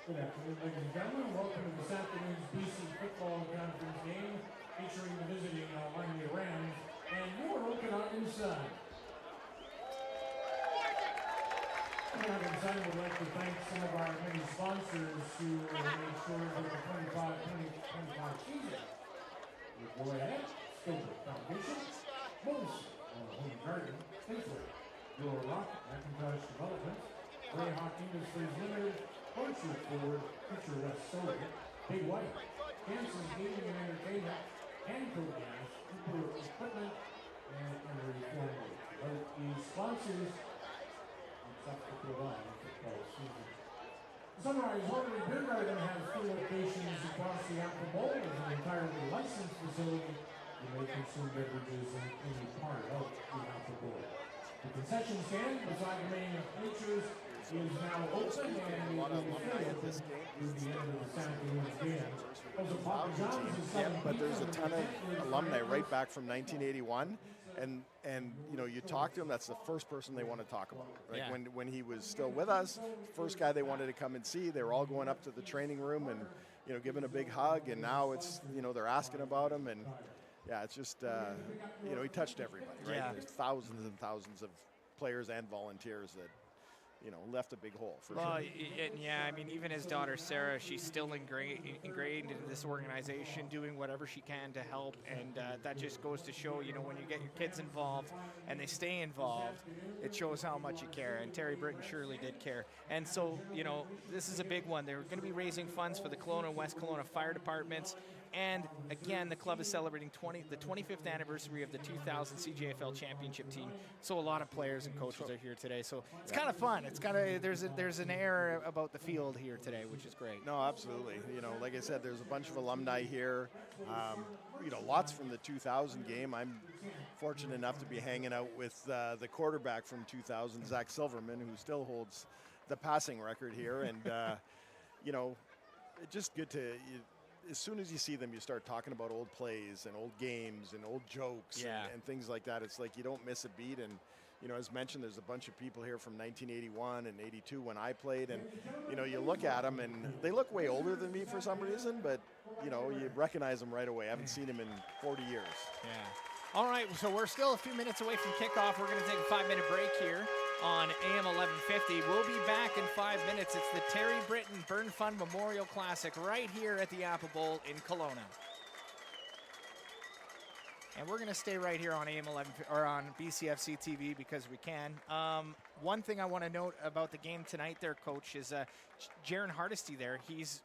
Good afternoon, ladies and gentlemen. Welcome to this afternoon's BC Football Conference game featuring the visiting Langley Rams and your Okanagan Sun. Okanagan Sun would like to thank some of our many sponsors who made sure that the 2025 season would go ahead. Skilled Foundation, Molson, Home Garden, Thinkley, Rural Rock, Macintosh Development, Greyhawk Industries Limited, Orchard Ford, Future West Solar, Big White, Kansas Gaming and Entertainment, Anco Gas, Cooper Equipment, and Emery Formwork. These sponsors accept to provide football season. Sunrise Rotary Beer Garden has 2 locations across the Apple Bowl as an entirely licensed facility. You may consume beverages in any part of the Apple Bowl. The concession stand beside the main bleachers is now open and will be open through the end of the afternoon's game. But there's a ton of alumni right back from 1981, and you know, you talk to them, that's the first person they want to talk about. Like when he was still with us, first guy they wanted to come and see. They were all going up to the training room and, you know, giving a big hug, and now it's, you know, they're asking about him, and yeah, it's just you know, he touched everybody, right? Yeah. There's thousands and thousands of players and volunteers that, you know, left a big hole for sure. Yeah, I mean, even his daughter Sarah, she's still ingrained in this organization, doing whatever she can to help, and that just goes to show, you know, when you get your kids involved and they stay involved, it shows how much you care. And Terry Britton surely did care. And so, you know, this is a big one. They're going to be raising funds for the Kelowna and West Kelowna fire departments. And again, the club is celebrating the 25th anniversary of the 2000 CJFL championship team. So a lot of players and coaches are here today. So it's kind of fun. It's kind of there's an air about the field here today, which is great. No, absolutely. You know, like I said, there's a bunch of alumni here. You know, lots from the 2000 game. I'm fortunate enough to be hanging out with the quarterback from 2000, Zach Silverman, who still holds the passing record here. And you know, it's just good to. As soon as you see them, you start talking about old plays and old games and old jokes and things like that. It's like you don't miss a beat. And, you know, as mentioned, there's a bunch of people here from 1981 and 82 when I played. And, you know, you look at them and they look way older than me for some reason, but, you know, you recognize them right away. I haven't seen them in 40 years. Yeah. All right, so we're still a few minutes away from kickoff. We're going to take a 5-minute break here on AM 1150. We'll be back in 5 minutes. It's the Terry Britton Burn Fund Memorial Classic right here at the Apple Bowl in Kelowna. And we're going to stay right here on AM 11 or on BCFC TV because we can. One thing I want to note about the game tonight, there, Coach, is Jaron Hardesty there. He's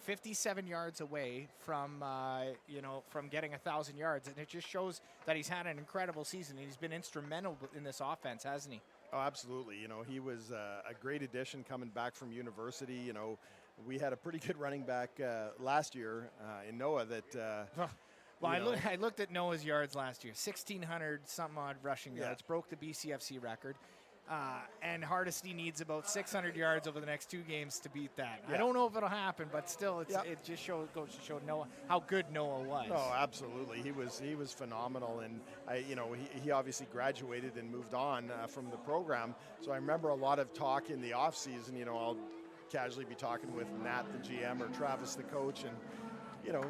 57 yards away from, you know, from getting 1,000 yards, and it just shows that he's had an incredible season. He's been instrumental in this offense, hasn't he? Oh, absolutely. You know, he was a great addition coming back from university. You know, we had a pretty good running back last year in Noah that. Well, I looked at Noah's yards last year, 1,600 something odd rushing yards, broke the BCFC record. And Hardesty needs about 600 yards over the next 2 games to beat that. I don't know if it'll happen, but still, it just goes to show Noah how good Noah was. No, absolutely. He was phenomenal, and you know, he obviously graduated and moved on from the program. So I remember a lot of talk in the off season. You know, I'll casually be talking with Nat, the GM, or Travis, the coach, and you know.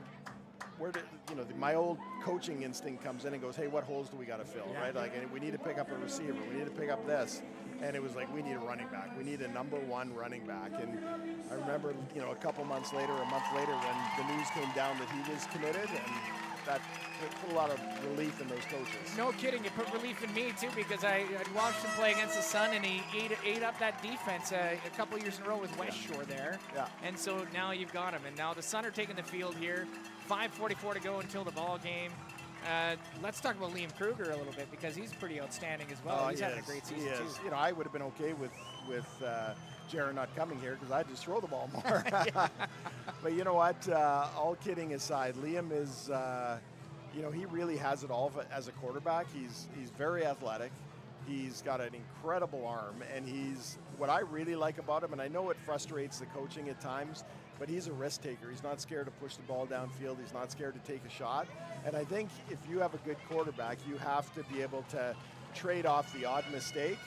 My old coaching instinct comes in and goes, hey, what holes do we got to fill, right? Like, we need to pick up a receiver. We need to pick up this. And it was like, we need a running back. We need a #1 running back. And I remember, you know, a month later, when the news came down that he was committed, and that put a lot of relief in those coaches. No kidding. It put relief in me, too, because I watched him play against the Sun, and he ate up that defense a couple of years in a row with West Shore there. Yeah. And so now you've got him. And now the Sun are taking the field here. 5:44 to go until the ball game. Let's talk about Liam Kruger a little bit because he's pretty outstanding as well. He's having a great season too. You know, I would have been okay with Jaron not coming here because I'd just throw the ball more. But you know what? All kidding aside, Liam is, you know, he really has it all as a quarterback. He's very athletic. He's got an incredible arm, and what I really like about him, and I know it frustrates the coaching at times, but he's a risk taker. He's not scared to push the ball downfield. He's not scared to take a shot. And I think if you have a good quarterback, you have to be able to trade off the odd mistake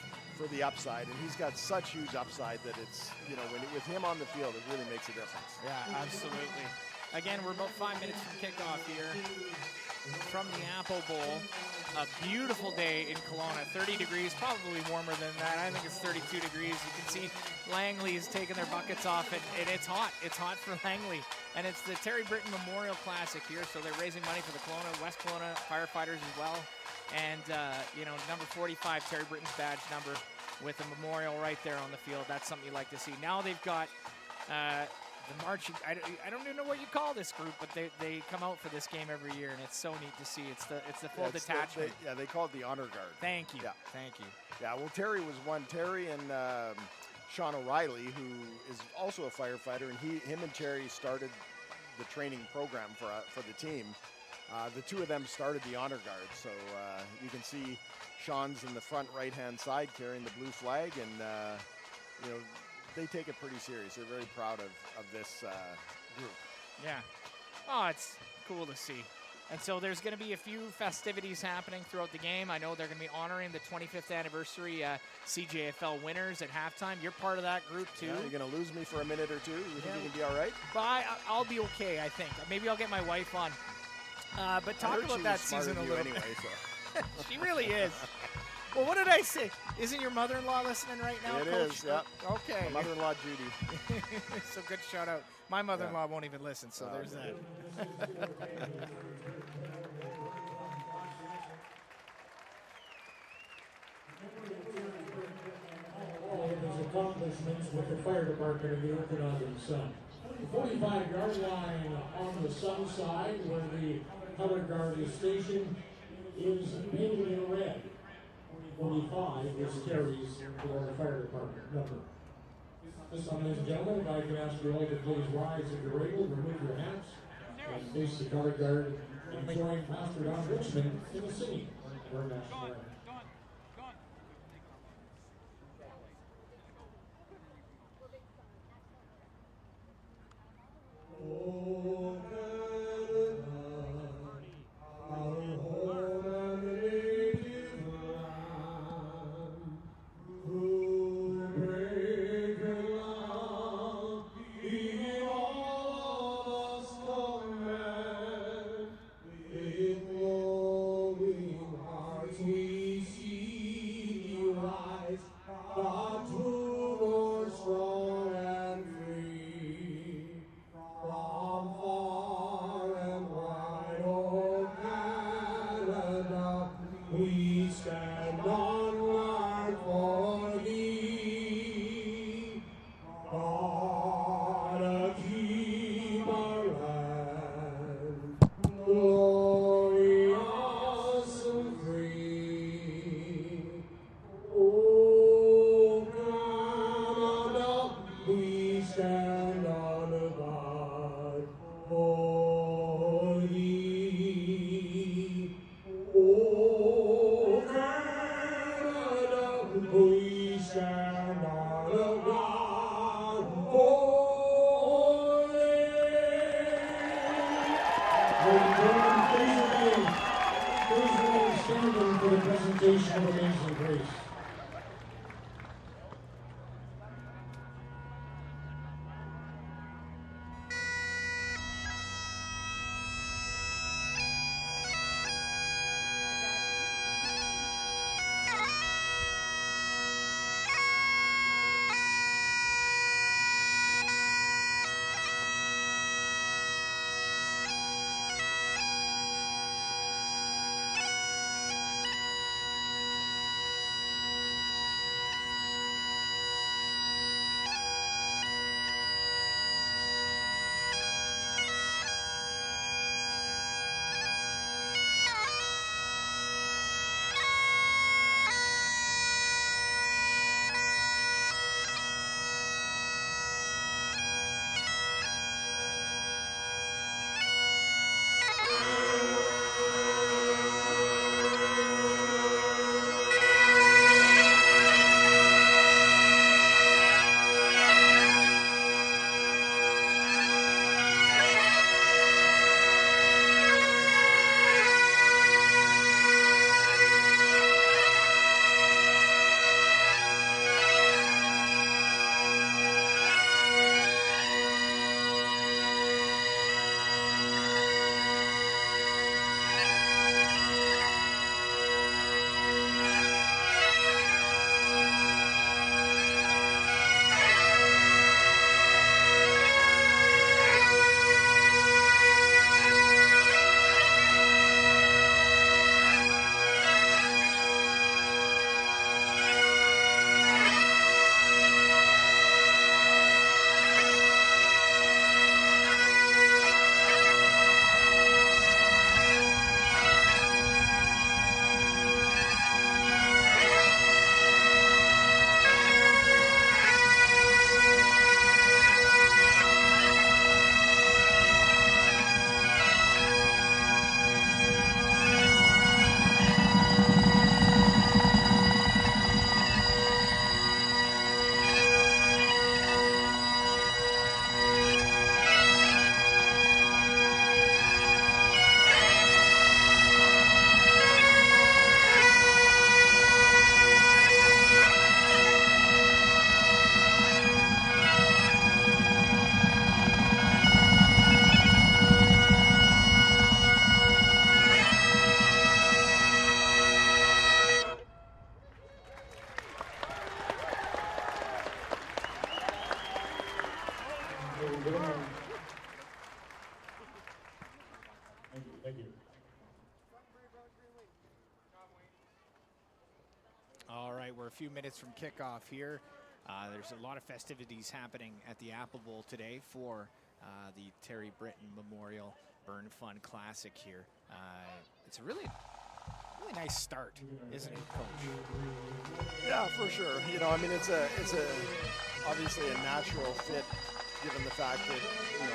for the upside, and he's got such huge upside that it's, you know, with him on the field, it really makes a difference. Yeah, absolutely. Again, we're about 5 minutes from kickoff here from the Apple Bowl. A beautiful day in Kelowna, 30 degrees, probably warmer than that. I think it's 32 degrees. You can see Langley is taking their buckets off, and it's hot. It's hot for Langley. And it's the Terry Britton Memorial Classic here, so they're raising money for the Kelowna, West Kelowna firefighters as well. And, you know, number 45, Terry Britton's badge number with a memorial right there on the field. That's something you like to see. Now they've got the marching, I don't even know what you call this group, but they come out for this game every year, and it's so neat to see. It's the full detachment. They call it the Honor Guard. Thank you. Yeah. Thank you. Yeah, well, Terry was one. Terry and Sean O'Reilly, who is also a firefighter, and him and Terry started the training program for the team. The two of them started the Honor Guard, so you can see Sean's in the front right-hand side carrying the blue flag, and you know, they take it pretty serious. They're very proud of this group. Yeah. Oh, it's cool to see. And so there's going to be a few festivities happening throughout the game. I know they're going to be honoring the 25th anniversary CJFL winners at halftime. You're part of that group, too. Yeah, you're going to lose me for a minute or two. You think you can be all right? But I'll be okay, I think. Maybe I'll get my wife on. But talk about that season a little anyway, so. She really is. Well, what did I say? Isn't your mother-in-law listening right now, It Coach? is, yeah. Okay. My mother-in-law, Judy. So good shout out. My mother-in-law won't even listen, so there's that. All of his accomplishments with the fire department of the Okanagan Sun. The 45-yard line on the Sun side, where the color guard is stationed, is painted in red. 45 is Terry's for the fire department number. This time, ladies and gentlemen, if I can ask you all to please rise if you're able, remove your hats, and face the color guard, and join Pastor Don Richmond in the singing for our national anthem. Oh, Canada, our home and native land, who break along in all us command, with glowing hearts we see you rise, God true, Lord strong and free. From far and wide, oh Canada, we stand on guard for thee. God, keep our land glorious and free. Oh Canada, we stand on guard for thee. Oh Canada, we stand on guard for thee. Please remain standing for the presentation of Amazing Grace. All right, we're a few minutes from kickoff here. There's a lot of festivities happening at the Apple Bowl today for the Terry Britton Memorial Burn Fun Classic here. It's a really nice start, isn't it, Coach? Yeah, for sure. I mean, it's obviously a natural fit, given the fact that,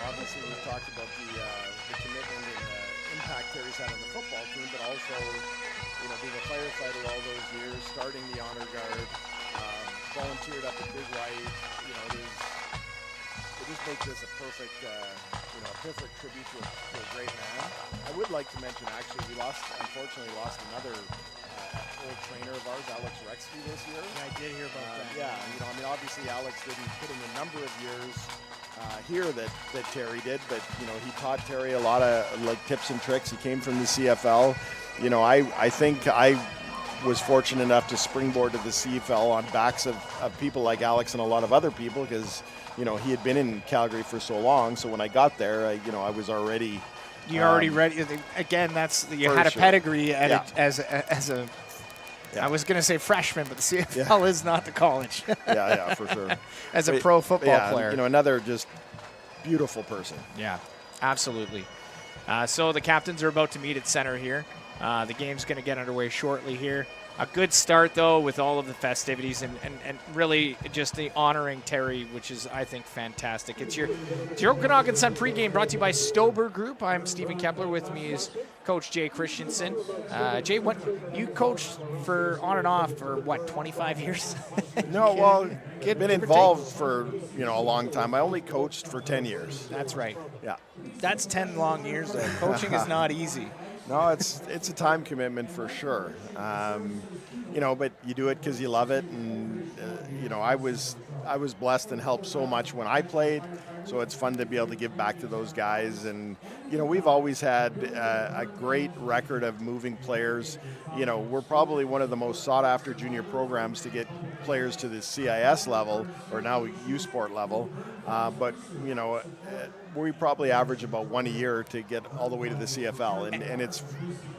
obviously we've talked about the commitment and impact Terry's had on the football team, but also, being a firefighter all those years, starting the honor guard, volunteered up at Big White. It just makes this a perfect, perfect tribute to a great man. I would like to mention, actually, we unfortunately lost another old trainer of ours, Alex Rexby, this year. Yeah, I did hear about that. Yeah, obviously Alex didn't put in the number of years here that Terry did, but he taught Terry a lot of tips and tricks. He came from the CFL. I think I was fortunate enough to springboard to the CFL on backs of people like Alex and a lot of other people, because he had been in Calgary for so long. So when I got there, I was already. You're already ready. Again, you had a pedigree as a. Yeah. I was going to say freshman, but the CFL is not the college. yeah, for sure. As a pro football player. Another just beautiful person. Yeah, absolutely. So the captains are about to meet at center here. The game's going to get underway shortly here. A good start, though, with all of the festivities and really just the honoring Terry, which is, I think, fantastic. It's your Okanagan Sun pregame brought to you by Stober Group. I'm Stephen Kepler. With me is Coach Jay Christensen. Jay, you coached on and off for, 25 years? No, well, been involved for, a long time. I only coached for 10 years. That's right. Yeah. That's 10 long years, though. Coaching is not easy. No, it's a time commitment for sure. But you do it because you love it, and I was blessed and helped so much when I played. So it's fun to be able to give back to those guys, and we've always had a great record of moving players. We're probably one of the most sought after junior programs to get players to the CIS level, or now U Sport level. But we probably average about one a year to get all the way to the CFL, and it's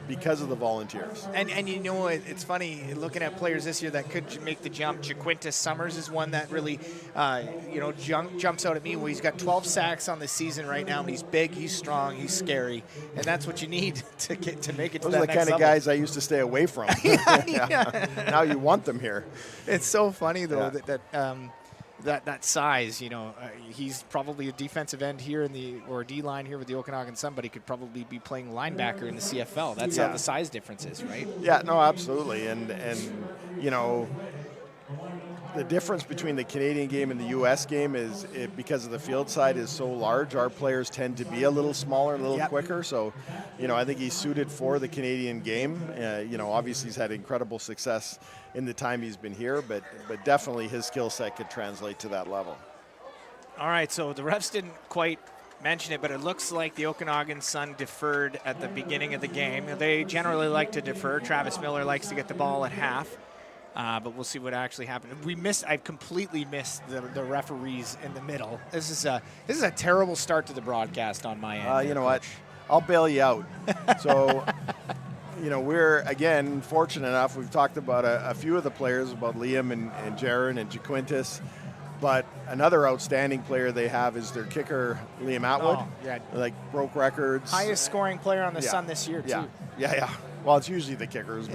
because of the volunteers. And it's funny looking at players this year that could make the jump. Jaquintus Summers is one that really, jumps out at me. Well, he's got 12 sacks on the season right now, and he's big, he's strong, he's scary, and that's what you need to make it to that next level. Those are the kind of guys I used to stay away from. Yeah. Now you want them here. It's so funny though that size, he's probably a defensive end here or D line here with the Okanagan Sun, but he could probably be playing linebacker in the CFL. That's how the size difference is, right? Yeah, no, absolutely. And the difference between the Canadian game and the U.S. game is because of the field side is so large, our players tend to be a little smaller, a little quicker. So, I think he's suited for the Canadian game. Obviously he's had incredible success in the time he's been here, but definitely his skill set could translate to that level. All right, so the refs didn't quite mention it, but it looks like the Okanagan Sun deferred at the beginning of the game. They generally like to defer. Travis Miller likes to get the ball at half. But we'll see what actually happened. I completely missed the referees in the middle. This is a terrible start to the broadcast on my end. You know what? I'll bail you out. So, we're, again, fortunate enough. We've talked about a few of the players, about Liam and Jaron and Jaquintus. But another outstanding player they have is their kicker, Liam Atwood. Broke records. Highest scoring player on the Sun this year, too. Yeah. Well, it's usually the kickers,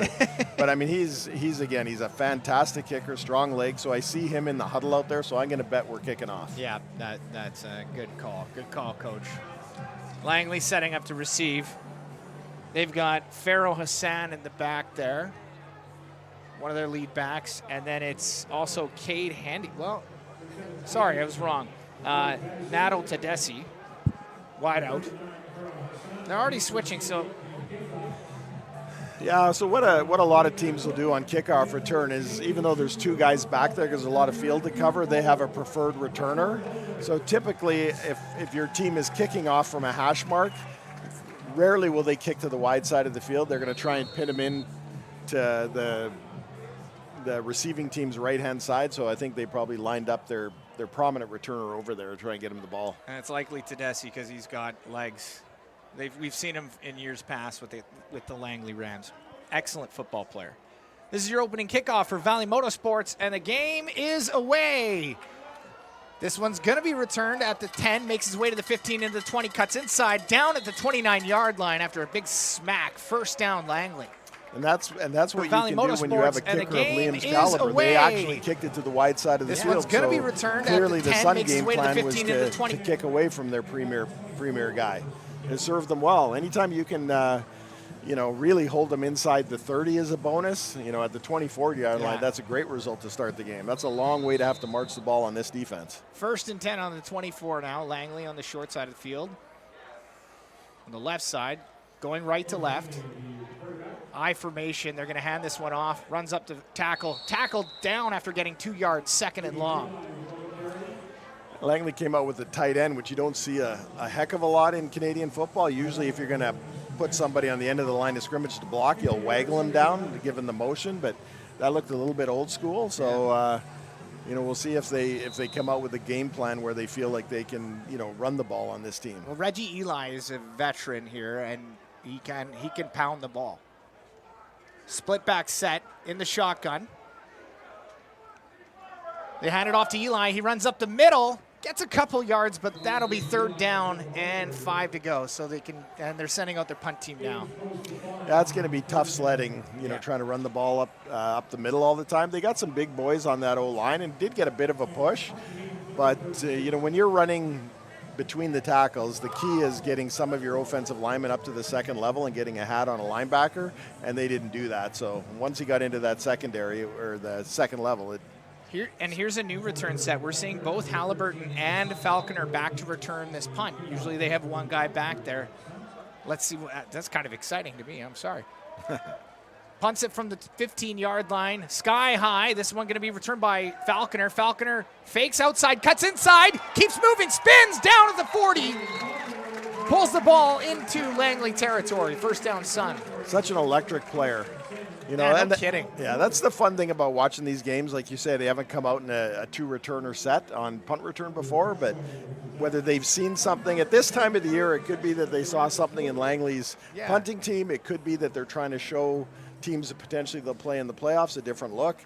but I mean, he's a fantastic kicker, strong leg. So I see him in the huddle out there. So I'm going to bet we're kicking off. Yeah, that's a good call. Good call, Coach. Langley setting up to receive. They've got Pharaoh Hassan in the back there, one of their lead backs, and then it's also Cade Handy. Well, sorry, I was wrong. Nato Tedeschi, wide out. They're already switching, so. Yeah, so what a lot of teams will do on kickoff return is, even though there's two guys back there because there's a lot of field to cover, they have a preferred returner. So typically, if your team is kicking off from a hash mark, rarely will they kick to the wide side of the field. They're going to try and pin them in to the receiving team's right-hand side. So I think they probably lined up their prominent returner over there to try and get him the ball. And it's likely Tedeschi because he's got legs. We've seen him in years past with the Langley Rams. Excellent football player. This is your opening kickoff for Valley Motorsports, and the game is away. This one's going to be returned at the 10, makes his way to the 15 into the 20, cuts inside, down at the 29-yard line after a big smack. First down, Langley. And that's what you can do when you have a kicker of Liam's caliber. Away. They actually kicked it to the wide side of the field. This one's going to be returned clearly at the 10, the Sun makes his game way to the plan was 15 into the 20. to kick away from their premier guy. It served them well. Anytime you can, really hold them inside the 30 is a bonus. At the 24-yard line, that's a great result to start the game. That's a long way to have to march the ball on this defense. 1st and 10 on the 24 now. Langley on the short side of the field. On the left side, going right to left. I formation. They're going to hand this one off. Runs up to tackle. Tackled down after getting 2 yards, 2nd and long. Langley came out with a tight end, which you don't see a heck of a lot in Canadian football. Usually if you're going to put somebody on the end of the line of scrimmage to block, you'll waggle him down to give him the motion, but that looked a little bit old school. So, we'll see if they come out with a game plan where they feel like they can, run the ball on this team. Well, Reggie Eli is a veteran here, and he can pound the ball. Split back set in the shotgun. They hand it off to Eli. He runs up the middle, gets a couple yards, but that'll be 3rd down and 5 to go. So they're sending out their punt team now. That's going to be tough sledding, trying to run the ball up the middle all the time. They got some big boys on that O-line and did get a bit of a push. But, when you're running between the tackles, the key is getting some of your offensive linemen up to the 2nd level and getting a hat on a linebacker, and they didn't do that. So once he got into that secondary or the 2nd level, here's a new return set. We're seeing both Halliburton and Falconer back to return this punt. Usually they have one guy back there. Let's see. That's kind of exciting to me. I'm sorry. Punts it from the 15-yard line, sky high. This one going to be returned by Falconer. Falconer fakes outside, cuts inside, keeps moving, spins down at the 40. Pulls the ball into Langley territory. 1st down, Sun. Such an electric player. No kidding. Yeah, that's the fun thing about watching these games. Like you say, they haven't come out in a 2-returner set on punt return before, but whether they've seen something at this time of the year, it could be that they saw something in Langley's punting team. It could be that they're trying to show teams that potentially they'll play in the playoffs a different look.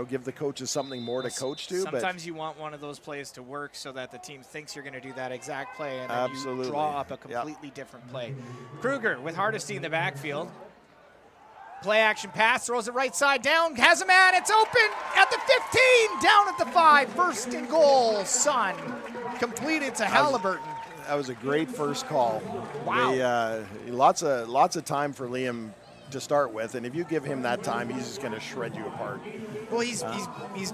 Give the coaches something more to coach to. Sometimes you want one of those plays to work so that the team thinks you're going to do that exact play, and then you draw up a completely different play. Kruger with Hardesty in the backfield. Play action pass, throws it right side down, has a man, it's open at the 15, down at the 5, 1st and goal, Sun. Completed to Halliburton. That was a great first call. Wow. Lots of time for Liam to start with, and if you give him that time, he's just going to shred you apart. Well, he's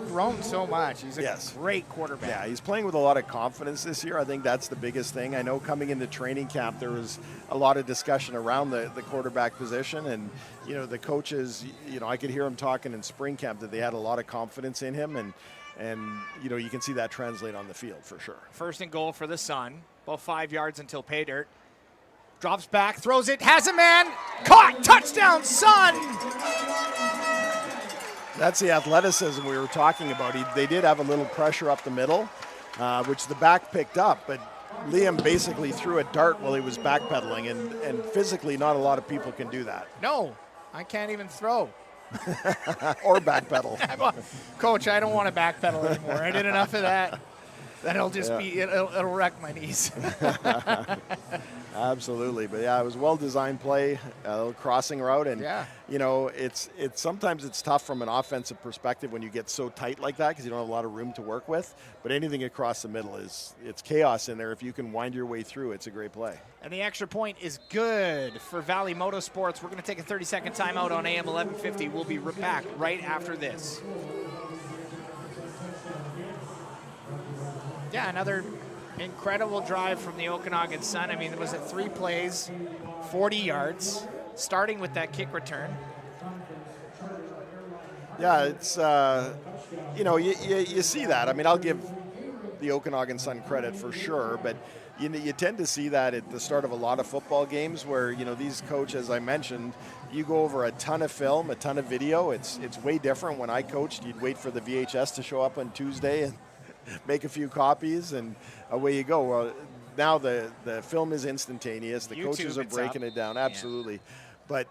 grown so much. He's a great quarterback. Yeah, he's playing with a lot of confidence this year. I think that's the biggest thing. I know coming into training camp, there was a lot of discussion around the quarterback position, and the coaches, I could hear him talking in spring camp that they had a lot of confidence in him, and you can see that translate on the field for sure. 1st and goal for the Sun, about 5 yards until pay dirt. Drops back, throws it, has a man, caught, touchdown, Sun! That's the athleticism we were talking about. They did have a little pressure up the middle, which the back picked up, but Liam basically threw a dart while he was backpedaling, and physically not a lot of people can do that. No, I can't even throw. Or backpedal. Coach, I don't want to backpedal anymore. I did enough of that. Then it'll wreck my knees. Absolutely, but it was a well-designed play, a little crossing route, and it's sometimes it's tough from an offensive perspective when you get so tight like that because you don't have a lot of room to work with. But anything across the middle it's chaos in there. If you can wind your way through, it's a great play. And the extra point is good for Valley Motorsports. We're going to take a 30-second timeout on AM 1150. We'll be back right after this. Yeah, another incredible drive from the Okanagan Sun. I mean, it was at 3 plays, 40 yards, starting with that kick return. Yeah, it's, you see that. I mean, I'll give the Okanagan Sun credit for sure, but you tend to see that at the start of a lot of football games where, these coaches, as I mentioned, you go over a ton of film, a ton of video. It's way different. When I coached, you'd wait for the VHS to show up on Tuesday and make a few copies, and away you go. Well, now the film is instantaneous. The coaches are breaking it down. Absolutely. Yeah. But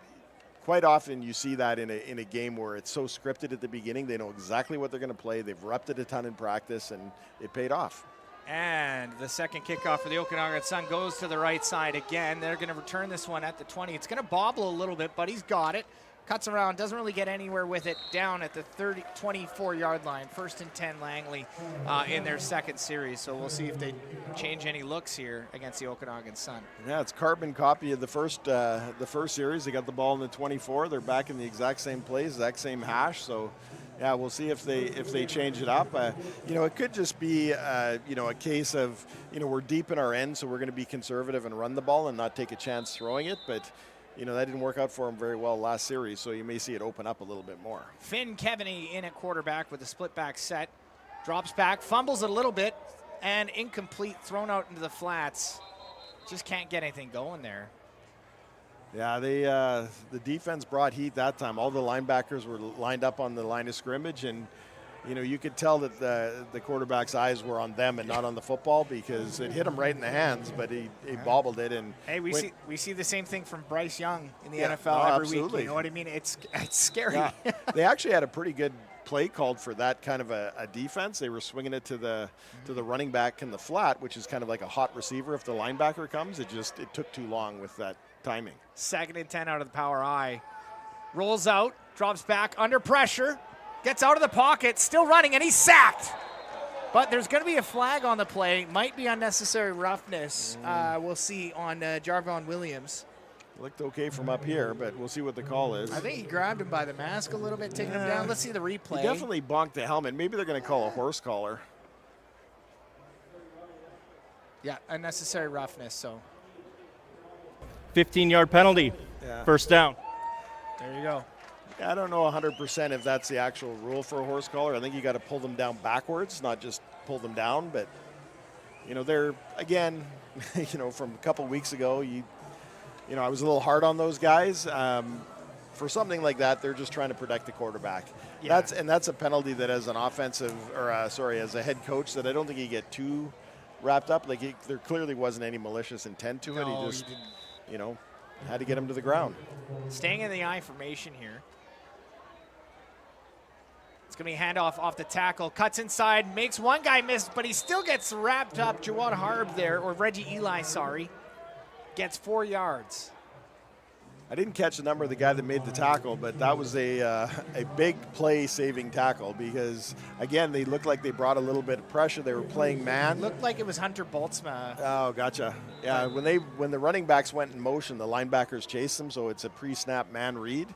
quite often you see that in a game where it's so scripted at the beginning. They know exactly what they're going to play. They've repped it a ton in practice, and it paid off. And the second kickoff for the Okanagan Sun goes to the right side again. They're going to return this one at the 20. It's going to bobble a little bit, but he's got it. Cuts around, doesn't really get anywhere with it, down at the 24-yard line. 1st and 10 Langley in their second series. So we'll see if they change any looks here against the Okanagan Sun. Yeah, it's carbon copy of the first series. They got the ball in the 24. They're back in the exact same place, exact same hash. So, yeah, we'll see if they change it up. It could just be a case of we're deep in our end, so we're going to be conservative and run the ball and not take a chance throwing it. But that didn't work out for him very well last series, so you may see it open up a little bit more. Finn Keaveney in at quarterback with a split back set. Drops back, fumbles it a little bit, and incomplete, thrown out into the flats. Just can't get anything going there. Yeah, the defense brought heat that time. All the linebackers were lined up on the line of scrimmage, and you could tell that the quarterback's eyes were on them and not on the football, because it hit him right in the hands, but he bobbled it. And hey, we see the same thing from Bryce Young in the NFL every absolutely. week. You know what I mean? It's scary. Yeah. They actually had a pretty good play called for that kind of a defense. They were swinging it to the running back in the flat, which is kind of like a hot receiver. If the linebacker comes, it took too long with that timing. 2nd and 10 out of the power I. Rolls out, drops back under pressure. Gets out of the pocket, still running, and he's sacked. But there's going to be a flag on the play. Might be unnecessary roughness. We'll see on Jarvon Williams. Looked okay from up here, but we'll see what the call is. I think he grabbed him by the mask a little bit, taking him down. Let's see the replay. He definitely bonked the helmet. Maybe they're going to call a horse collar. Yeah, unnecessary roughness, so. 15-yard penalty. Yeah. First down. There you go. I don't know 100% if that's the actual rule for a horse collar. I think you got to pull them down backwards, not just pull them down. But, they're, again, from a couple weeks ago, I was a little hard on those guys. For something like that, they're just trying to protect the quarterback. Yeah. That's a penalty that as an offensive, as a head coach, that I don't think you get too wrapped up. Like, there clearly wasn't any malicious intent to it. No, He just, had to get him to the ground. Staying in the I formation here. It's going to be handoff off the tackle. Cuts inside, makes one guy miss, but he still gets wrapped up. Jawad Harb there, or Reggie Eli, sorry, gets 4 yards. I didn't catch the number of the guy that made the tackle, but that was a big play-saving tackle because, again, they looked like they brought a little bit of pressure. They were playing man. Looked like it was Hunter Boltzma. Oh, gotcha. Yeah, when the running backs went in motion, the linebackers chased them, so it's a pre-snap man read.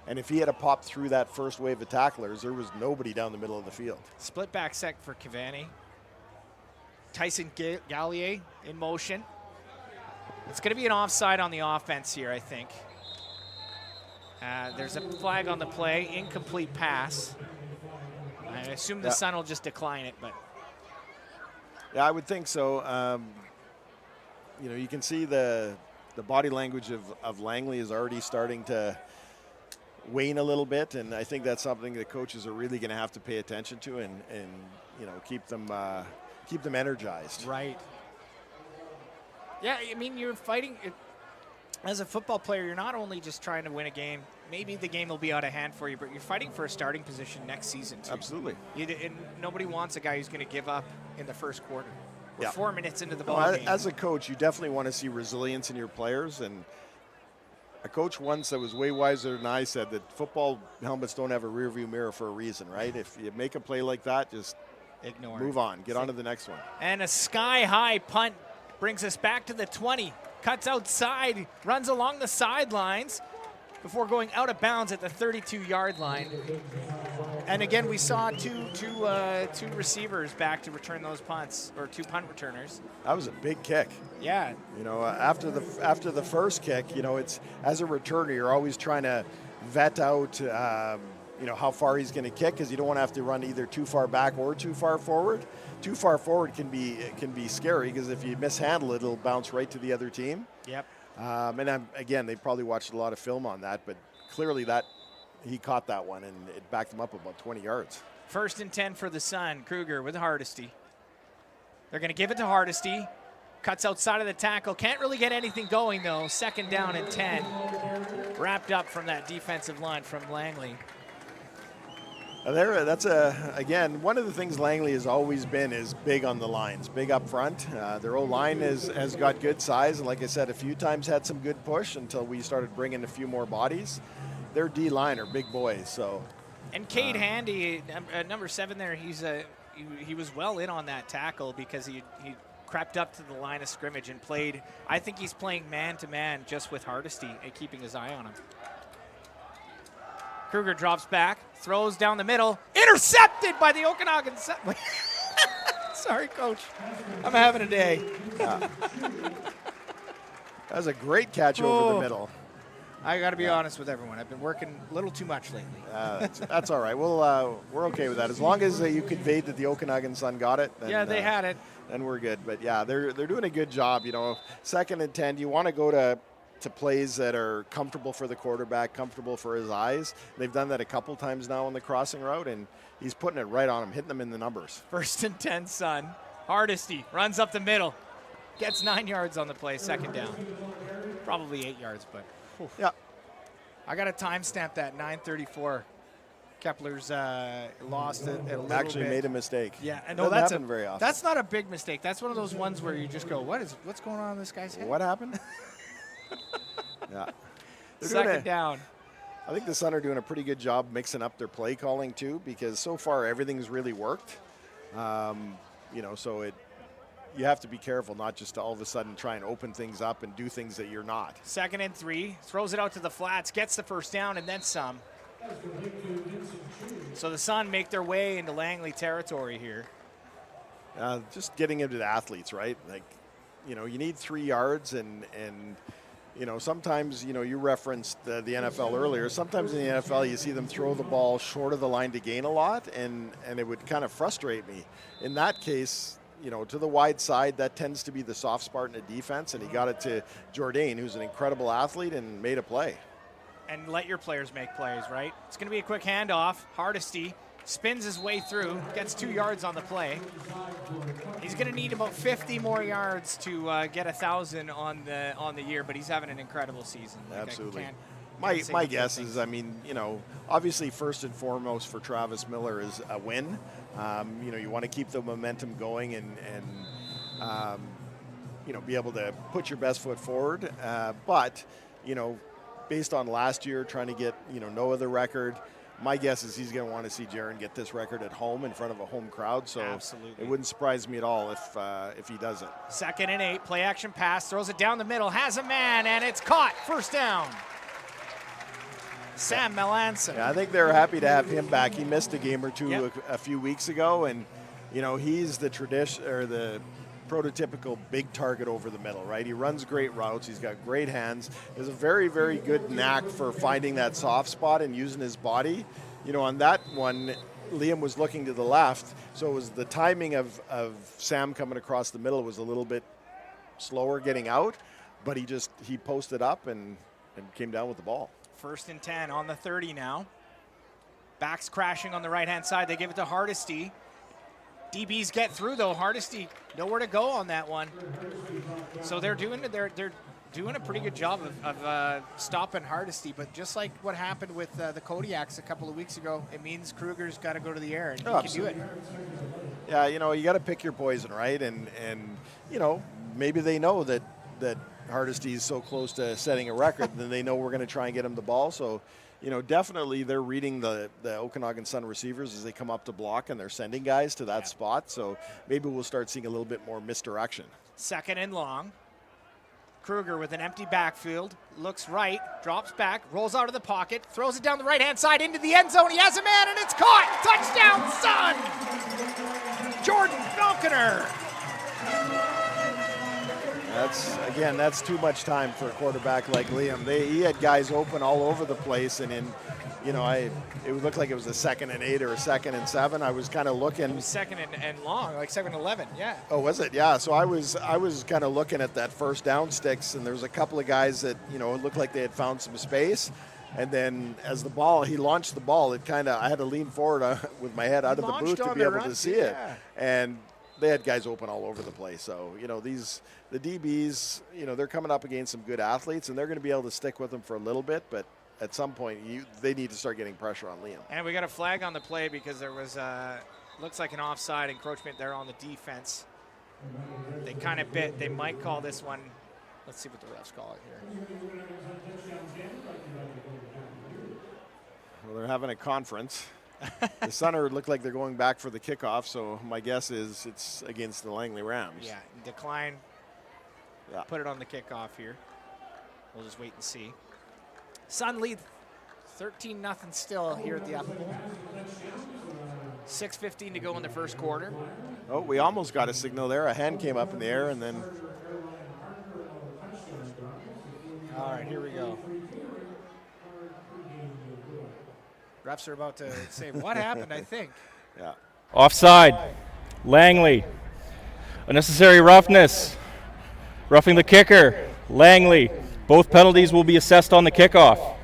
And if he had to pop through that first wave of tacklers, there was nobody down the middle of the field. Split back sec for Keaveney. Tyson Gallier in motion. It's going to be an offside on the offense here, I think. There's a flag on the play, incomplete pass. I assume the Sun will just decline it, but. Yeah, I would think so. You can see the body language of Langley is already starting to wane a little bit, and I think that's something that coaches are really going to have to pay attention to and keep them energized. Right. Yeah, I mean, you're fighting. As a football player, you're not only just trying to win a game. Maybe the game will be out of hand for you, but you're fighting for a starting position next season, too. Absolutely. And nobody wants a guy who's going to give up in the first quarter. We're Yeah. 4 minutes into the ball game. As a coach, you definitely want to see resilience in your players, and a coach once that was way wiser than I said that football helmets don't have a rearview mirror for a reason, right? If you make a play like that, just ignore move on. Get on to the next one. And a sky-high punt brings us back to the 20. Cuts outside, runs along the sidelines before going out of bounds at the 32-yard line. And again, we saw two receivers back to return those punts, or 2 punt returners. That was a big kick. Yeah. After the first kick, it's as a returner, you're always trying to vet out, how far he's going to kick, because you don't want to have to run either too far back or too far forward. Too far forward can be scary because if you mishandle it, it'll bounce right to the other team. Yep. Again, they probably watched a lot of film on that, but clearly he caught that one and it backed him up about 20 yards. 1st and 10 for the Sun. Kruger with Hardesty. They're going to give it to Hardesty. Cuts outside of the tackle. Can't really get anything going, though. 2nd down and 10. wrapped up from that defensive line from Langley. That's again, one of the things Langley has always been is big on the lines, big up front. Their O-line has got good size, and like I said, a few times had some good push until we started bringing a few more bodies. Their D-line are big boys, so. And Cade Handy, number 7 there, he was well in on that tackle because he crept up to the line of scrimmage and played. I think he's playing man-to-man just with Hardesty and keeping his eye on him. Kruger drops back, throws down the middle, intercepted by the Okanagan. Sorry, Coach. I'm having a day. That was a great catch over the middle. I got to be honest with everyone. I've been working a little too much lately. That's all right. We're okay with that. As long as you conveyed that the Okanagan Sun got it. Then, yeah, they had it. Then we're good. But, yeah, they're doing a good job. 2nd and 10, you want to go to plays that are comfortable for the quarterback, comfortable for his eyes. They've done that a couple times now on the crossing route, and he's putting it right on him, hitting them in the numbers. 1st and 10, Sun. Hardesty runs up the middle, gets 9 yards on the play, 2nd down. Probably 8 yards, but. Oof. Yeah. I got to timestamp that 9:34. Kepler's lost it a little bit. Actually made a mistake. Yeah, I know that's happen very often. That's not a big mistake. That's one of those ones where you just go, what's going on in this guy's head? What happened? Yeah. 2nd down. I think the Sun are doing a pretty good job mixing up their play calling too, because so far everything's really worked. So you have to be careful not just to all of a sudden try and open things up and do things that you're not. 2nd and 3, throws it out to the flats, gets the 1st down, and then some. So the Sun make their way into Langley territory here. Just getting into the athletes, right? Like, you need 3 yards and sometimes, you referenced the NFL earlier. Sometimes in the NFL you see them throw the ball short of the line to gain a lot, and it would kind of frustrate me. In that case, to the wide side, that tends to be the soft spot in the defense, and he got it to Jourdain, who's an incredible athlete, and made a play. And let your players make plays, right? It's going to be a quick handoff. Hardesty spins his way through, gets 2 yards on the play. He's going to need about 50 more yards to get 1,000 on the year, but he's having an incredible season. Absolutely. My guess is, obviously first and foremost for Travis Miller is a win. You want to keep the momentum going and be able to put your best foot forward. But, based on last year trying to get, no other record, my guess is he's going to want to see Jaron get this record at home in front of a home crowd. So absolutely, it wouldn't surprise me at all if he does it. 2nd and 8, play action pass, throws it down the middle, has a man, and it's caught. 1st down. Sam Melanson. Yeah, I think they're happy to have him back. He missed a game or two a few weeks ago, and he's the tradition or the prototypical big target over the middle, right? He runs great routes. He's got great hands. There's a very, very good knack for finding that soft spot and using his body. On that one, Liam was looking to the left, so it was the timing of Sam coming across the middle was a little bit slower getting out, but he posted up and came down with the ball. 1st and 10 on the 30 now. Backs crashing on the right-hand side. They give it to Hardesty. DBs get through, though. Hardesty nowhere to go on that one. So they're doing a pretty good job of stopping Hardesty. But just like what happened with the Kodiaks a couple of weeks ago, it means Kruger's got to go to the air, and he can do it. Yeah, you got to pick your poison, right? And maybe they know that Hardesty is so close to setting a record, then they know we're going to try and get him the ball. So, definitely they're reading the Okanagan Sun receivers as they come up to block, and they're sending guys to that spot. So maybe we'll start seeing a little bit more misdirection. 2nd and long. Kruger with an empty backfield, looks right, drops back, rolls out of the pocket, throws it down the right-hand side into the end zone. He has a man, and it's caught. Touchdown, Sun! Jordan Falconer. That's too much time for a quarterback like Liam. He had guys open all over the place, and it looked like it was a 2nd and 8 or a 2nd and 7. I was kind of looking. It was 2nd and long, like 2nd and 11, yeah. Oh, was it? Yeah. So I was kind of looking at that 1st down sticks, and there was a couple of guys that it looked like they had found some space. And then as he launched the ball, I had to lean forward with my head out of the booth to be able to see it. And they had guys open all over the place. So, the DBs, they're coming up against some good athletes, and they're going to be able to stick with them for a little bit. But at some point they need to start getting pressure on Liam. And we got a flag on the play because there was looks like an offside encroachment there on the defense. They kind of bit. They might call this one. Let's see what the refs call it here. Well, they're having a conference. The Sunner look like they're going back for the kickoff, so my guess is it's against the Langley Rams. Yeah, decline. Yeah. Put it on the kickoff here. We'll just wait and see. Sun lead 13-0 still here at the Apple Bowl. 6:15 to go in the first quarter. Oh, we almost got a signal there. A hand came up in the air, and then. All right, here we go. Refs are about to say what happened, I think. Yeah. Offside. Langley. Unnecessary roughness. Roughing the kicker. Langley. Both penalties will be assessed on the kickoff.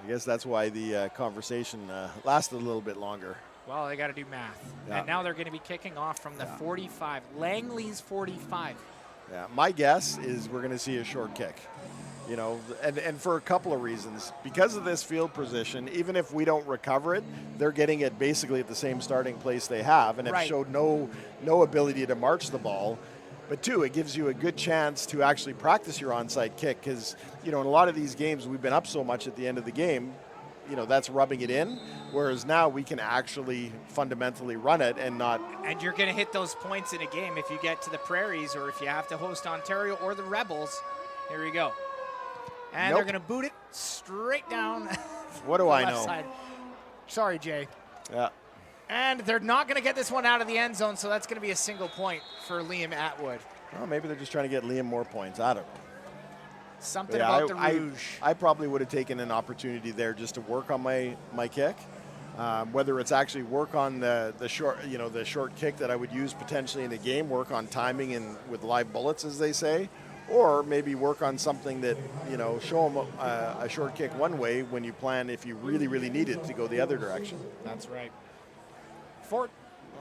I guess that's why the conversation lasted a little bit longer. Well, they got to do math. Yeah. And now they're going to be kicking off from the 45. Langley's 45. Yeah, my guess is we're going to see a short kick. You know, and for a couple of reasons. Because of this field position, even if we don't recover it, they're getting it basically at the same starting place they have, and have showed no ability to march the ball. But two, it gives you a good chance to actually practice your onside kick, because, you know, in a lot of these games we've been up so much at the end of the game, you know, that's rubbing it in, whereas now we can actually fundamentally run it and not. And you're going to hit those points in a game if you get to the Prairies or if you have to host Ontario or the Rebels. Here we go. And they're going to boot it straight down. What do I know? Side. Sorry, Jay. Yeah. And they're not going to get this one out of the end zone, so that's going to be a single point for Liam Atwood. Well, maybe they're just trying to get Liam more points. I don't know. Something about the rouge. I probably would have taken an opportunity there just to work on my kick. Whether it's actually work on the short kick that I would use potentially in a game, work on timing and with live bullets, as they say, or maybe work on something that, you know, show them a short kick one way when you plan if you really, really need it to go the other direction. That's right. Well,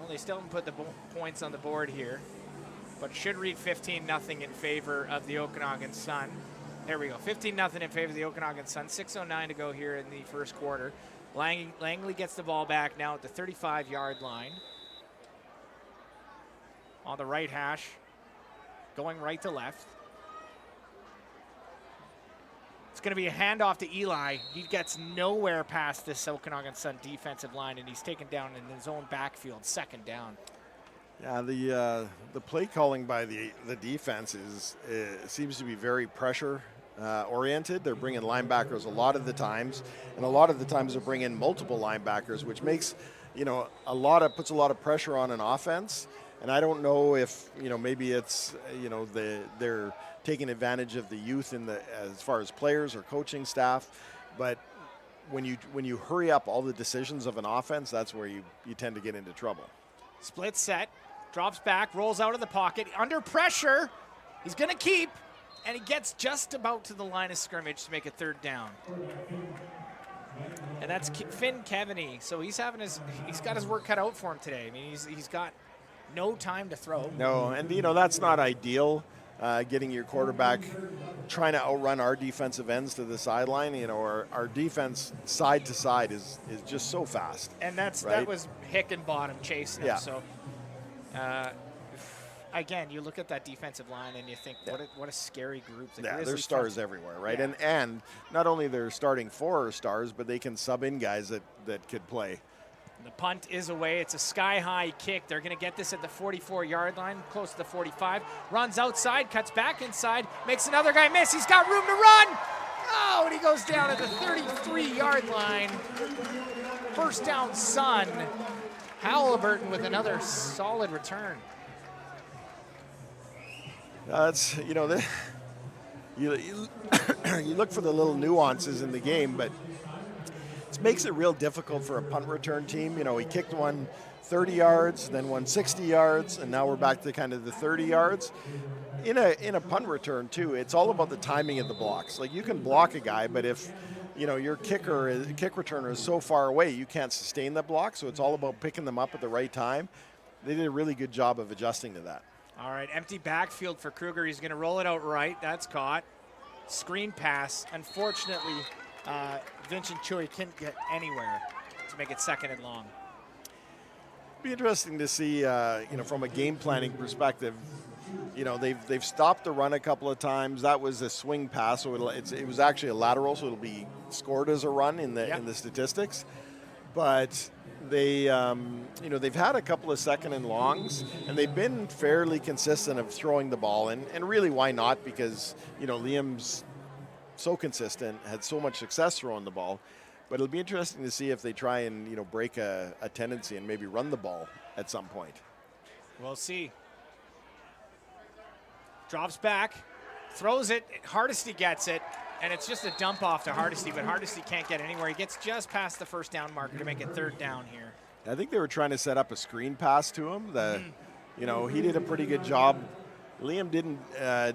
they still haven't put the points on the board here, but should read 15-0 in favor of the Okanagan Sun. There we go, 15-0 in favor of the Okanagan Sun. 6:09 to go here in the first quarter. Langley gets the ball back now at the 35-yard line. On the right hash, going right to left. It's going to be a handoff to Eli. He gets nowhere past this Okanagan Sun defensive line, and he's taken down in his own backfield, second down. Yeah, the play calling by the defense seems to be very pressure oriented. They're bringing linebackers a lot of the times, and a lot of the times they're bringing multiple linebackers, which makes, you know, puts a lot of pressure on an offense. And I don't know if, you know, maybe it's, you know, they're taking advantage of the youth as far as players or coaching staff, but when you hurry up all the decisions of an offense, that's where you tend to get into trouble. Split set, drops back, rolls out of the pocket, under pressure. He's going to keep, and he gets just about to the line of scrimmage to make a third down. And that's Finn Keveney. So he's got his work cut out for him today. I mean, he's got no time to throw. No, and you know that's not ideal. Getting your quarterback trying to outrun our defensive ends to the sideline. You know, our defense side to side is just so fast. And that was Hickenbottom chasing him. Yeah. So again, you look at that defensive line and you think, what a scary group. There's stars everywhere, right? Yeah. And not only they're starting 4 stars, but they can sub in guys that could play. The punt is away. It's a sky-high kick. They're going to get this at the 44-yard line, close to the 45. Runs outside, cuts back inside, makes another guy miss. He's got room to run. Oh, and he goes down at the 33-yard line. First down, Sun. Halliburton with another solid return. That's, you know, you look for the little nuances in the game, but it makes it real difficult for a punt return team. You know, he kicked one 30 yards, then one 60 yards, and now we're back to kind of the 30 yards. In a punt return too, it's all about the timing of the blocks. Like, you can block a guy, but if, you know, your kick returner is so far away, you can't sustain the block. So it's all about picking them up at the right time. They did a really good job of adjusting to that. All right, empty backfield for Kruger. He's going to roll it out right. That's caught. screen pass. Unfortunately, Vincent Chui couldn't get anywhere to make it 2nd and long. Be interesting to see, from a game planning perspective. They've stopped the run a couple of times. That was a swing pass, so it was actually a lateral, so it'll be scored as a run in the statistics. But they've had a couple of 2nd and longs, and they've been fairly consistent of throwing the ball. And really, why not? Because Liam's so consistent, had so much success throwing the ball. But it'll be interesting to see if they try and break a tendency and maybe run the ball at some point. We'll see. Drops back, throws it. Hardesty gets it, and it's just a dump off to Hardesty, but Hardesty can't get anywhere. He gets just past the 1st down marker to make it 3rd down here. I think they were trying to set up a screen pass to him. He did a pretty good job. Liam didn't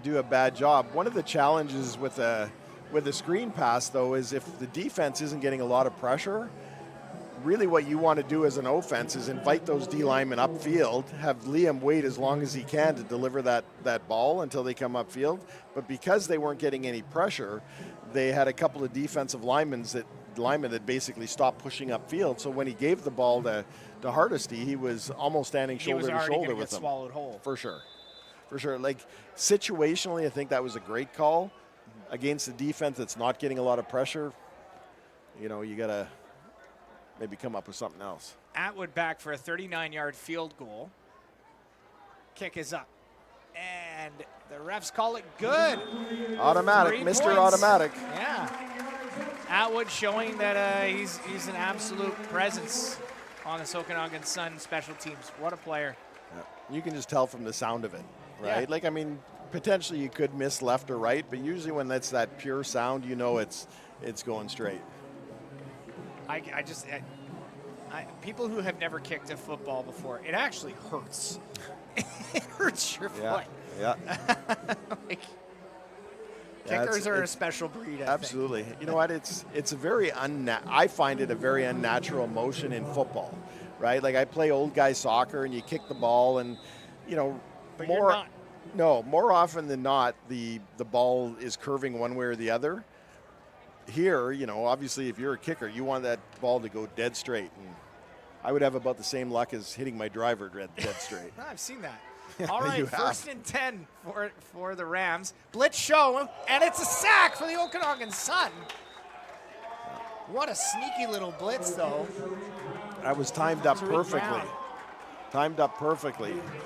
do a bad job. One of the challenges with a screen pass, though, is if the defense isn't getting a lot of pressure, really what you want to do as an offense is invite those D linemen upfield, have Liam wait as long as he can to deliver that ball until they come upfield. But because they weren't getting any pressure, they had a couple of defensive linemen that basically stopped pushing upfield. So when he gave the ball to Hardesty, he was almost standing shoulder to shoulder with him. Swallowed whole. For sure. Like situationally, I think that was a great call against a defense that's not getting a lot of pressure. You got to maybe come up with something else. Atwood back for a 39-yard field goal. Kick is up. And the refs call it good. Automatic, 3 Mr. points. Automatic. Yeah. Atwood showing that he's an absolute presence on the Okanagan Sun special teams. What a player. Yeah. You can just tell from the sound of it, right? Yeah. Potentially you could miss left or right, but usually when that's that pure sound, it's going straight. People who have never kicked a football before, it actually hurts. It hurts your foot. Yeah. Kickers are a special breed. Absolutely. You know what? It's a very I find it a very unnatural motion in football, right? Like I play old guy soccer, and you kick the ball, and But you're not. No, more often than not, the ball is curving one way or the other. Here, obviously, if you're a kicker, you want that ball to go dead straight. And I would have about the same luck as hitting my driver dead straight. I've seen that. Yeah, All right, you have. 1st and 10 for the Rams. Blitz show, and it's a sack for the Okanagan Sun. What a sneaky little blitz, though. That was timed up perfectly.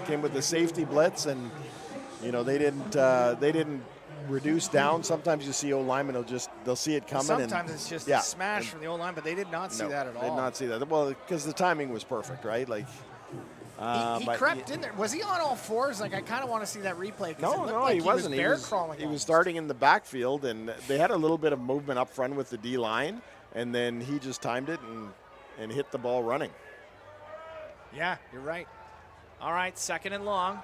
Came with the safety blitz, and they didn't reduce down. Sometimes you see O-linemen they'll see it coming. Sometimes it's just a smash from the O-line, but they did not see that at all. Did not see that. Well, because the timing was perfect, right? Like he crept in there. Was he on all fours? Like I kind of want to see that replay. No, he wasn't. He was starting in the backfield, and they had a little bit of movement up front with the D line, and then he just timed it and hit the ball running. Yeah, you're right. All right, 2nd and long.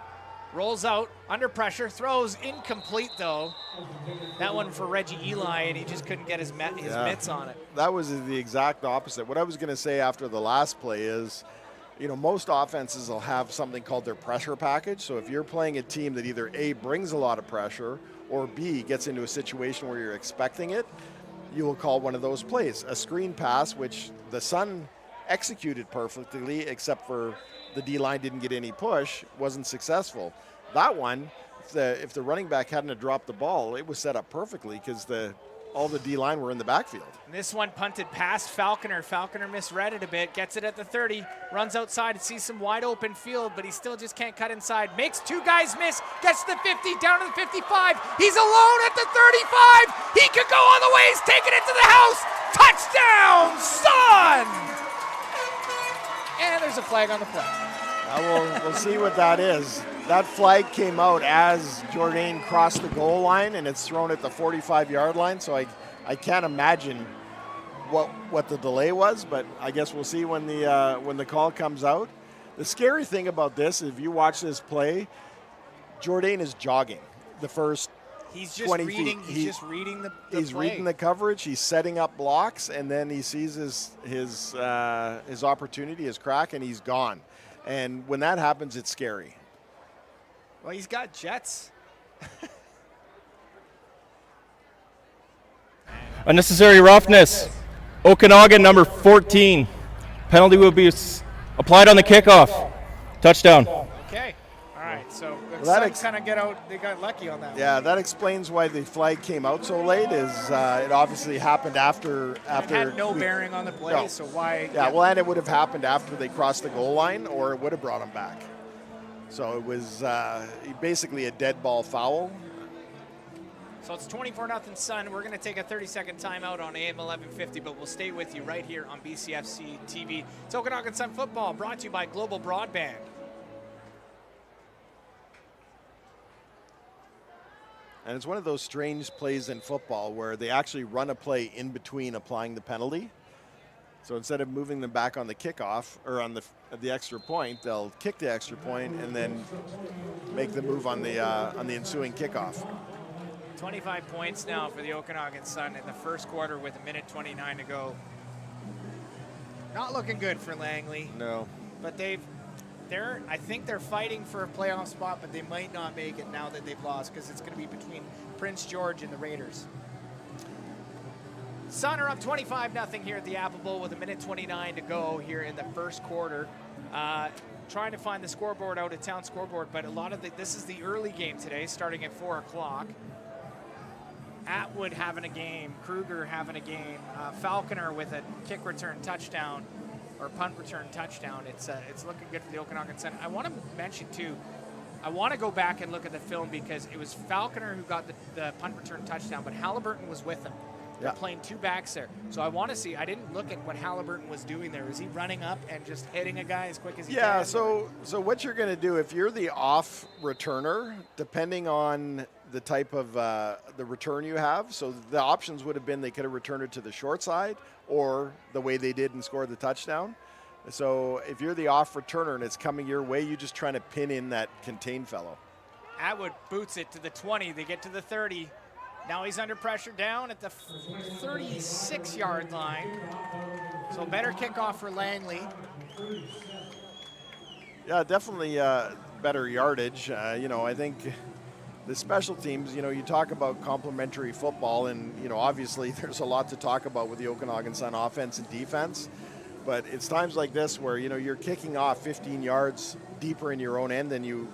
Rolls out, under pressure, throws, incomplete though. That one for Reggie Eli, and he just couldn't get his mitts on it. That was the exact opposite. What I was going to say after the last play is, most offenses will have something called their pressure package. So if you're playing a team that either A, brings a lot of pressure, or B, gets into a situation where you're expecting it, you will call one of those plays. A screen pass, which the Sun executed perfectly, except for the D-line didn't get any push, wasn't successful. That one, if the running back hadn't have dropped the ball, it was set up perfectly because all the D-line were in the backfield. This one punted past Falconer. Falconer misread it a bit, gets it at the 30, runs outside, sees some wide open field, but he still just can't cut inside. Makes 2 guys miss, gets to the 50, down to the 55. He's alone at the 35. He could go all the way. He's taking it to the house. Touchdown, Sun! And there's a flag on the play. We'll see what that is. That flag came out as Jourdain crossed the goal line, and it's thrown at the 45-yard line. So I can't imagine what the delay was, but I guess we'll see when the call comes out. The scary thing about this, if you watch this play, Jourdain is jogging the first He's just 20 reading. feet. He's just reading the He's play. reading the coverage. He's setting up blocks, and then he sees his opportunity, his crack, and he's gone. And when that happens, it's scary. Well, he's got jets. Unnecessary roughness. Okanagan, number 14. Penalty will be applied on the kickoff. Touchdown. Okay. All right. So the Well, Suns kind of get out. They got lucky on that. Yeah, that explains why the flag came out so late. It obviously happened after. It had no bearing on the play, No. so why? Yeah, well, and it would have happened after they crossed the goal line, or it would have brought them back. So it was basically a dead ball foul. So it's 24-0 Sun. We're going to take a 30-second timeout on AM 1150, but we'll stay with you right here on BCFC TV. It's Okanagan Sun football, brought to you by Global Broadband. And it's one of those strange plays in football where they actually run a play in between applying the penalty. So instead of moving them back on the kickoff or on the extra point, they'll kick the extra point and then make the move on the ensuing kickoff. 25 points now for the Okanagan Sun in the first quarter with 1:29 to go. Not looking good for Langley. No. But I think they're fighting for a playoff spot, but they might not make it now that they've lost because it's going to be between Prince George and the Raiders. Sun are up 25-0 here at the Apple Bowl with 1:29 to go here in the first quarter. Trying to find the scoreboard out of town scoreboard, but this is the early game today, starting at 4 o'clock. Atwood having a game, Kruger having a game, Falconer with a kick return touchdown or punt return touchdown. It's looking good for the Okanagan Sun. I want to mention too, I want to go back and look at the film because it was Falconer who got the punt return touchdown, but Halliburton was with him. They're playing two backs there. So I want to see, I didn't look at what Halliburton was doing there. Was he running up and just hitting a guy as quick as he can? Yeah, so what you're going to do, if you're the off returner, depending on the type of the return you have, so the options would have been they could have returned it to the short side or the way they did and scored the touchdown. So if you're the off returner and it's coming your way, you're just trying to pin in that contained fellow. Atwood boots it to the 20. They get to the 30. Now he's under pressure down at the 36-yard line. So better kickoff for Langley. Yeah, definitely better yardage. I think the special teams, you talk about complementary football, and, obviously there's a lot to talk about with the Okanagan Sun offense and defense. But it's times like this where, you're kicking off 15 yards deeper in your own end than you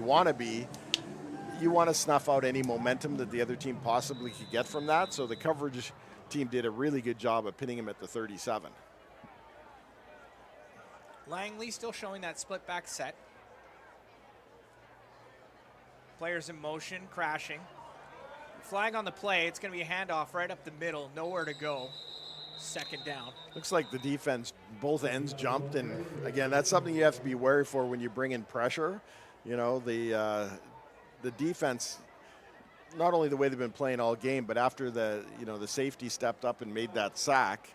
want to be. You want to snuff out any momentum that the other team possibly could get from that. So the coverage team did a really good job of pinning him at the 37. Langley still showing that split back set. Players in motion, crashing. Flag on the play. It's going to be a handoff right up the middle. Nowhere to go. Second down. Looks like the defense, both ends jumped. And, again, that's something you have to be wary for when you bring in pressure. The defense, not only the way they've been playing all game, but after the safety stepped up and made that sack,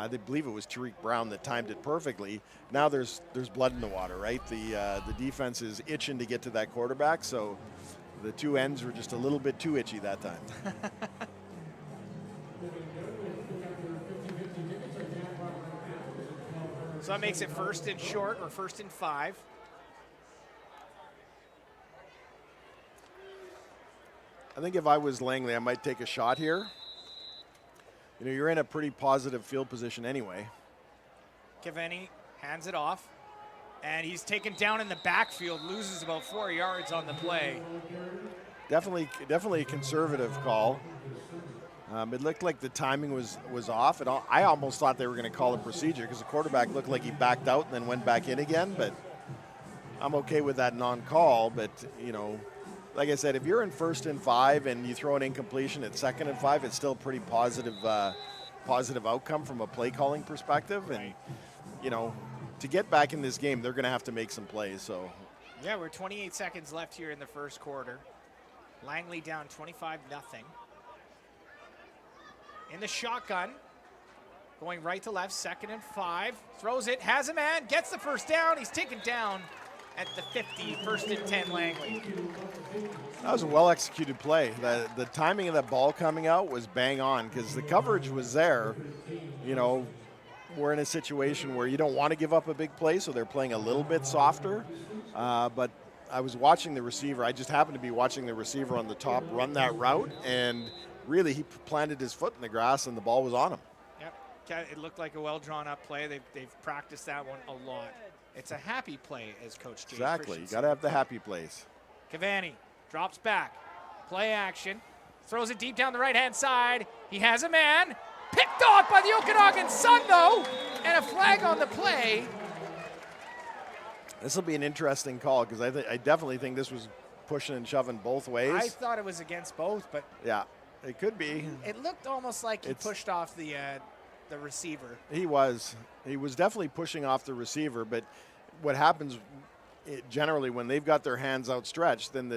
they believe it was Tariq Brown that timed it perfectly. Now there's blood in the water, right? The defense is itching to get to that quarterback, so the two ends were just a little bit too itchy that time. So that makes it first and short or first and 5. I think if I was Langley, I might take a shot here. You're in a pretty positive field position anyway. Kaveni hands it off, and he's taken down in the backfield, loses about 4 yards on the play. Definitely a conservative call. It looked like the timing was off. I almost thought they were going to call a procedure because the quarterback looked like he backed out and then went back in again, but I'm okay with that non-call. But, like I said, if you're in 1st and 5 and you throw an incompletion at 2nd and 5, it's still a pretty positive outcome from a play calling perspective. And, to get back in this game, they're going to have to make some plays. So, yeah, we're 28 seconds left here in the first quarter. Langley down 25-0. In the shotgun, going right to left, 2nd and 5. Throws it, has a man, gets the first down. He's taken down at the 50, 1st and 10 Langley. That was a well-executed play. The timing of that ball coming out was bang on because the coverage was there. We're in a situation where you don't want to give up a big play, so they're playing a little bit softer. But I was watching the receiver. I just happened to be watching the receiver on the top run that route, and really he planted his foot in the grass and the ball was on him. Yep, it looked like a well drawn up play. They've practiced that one a lot. It's a happy play, as Coach Jay Exactly. You got to have the happy plays. Cavani drops back, play action, throws it deep down the right-hand side. He has a man, picked off by the Okanagan Sun, though, and a flag on the play. This will be an interesting call because I definitely think this was pushing and shoving both ways. I thought it was against both, but yeah, it could be. It looked almost like he pushed off the receiver. He was definitely pushing off the receiver, but what happens generally when they've got their hands outstretched, then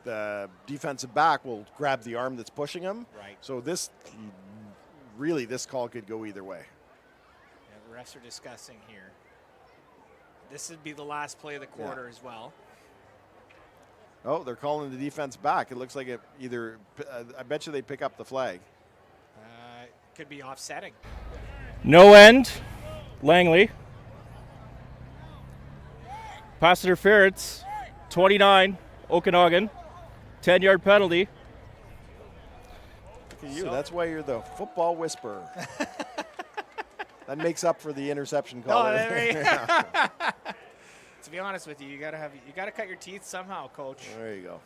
the defensive back will grab the arm that's pushing him. Right. So this call could go either way. Yeah, the refs are discussing here. This would be the last play of the quarter as well. Oh, they're calling the defense back. It looks like it either. I bet you they pick up the flag. Could be offsetting. No end. Langley. Pass interference. 29. Okanagan. 10-yard penalty. Look at you. That's why you're the football whisperer. That makes up for the interception call. To be honest with you, you gotta cut your teeth somehow, Coach. There you go.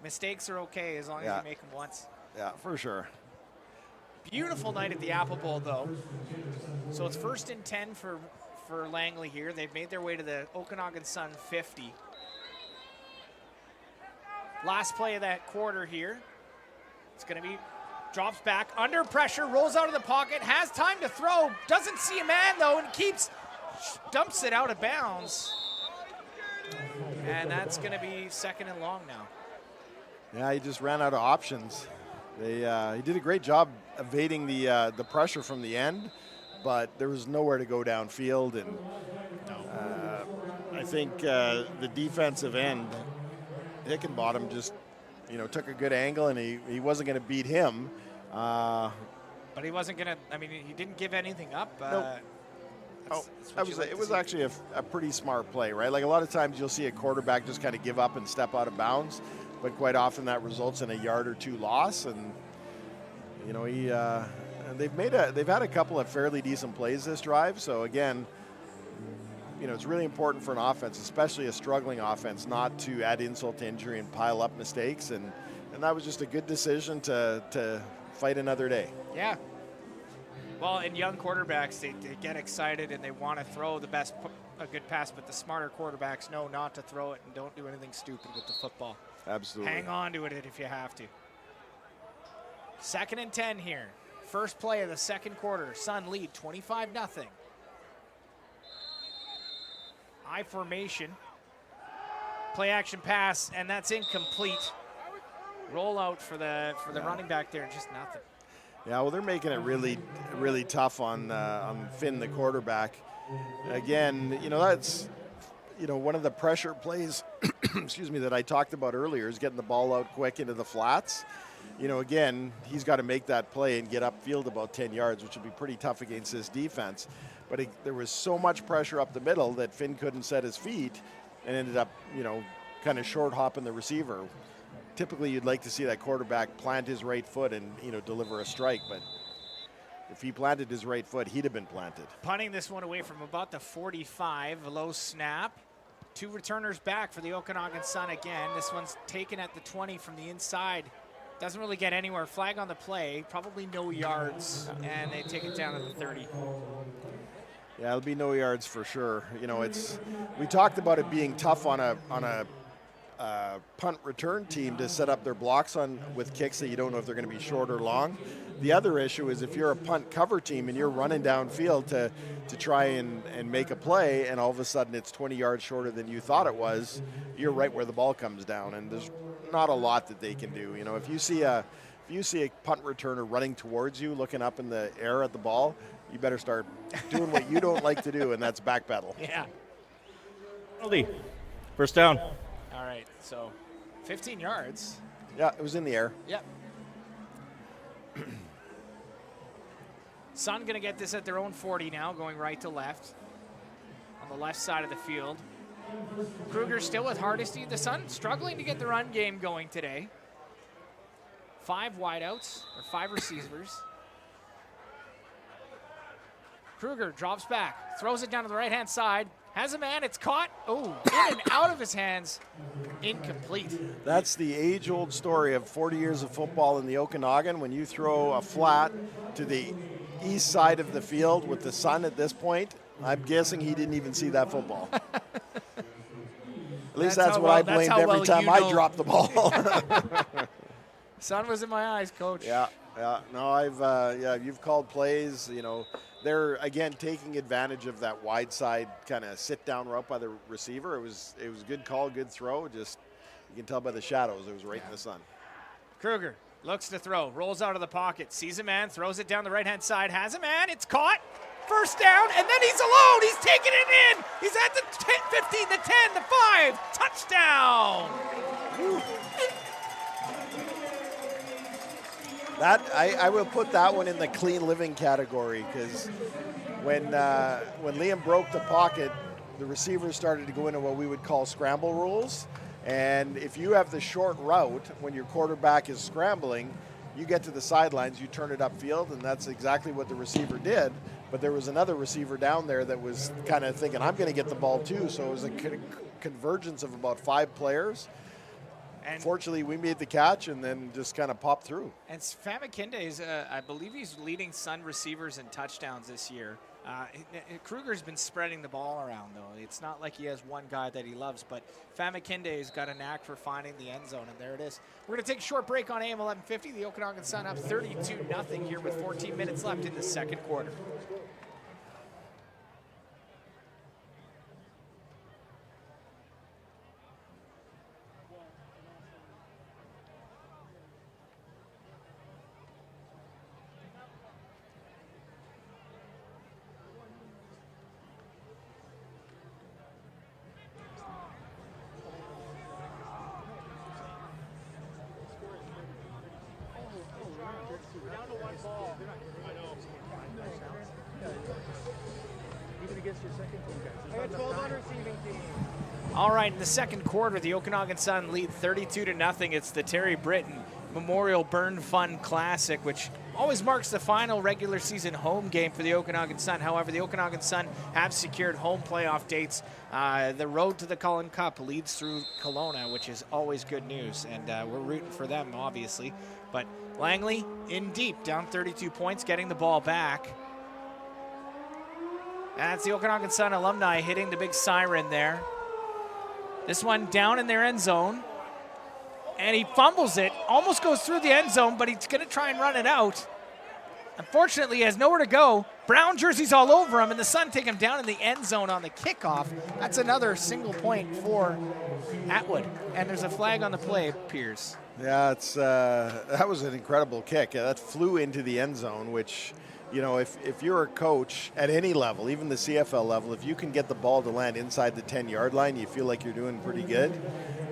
Mistakes are okay as long as you make them once. Yeah, for sure. Beautiful night at the Apple Bowl, though. So it's 1st and 10 for Langley here. They've made their way to the Okanagan Sun 50. Last play of that quarter here. It's going to be drops back under pressure, rolls out of the pocket, has time to throw, doesn't see a man though, and dumps it out of bounds. And that's going to be 2nd and long now. Yeah, he just ran out of options. He did a great job evading the pressure from the end, but there was nowhere to go downfield. And I think the defensive end, Hickenbottom, just took a good angle, and he wasn't going to beat him. But he wasn't going to. I mean, he didn't give anything up. Nope. It was actually a pretty smart play, right? Like a lot of times you'll see a quarterback just kind of give up and step out of bounds, but quite often that results in a yard or two loss. And they've had a couple of fairly decent plays this drive. So again, it's really important for an offense, especially a struggling offense, not to add insult to injury and pile up mistakes. And that was just a good decision to fight another day. Yeah. Well, and young quarterbacks, they get excited and they want to throw a good pass, but the smarter quarterbacks know not to throw it and don't do anything stupid with the football. Absolutely. Hang on to it if you have to. 2nd and 10 here. First play of the second quarter. Sun lead 25-0. I formation. Play action pass, and that's incomplete. Rollout for the running back there, just nothing. Yeah, well, they're making it really, really tough on Finn, the quarterback. Again, that's one of the pressure plays, excuse me, that I talked about earlier is getting the ball out quick into the flats. Again, he's got to make that play and get upfield about 10 yards, which would be pretty tough against this defense. But there was so much pressure up the middle that Finn couldn't set his feet and ended up, kind of short hopping the receiver. Typically, you'd like to see that quarterback plant his right foot and, deliver a strike. But if he planted his right foot, he'd have been planted. Punting this one away from about the 45, a low snap. 2 returners back for the Okanagan Sun again. This one's taken at the 20 from the inside. Doesn't really get anywhere. Flag on the play, probably no yards, and they take it down to the 30. Yeah, it'll be no yards for sure. We talked about it being tough on a punt return team to set up their blocks with kicks that you don't know if they're going to be short or long. The other issue is if you're a punt cover team and you're running downfield to try and make a play, and all of a sudden it's 20 yards shorter than you thought it was, you're right where the ball comes down, and there's not a lot that they can do. If you see a punt returner running towards you, looking up in the air at the ball, you better start doing what you don't like to do, and that's backpedal. Yeah. First down. All right, so 15 yards. Yeah, it was in the air. Yep. Sun going to get this at their own 40 now, going right to left. On the left side of the field. Kruger still with Hardesty. The Sun struggling to get the run game going today. 5 wideouts, or 5 receivers. Kruger drops back, throws it down to the right-hand side, has a man, it's caught. Oh, in and out of his hands, incomplete. That's the age-old story of 40 years of football in the Okanagan. When you throw a flat to the east side of the field with the sun at this point, I'm guessing he didn't even see that football. At least that's what I blamed every time I dropped the ball. Sun was in my eyes, Coach. Yeah. No, you've called plays, They're, again, taking advantage of that wide side kind of sit-down route by the receiver. It was a good call, good throw. Just, you can tell by the shadows, it was right in the sun. Kruger looks to throw, rolls out of the pocket, sees a man, throws it down the right-hand side, has a man, it's caught. First down, and then he's alone. He's taking it in. He's at the 15, the 10, the 5. Touchdown. That I will put that one in the clean living category, because when Liam broke the pocket, the receivers started to go into what we would call scramble rules. And if you have the short route when your quarterback is scrambling, you get to the sidelines, you turn it upfield, and that's exactly what the receiver did. But there was another receiver down there that was kind of thinking, I'm going to get the ball too. So it was a convergence of about 5 players. And fortunately, we made the catch and then just kind of popped through. And Famakinde is, I believe he's leading Sun receivers in touchdowns this year. Kruger's been spreading the ball around, though. It's not like he has one guy that he loves, but Famakinde has got a knack for finding the end zone, and there it is. We're going to take a short break on AM 1150. The Okanagan Sun up 32-0 here with 14 minutes left in the second quarter. All right, in the second quarter, the Okanagan Sun lead 32-0. It's the Terry Britton Memorial Burn Fund Classic, which always marks the final regular season home game for the Okanagan Sun. However, the Okanagan Sun have secured home playoff dates. The road to the Cullen Cup leads through Kelowna, which is always good news, and we're rooting for them, obviously. But Langley in deep, down 32 points, getting the ball back. That's the Okanagan Sun alumni hitting the big siren there. This one down in their end zone. And he fumbles it, almost goes through the end zone, but he's going to try and run it out. Unfortunately, he has nowhere to go. Brown jerseys all over him, and the Sun take him down in the end zone on the kickoff. That's another single point for Atwood. And there's a flag on the play, Piers. Yeah, that was an incredible kick. That flew into the end zone, which, if you're a coach at any level, even the CFL level, if you can get the ball to land inside the 10-yard line, you feel like you're doing pretty good.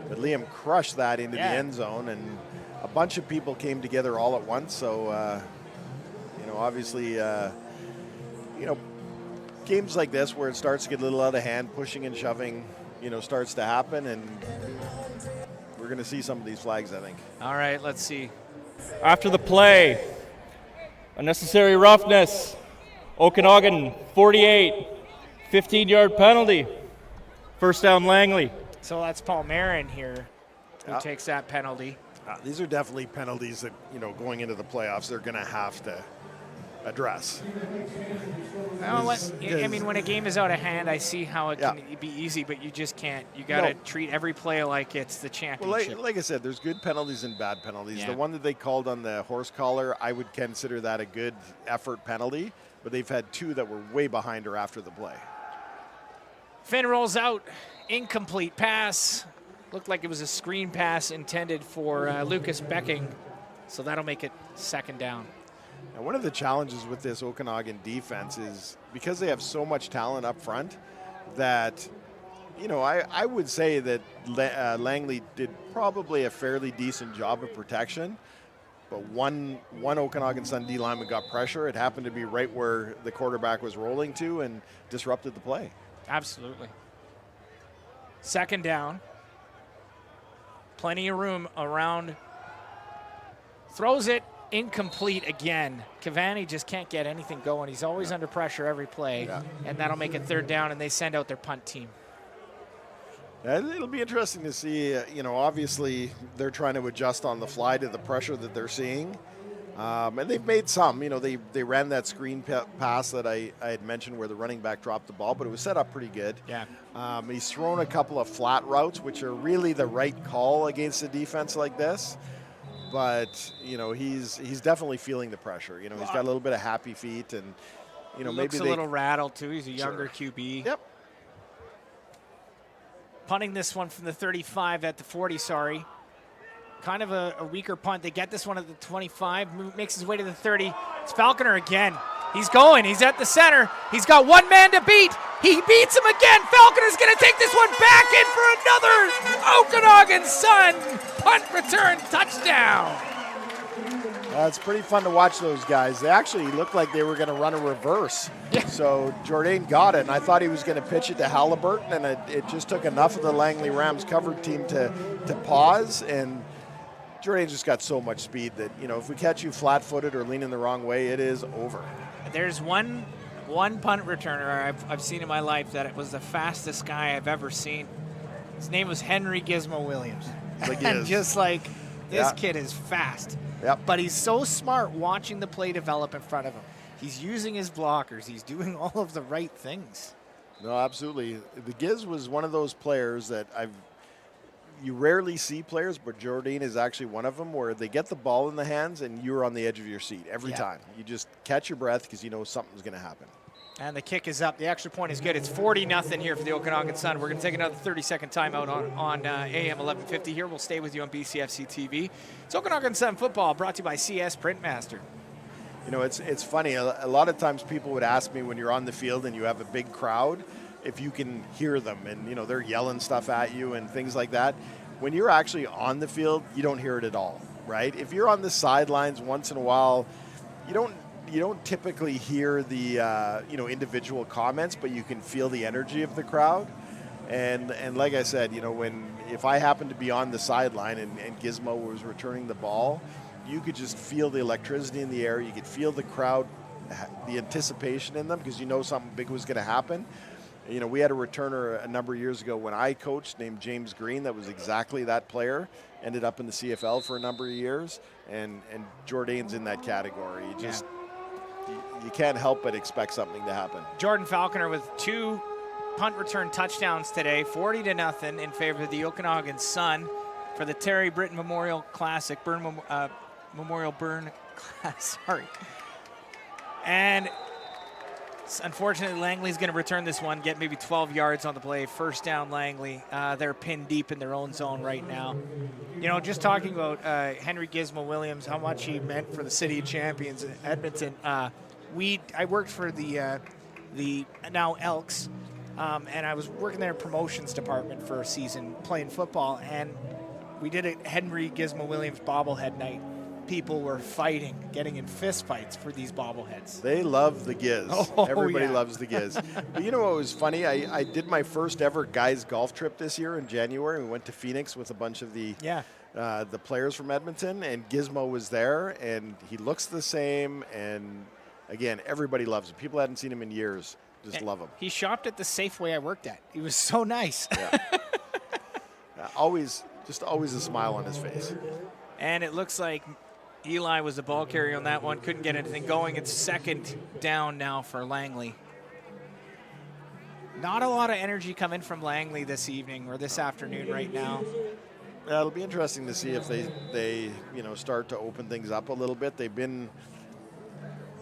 But Liam crushed that into the end zone, and a bunch of people came together all at once. So, obviously, games like this where it starts to get a little out of hand, pushing and shoving, starts to happen, and we're going to see some of these flags, I think. All right, let's see. After the play, unnecessary roughness, Okanagan 48, 15-yard penalty, first down Langley. So that's Paul Marin here who takes that penalty. These are definitely penalties that, going into the playoffs, they're going to have to address. When a game is out of hand, I see how it can be easy, but you just can't. You got to treat every play like it's the championship. Well, like I said, there's good penalties and bad penalties. The one that they called on the horse collar, I would consider that a good effort penalty, but they've had 2 that were way behind or after the play. Finn rolls out, incomplete pass. Looked like it was a screen pass intended for Lucas Becking, so that'll make it second down. Now, one of the challenges with this Okanagan defense is because they have so much talent up front that, I would say that Langley did probably a fairly decent job of protection, but one Okanagan Sun D lineman got pressure. It happened to be right where the quarterback was rolling to and disrupted the play. Absolutely. Second down. Plenty of room around Throws it incomplete again. Cavani just can't get anything going. He's always under pressure every play, and that'll make it 3rd down, and they send out their punt team. It'll be interesting to see. Obviously they're trying to adjust on the fly to the pressure that they're seeing, and they've made some. They ran that screen pass that I had mentioned where the running back dropped the ball, but it was set up pretty good. Yeah. He's thrown a couple of flat routes, which are really the right call against a defense like this. But he's definitely feeling the pressure. He's got a little bit of happy feet, and maybe looks a little rattled too. He's a younger QB. Yep. Punting this one from the 35 at the 40. Sorry, kind of a weaker punt. They get this one at the 25. Makes his way to the 30. It's Falconer again. He's going. He's at the center. He's got one man to beat. He beats him again. Falconer's going to take this one back in for another Okanagan Sun punt return touchdown. It's pretty fun to watch those guys. They actually looked like they were going to run a reverse. Yeah. So Jourdain got it, and I thought he was going to pitch it to Halliburton, and it just took enough of the Langley Rams covered team to pause, and Jourdain just got so much speed that, if we catch you flat-footed or leaning the wrong way, it is over. There's one punt returner I've seen in my life that it was the fastest guy I've ever seen. His name was Henry Gizmo Williams. And just like, this kid is fast. Yep. But he's so smart watching the play develop in front of him. He's using his blockers. He's doing all of the right things. No, absolutely. The Giz was one of those players that you rarely see players, but Jourdain is actually one of them where they get the ball in the hands and you're on the edge of your seat every time. You just catch your breath because you know something's going to happen. And the kick is up. The extra point is good. It's 40-0 here for the Okanagan Sun. We're going to take another 30-second timeout on AM 1150 here. We'll stay with you on BCFC TV. It's Okanagan Sun football brought to you by CS Printmaster. It's funny. A lot of times people would ask me when you're on the field and you have a big crowd if you can hear them and, they're yelling stuff at you and things like that. When you're actually on the field, you don't hear it at all, right? If you're on the sidelines once in a while, you don't typically hear the individual comments, but you can feel the energy of the crowd. And like I said, if I happened to be on the sideline and Gizmo was returning the ball, you could just feel the electricity in the air. You could feel the crowd, the anticipation in them because something big was going to happen. We had a returner a number of years ago when I coached named James Green that was exactly that player, ended up in the CFL for a number of years, and Jourdain's in that category. You can't help but expect something to happen. Jordan Falconer with 2 punt return touchdowns today, 40-0 in favor of the Okanagan Sun for the Terry Britton Memorial Classic, Memorial Burn Class, sorry. And unfortunately, Langley's going to return this one, get maybe 12 yards on the play. First down, Langley. They're pinned deep in their own zone right now. Just talking about Henry Gizmo Williams, how much he meant for the City of Champions in Edmonton. I worked for the now Elks, and I was working there in promotions department for a season playing football, and we did a Henry Gizmo Williams bobblehead night. People were fighting, getting in fist fights for these bobbleheads. They love the Giz. Everybody yeah. loves the Giz. But you know what was funny? I did my first ever guys golf trip this year in January. We went to Phoenix with a bunch of the players from Edmonton, and Gizmo was there, and he looks the same. And again, everybody loves him. People hadn't seen him in years. Just love him. He shopped at the Safeway I worked at. He was so nice. Yeah. Always a smile on his face. And it looks like Eli was the ball carrier on that one. Couldn't get anything going. It's 2nd down now for Langley. Not a lot of energy coming from Langley this evening or this afternoon right now. Yeah, it'll be interesting to see if they start to open things up a little bit. They've been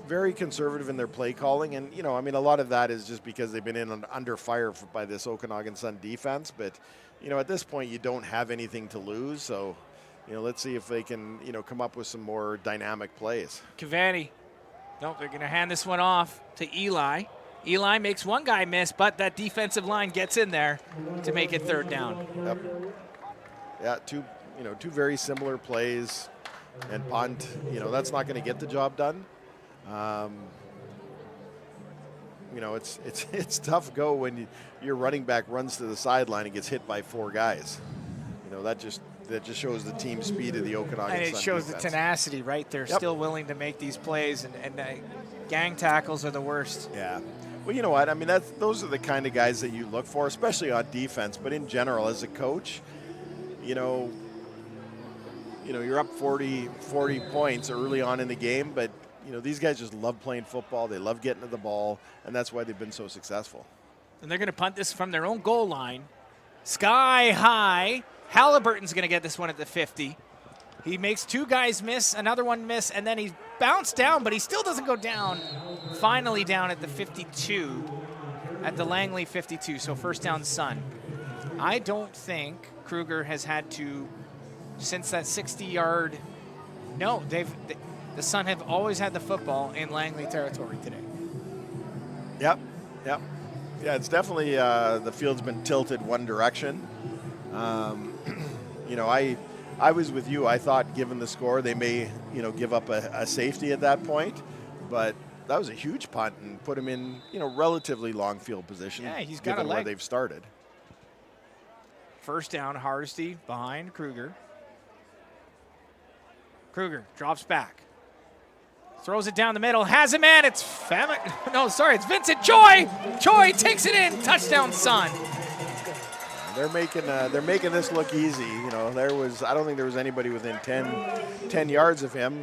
very conservative in their play calling, and a lot of that is just because they've been under fire by this Okanagan Sun defense. But at this point, you don't have anything to lose, so. Let's see if they can, come up with some more dynamic plays. Cavani. Nope, they're going to hand this one off to Eli. Eli makes one guy miss, but that defensive line gets in there to make it 3rd down. Yep. Yeah, two very similar plays and punt. That's not going to get the job done. It's tough go when your running back runs to the sideline and gets hit by 4 guys. that just shows the team speed of the Okanagan And it Sun shows defense. the tenacity, right? They're still willing to make these plays, and gang tackles are the worst. Yeah. Well, you know what? I mean, those are the kind of guys that you look for, especially on defense. But in general, as a coach, you're up 40 points early on in the game, but these guys just love playing football. They love getting to the ball, and that's why they've been so successful. And they're going to punt this from their own goal line. Sky high. Halliburton's going to get this one at the 50. He makes two guys miss, another one miss, and then he bounced down, but he still doesn't go down. Finally down at the 52, at the Langley 52, so first down Sun. I don't think Kruger has had to, since that 60-yard, no, the Sun have always had the football in Langley territory today. Yep. Yeah, it's definitely, the field's been tilted one direction. I was with you. I thought, given the score, they may, give up a safety at that point. But that was a huge punt and put him in, relatively long field position. Yeah, he's got a given leg. where they've started. First down, Hardesty behind Kruger. Kruger drops back. Throws it down the middle. Has a man. It's it's Vincent Choi. Choi takes it in. Touchdown, Sun. They're making this look easy. I don't think there was anybody within 10 yards of him.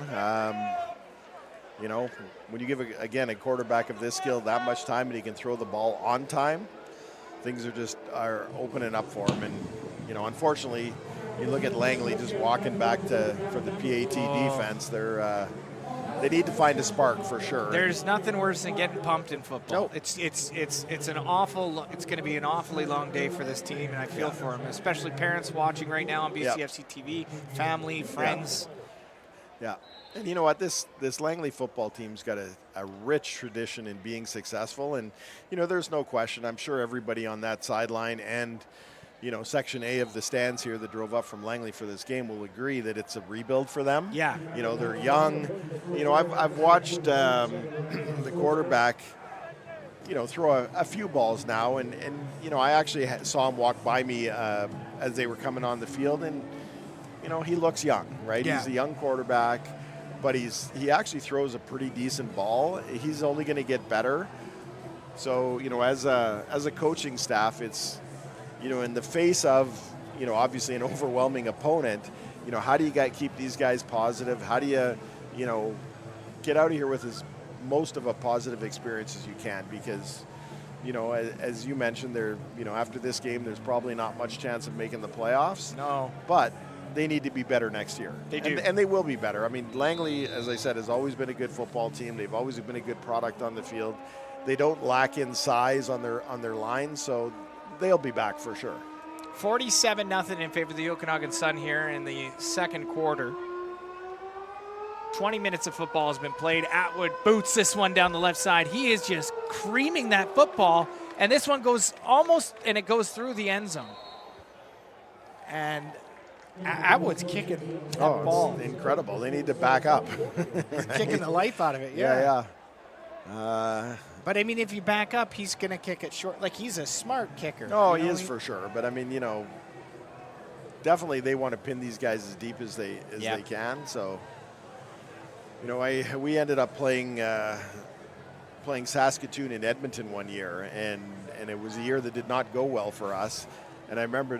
When you give a quarterback of this skill that much time and he can throw the ball on time, things are opening up for him. And unfortunately, you look at Langley just walking back for the PAT defense. They need to find a spark for sure. There's nothing worse than getting pumped in football. Nope. It's going to be an awfully long day for this team, and I feel for them, especially parents watching right now on BCFC TV, family, friends. Yeah. And you know what? This Langley football team's got a rich tradition in being successful, and there's no question. I'm sure everybody on that sideline and Section A of the stands here that drove up from Langley for this game will agree that it's a rebuild for them. Yeah. They're young. I've watched the quarterback, throw a few balls now, and I actually saw him walk by me as they were coming on the field, and he looks young, right? Yeah. He's a young quarterback, but he actually throws a pretty decent ball. He's only going to get better. So as a coaching staff, it's in the face of, obviously an overwhelming opponent, how do you keep these guys positive? How do you, get out of here with as most of a positive experience as you can? Because, as you mentioned, after this game, there's probably not much chance of making the playoffs. No. But they need to be better next year. They do. And they will be better. I mean, Langley, as I said, has always been a good football team. They've always been a good product on the field. They don't lack in size on their line, so they'll be back for sure. 47-0 in favor of the Okanagan Sun here in the second quarter. 20 minutes of football has been played. Atwood boots this one down the left side. He is just creaming that football, and this one goes it goes through the end zone. And Atwood's kicking that ball. It's incredible. They need to back up. Kicking the life out of it, Yeah. But, I mean, if you back up, he's going to kick it short. Like, he's a smart kicker. Oh, he is for sure. But, I mean, definitely they want to pin these guys as deep as they can. So, we ended up playing Saskatoon in Edmonton one year, and it was a year that did not go well for us. And I remember,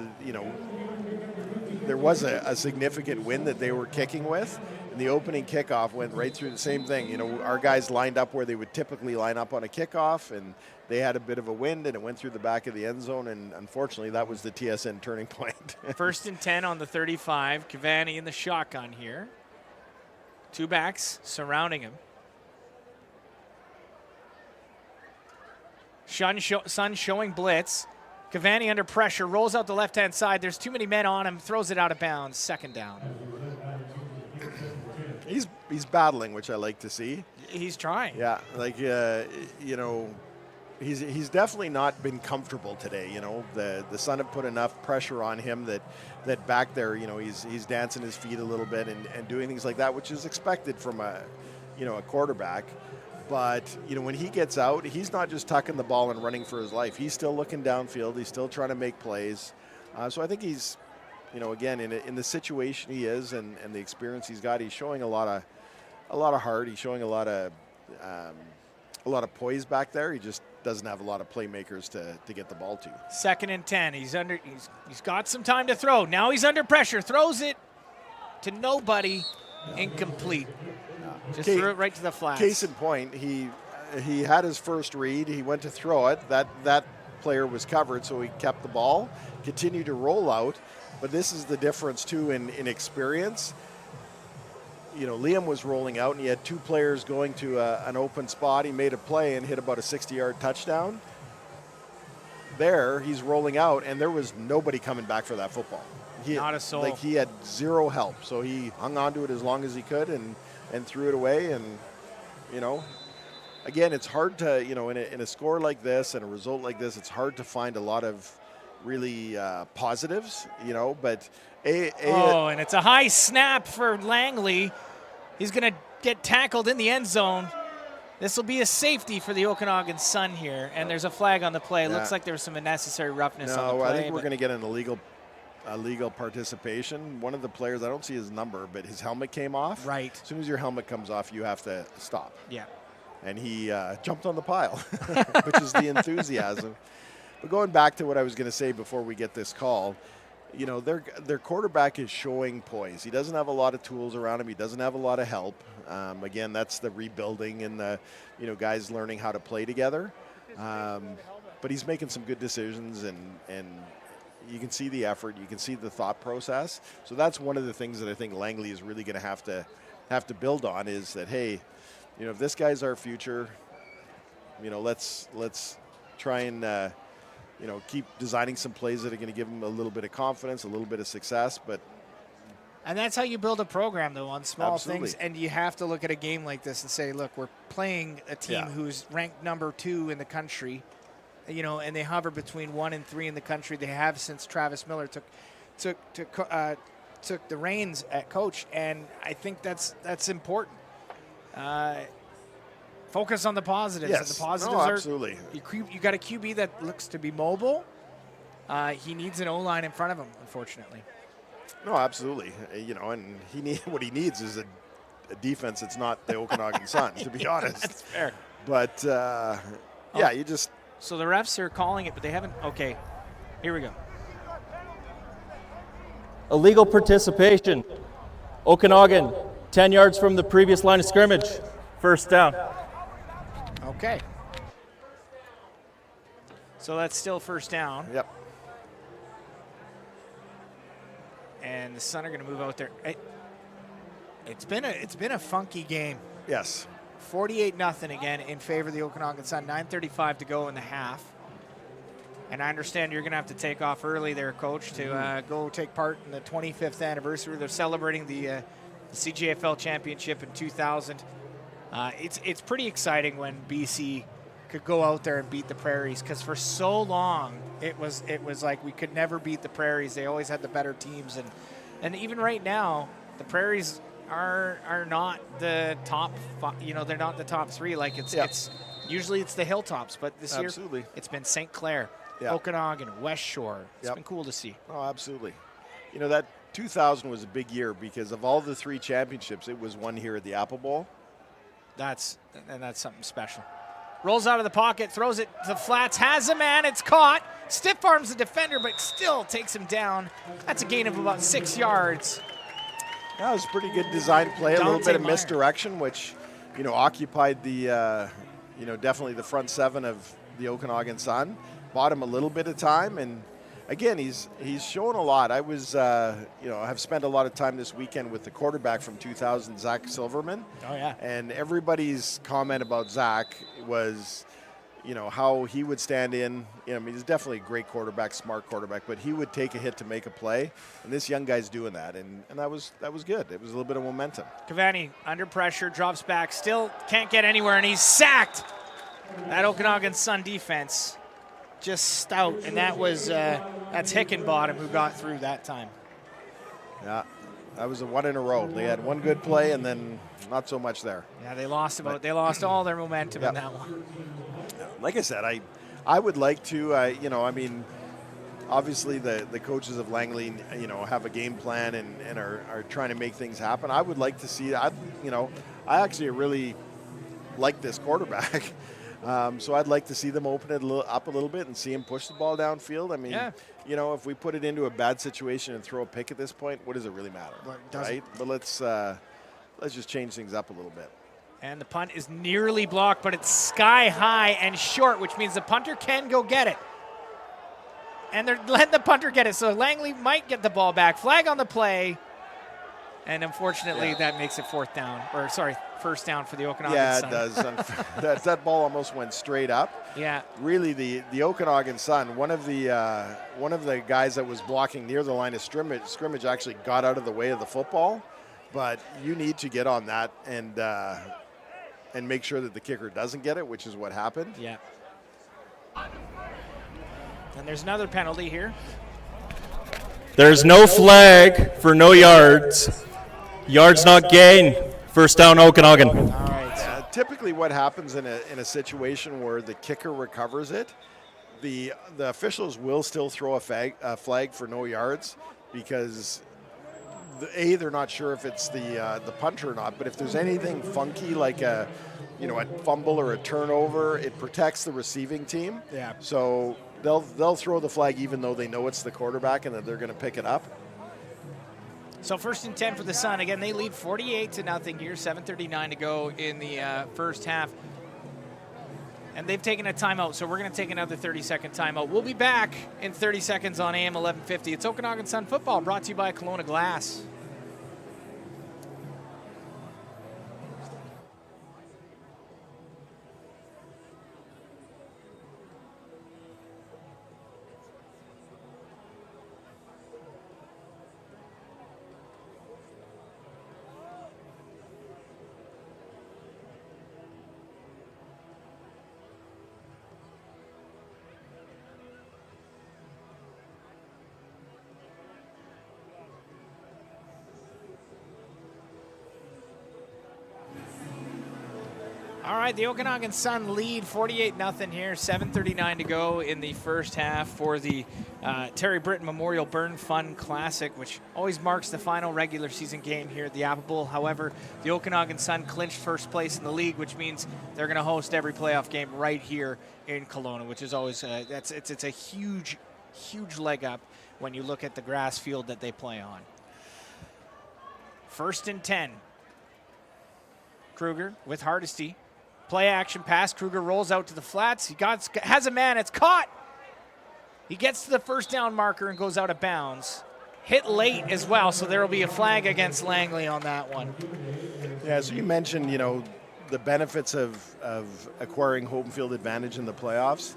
there was a significant win that they were kicking with. And the opening kickoff went right through the same thing. Our guys lined up where they would typically line up on a kickoff, and they had a bit of a wind, and it went through the back of the end zone, and unfortunately, that was the TSN turning point. 1st and 10 on the 35. Cavani in the shotgun here. Two backs surrounding him. Sun showing blitz. Cavani under pressure, rolls out the left-hand side. There's too many men on him, throws it out of bounds. Second down. He's battling, which I like to see. He's trying. Yeah, he's definitely not been comfortable today. The Sun have put enough pressure on him that back there, he's dancing his feet a little bit and doing things like that, which is expected from a quarterback. But, when he gets out, he's not just tucking the ball and running for his life. He's still looking downfield. He's still trying to make plays. So I think he's again, in the situation he is and the experience he's got, he's showing a lot of heart. He's showing a lot of poise back there. He just doesn't have a lot of playmakers to get the ball to. 2nd and 10. He's got some time to throw. Now he's under pressure. Throws it to nobody. Incomplete. Just threw it right to the flats. Case in point, he had his first read. He went to throw it. That player was covered, so he kept the ball, continued to roll out. But this is the difference, too, in experience. Liam was rolling out, and he had 2 players going to an open spot. He made a play and hit about a 60-yard touchdown. There, he's rolling out, and there was nobody coming back for that football. Not a soul. Like, he had zero help, so he hung on to it as long as he could and threw it away. And, again, it's hard to, in a score like this and a result like this, it's hard to find a lot of really positives, but and it's a high snap for Langley. He's going to get tackled in the end zone. This will be a safety for the Okanagan Sun here, and there's a flag on the play. It looks like there was some unnecessary roughness on the play. I think we're going to get an illegal participation. One of the players, I don't see his number, but his helmet came off. Right. As soon as your helmet comes off, you have to stop. Yeah. And he jumped on the pile, which is the enthusiasm. But going back to what I was going to say before we get this call, their quarterback is showing poise. He doesn't have a lot of tools around him. He doesn't have a lot of help. Again, that's the rebuilding and the guys learning how to play together. But he's making some good decisions, and you can see the effort. You can see the thought process. So that's one of the things that I think Langley is really going to have to build on, is that, hey, if this guy's our future, let's try and keep designing some plays that are going to give him a little bit of confidence, a little bit of success. And that's how you build a program, though, on small Absolutely. things. And you have to look at a game like this and say, look, we're playing a team who's ranked number 2 in the country, and they hover between 1 and 3 in the country. They have since Travis Miller took the reins at coach, and I think that's important. Focus on the positives. Yes. And the positives absolutely. You got a QB that looks to be mobile. He needs an O-line in front of him, unfortunately. No, absolutely. And what he needs is a defense that's not the Okanagan Sun, to be honest. That's fair. But, you just... So the refs are calling it, but they haven't. Okay, here we go. Illegal participation. Okanagan, 10 yards from the previous line of scrimmage. First down. Okay. So that's still first down. Yep. And the Sun are going to move out there. It's been a funky game. Yes. 48-0 again in favor of the Okanagan Sun. 9:35 to go in the half. And I understand you're going to have to take off early there, Coach, to go take part in the 25th anniversary. They're celebrating the CJFL championship in 2000. It's pretty exciting when BC could go out there and beat the Prairies, because for so long it was like we could never beat the Prairies. They always had the better teams, and even right now the Prairies are not the top. They're not the top 3. Like it's usually it's the Hilltops, but this year it's been St. Clair, Okanagan, West Shore. It's been cool to see. Oh, absolutely. That 2000 was a big year because of all the 3 championships, it was won here at the Apple Bowl. That's something special. Rolls out of the pocket, throws it to the flats, has a man, it's caught. Stiff arms the defender, but still takes him down. That's a gain of about 6 yards. Yeah, it was a pretty good design play. A little bit of misdirection, which, occupied the, definitely the front 7 of the Okanagan Sun. Bought him a little bit of time, and again, he's shown a lot. I was, have spent a lot of time this weekend with the quarterback from 2000, Zach Silverman. Oh, yeah. And everybody's comment about Zach was, how he would stand in. He's definitely a great quarterback, smart quarterback, but he would take a hit to make a play. And this young guy's doing that, and that was good. It was a little bit of momentum. Cavani under pressure, drops back, still can't get anywhere, and he's sacked. That Okanagan Sun defense just stout, and that's Hickenbottom who got through that time. Yeah, that was a 1 in a row. They had one good play and then not so much there. Yeah, they lost all their momentum in that one. Like I said, I would like to, obviously the coaches of Langley, have a game plan and are trying to make things happen. I would like to see, I actually really like this quarterback. So I'd like to see them open it up a little bit and see him push the ball downfield. I mean, if we put it into a bad situation and throw a pick at this point, what does it really matter, right? But let's just change things up a little bit. And the punt is nearly blocked, but it's sky high and short, which means the punter can go get it. And they're letting the punter get it, so Langley might get the ball back. Flag on the play. And unfortunately, that makes it first down for the Okanagan Sun. Yeah, it does. that ball almost went straight up. Yeah. Really, the Okanagan Sun, one of the guys that was blocking near the line of scrimmage actually got out of the way of the football. But you need to get on that and make sure that the kicker doesn't get it, which is what happened. Yeah. And there's another penalty here. There's no flag for no yards. Yards not gained. First down, Okanagan. All right. Typically what happens in a situation where the kicker recovers it, the officials will still throw a flag for no yards because they're not sure if it's the punter or not, but if there's anything funky like a fumble or a turnover, it protects the receiving team. Yeah. So they'll throw the flag even though they know it's the quarterback and that they're going to pick it up. So 1st and 10 for the Sun. Again, they lead 48-0 here. 7:39 to go in the first half. And they've taken a timeout, so we're going to take another 30-second timeout. We'll be back in 30 seconds on AM 1150. It's Okanagan Sun football, brought to you by Kelowna Glass. All right, the Okanagan Sun lead 48-0 here, 7:39 to go in the first half for the Terry Britton Memorial Burn Fun Classic, which always marks the final regular season game here at the Apple Bowl. However, the Okanagan Sun clinched first place in the league, which means they're going to host every playoff game right here in Kelowna, which is always it's a huge leg up when you look at the grass field that they play on. 1st and 10. Kruger with Hardesty. Play action pass. Kruger rolls out to the flats. He has a man. It's caught. He gets to the first down marker and goes out of bounds. Hit late as well, so there will be a flag against Langley on that one. Yeah, so you mentioned, the benefits of acquiring home field advantage in the playoffs.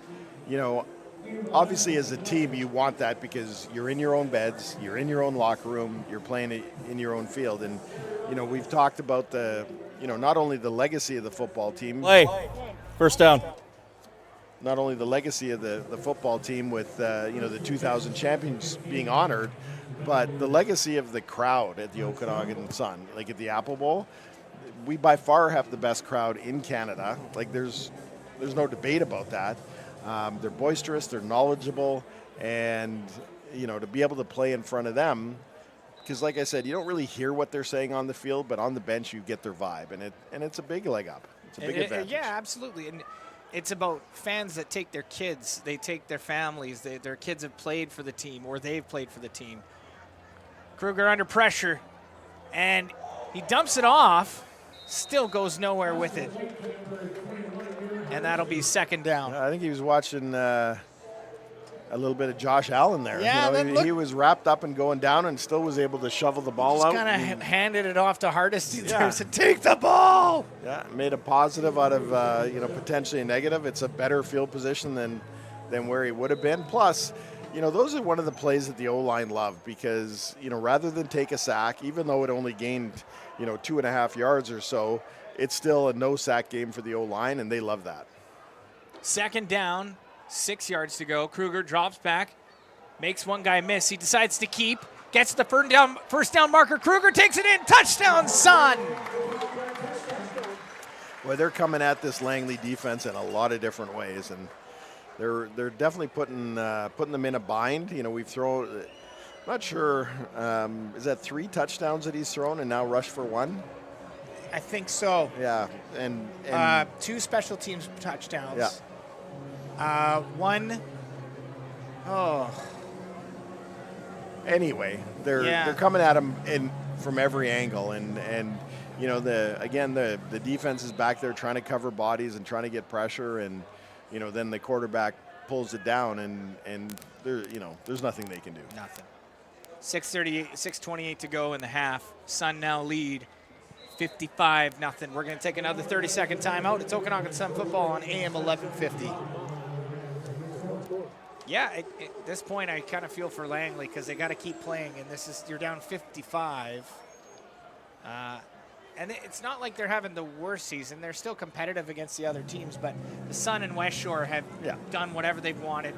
Obviously as a team you want that because you're in your own beds, you're in your own locker room, you're playing in your own field. And, we've talked about not only the legacy of the football team. First down. Not only the legacy of the football team with, the 2000 champions being honored, but the legacy of the crowd at the Okanagan Sun, like at the Apple Bowl. We by far have the best crowd in Canada. Like there's no debate about that. They're boisterous, they're knowledgeable, and, to be able to play in front of them, because like I said, you don't really hear what they're saying on the field, but on the bench you get their vibe, and it's a big leg up. It's a big advantage. Yeah, absolutely. And it's about fans that take their kids, they take their families, their kids have played for the team or they've played for the team. Kruger under pressure, and he dumps it off, still goes nowhere with it. And that'll be 2nd down. I think he was watching a little bit of Josh Allen there. Yeah, he was wrapped up and going down and still was able to shovel the ball out. Just kind of handed it off to Hardesty there. Said, take the ball. Yeah, made a positive out of potentially a negative. It's a better field position than where he would have been. Plus, those are one of the plays that the O-line love because rather than take a sack, even though it only gained 2.5 yards or so, it's still a no sack game for the O-line, and they love that. 2nd down. 6 yards to go. Kruger drops back, makes one guy miss. He decides to keep, gets the first down marker. Kruger takes it in. Touchdown, Sun! Well, they're coming at this Langley defense in a lot of different ways, and they're definitely putting them in a bind. You know, we've thrown. Not sure. Is that 3 touchdowns that he's thrown and now rushed for 1? I think so. Yeah, and 2 special teams touchdowns. Yeah. 1. Oh. Anyway, they're coming at him from every angle, and you know the defense is back there trying to cover bodies and trying to get pressure, and you know then the quarterback pulls it down, and there's nothing they can do. Nothing. 6:28 to go in the half. Sun now lead 55-0. We're going to take another 30-second timeout. It's Okanagan Sun football on AM 1150. Yeah, at this point I kind of feel for Langley because they got to keep playing, and you're down 55. And it's not like they're having the worst season. They're still competitive against the other teams, but the Sun and West Shore have done whatever they've wanted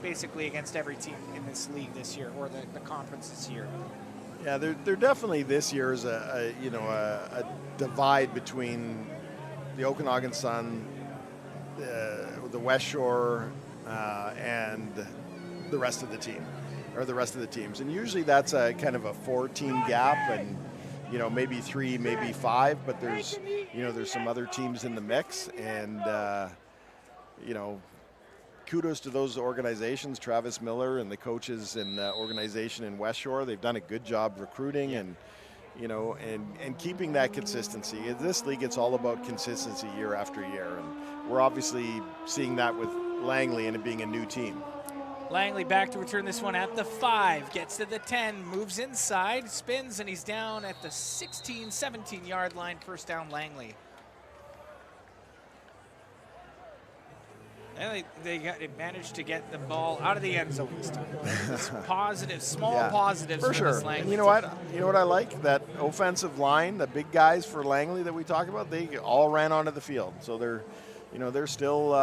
basically against every team in this league this year, or the conference this year. Yeah, they're definitely this year is a divide between the Okanagan Sun, the West Shore, and the rest of the team, or the rest of the teams. And usually that's a kind of a 4-team gap, and maybe 3, maybe 5, but there's some other teams in the mix, and kudos to those organizations, Travis Miller and the coaches and the organization in West Shore. They've done a good job recruiting and keeping that consistency. In this league, it's all about consistency year after year, and we're obviously seeing that with Langley and it being a new team. Langley back to return this one at the 5, gets to the 10, moves inside, spins, and he's down at the 17-yard line. First down, Langley. And they managed to get the ball out of the end zone this time. It's positive, positives for sure. This Langley. And you know what I like? That offensive line, the big guys for Langley that we talk about, they all ran onto the field. So they're still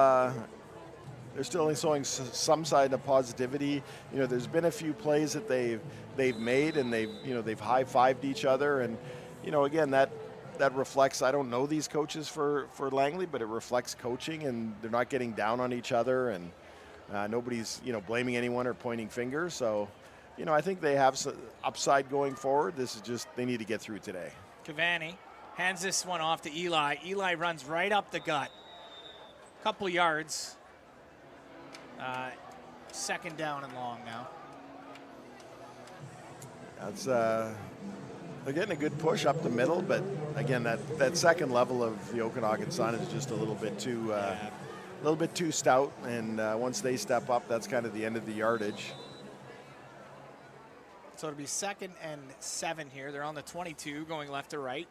showing some side of positivity. There's been a few plays that they've made, and they've high-fived each other, and again that reflects. I don't know these coaches for Langley, but it reflects coaching, and they're not getting down on each other, and nobody's blaming anyone or pointing fingers. So I think they have some upside going forward. This is just they need to get through today. Cavani hands this one off to Eli. Eli runs right up the gut, couple yards. Second down and long now. That's they're getting a good push up the middle, but again, that second level of the Okanagan Sun is just a little bit too stout, and once they step up, that's kind of the end of the yardage. So it'll be 2nd and 7 here. They're on the 22, going left to right.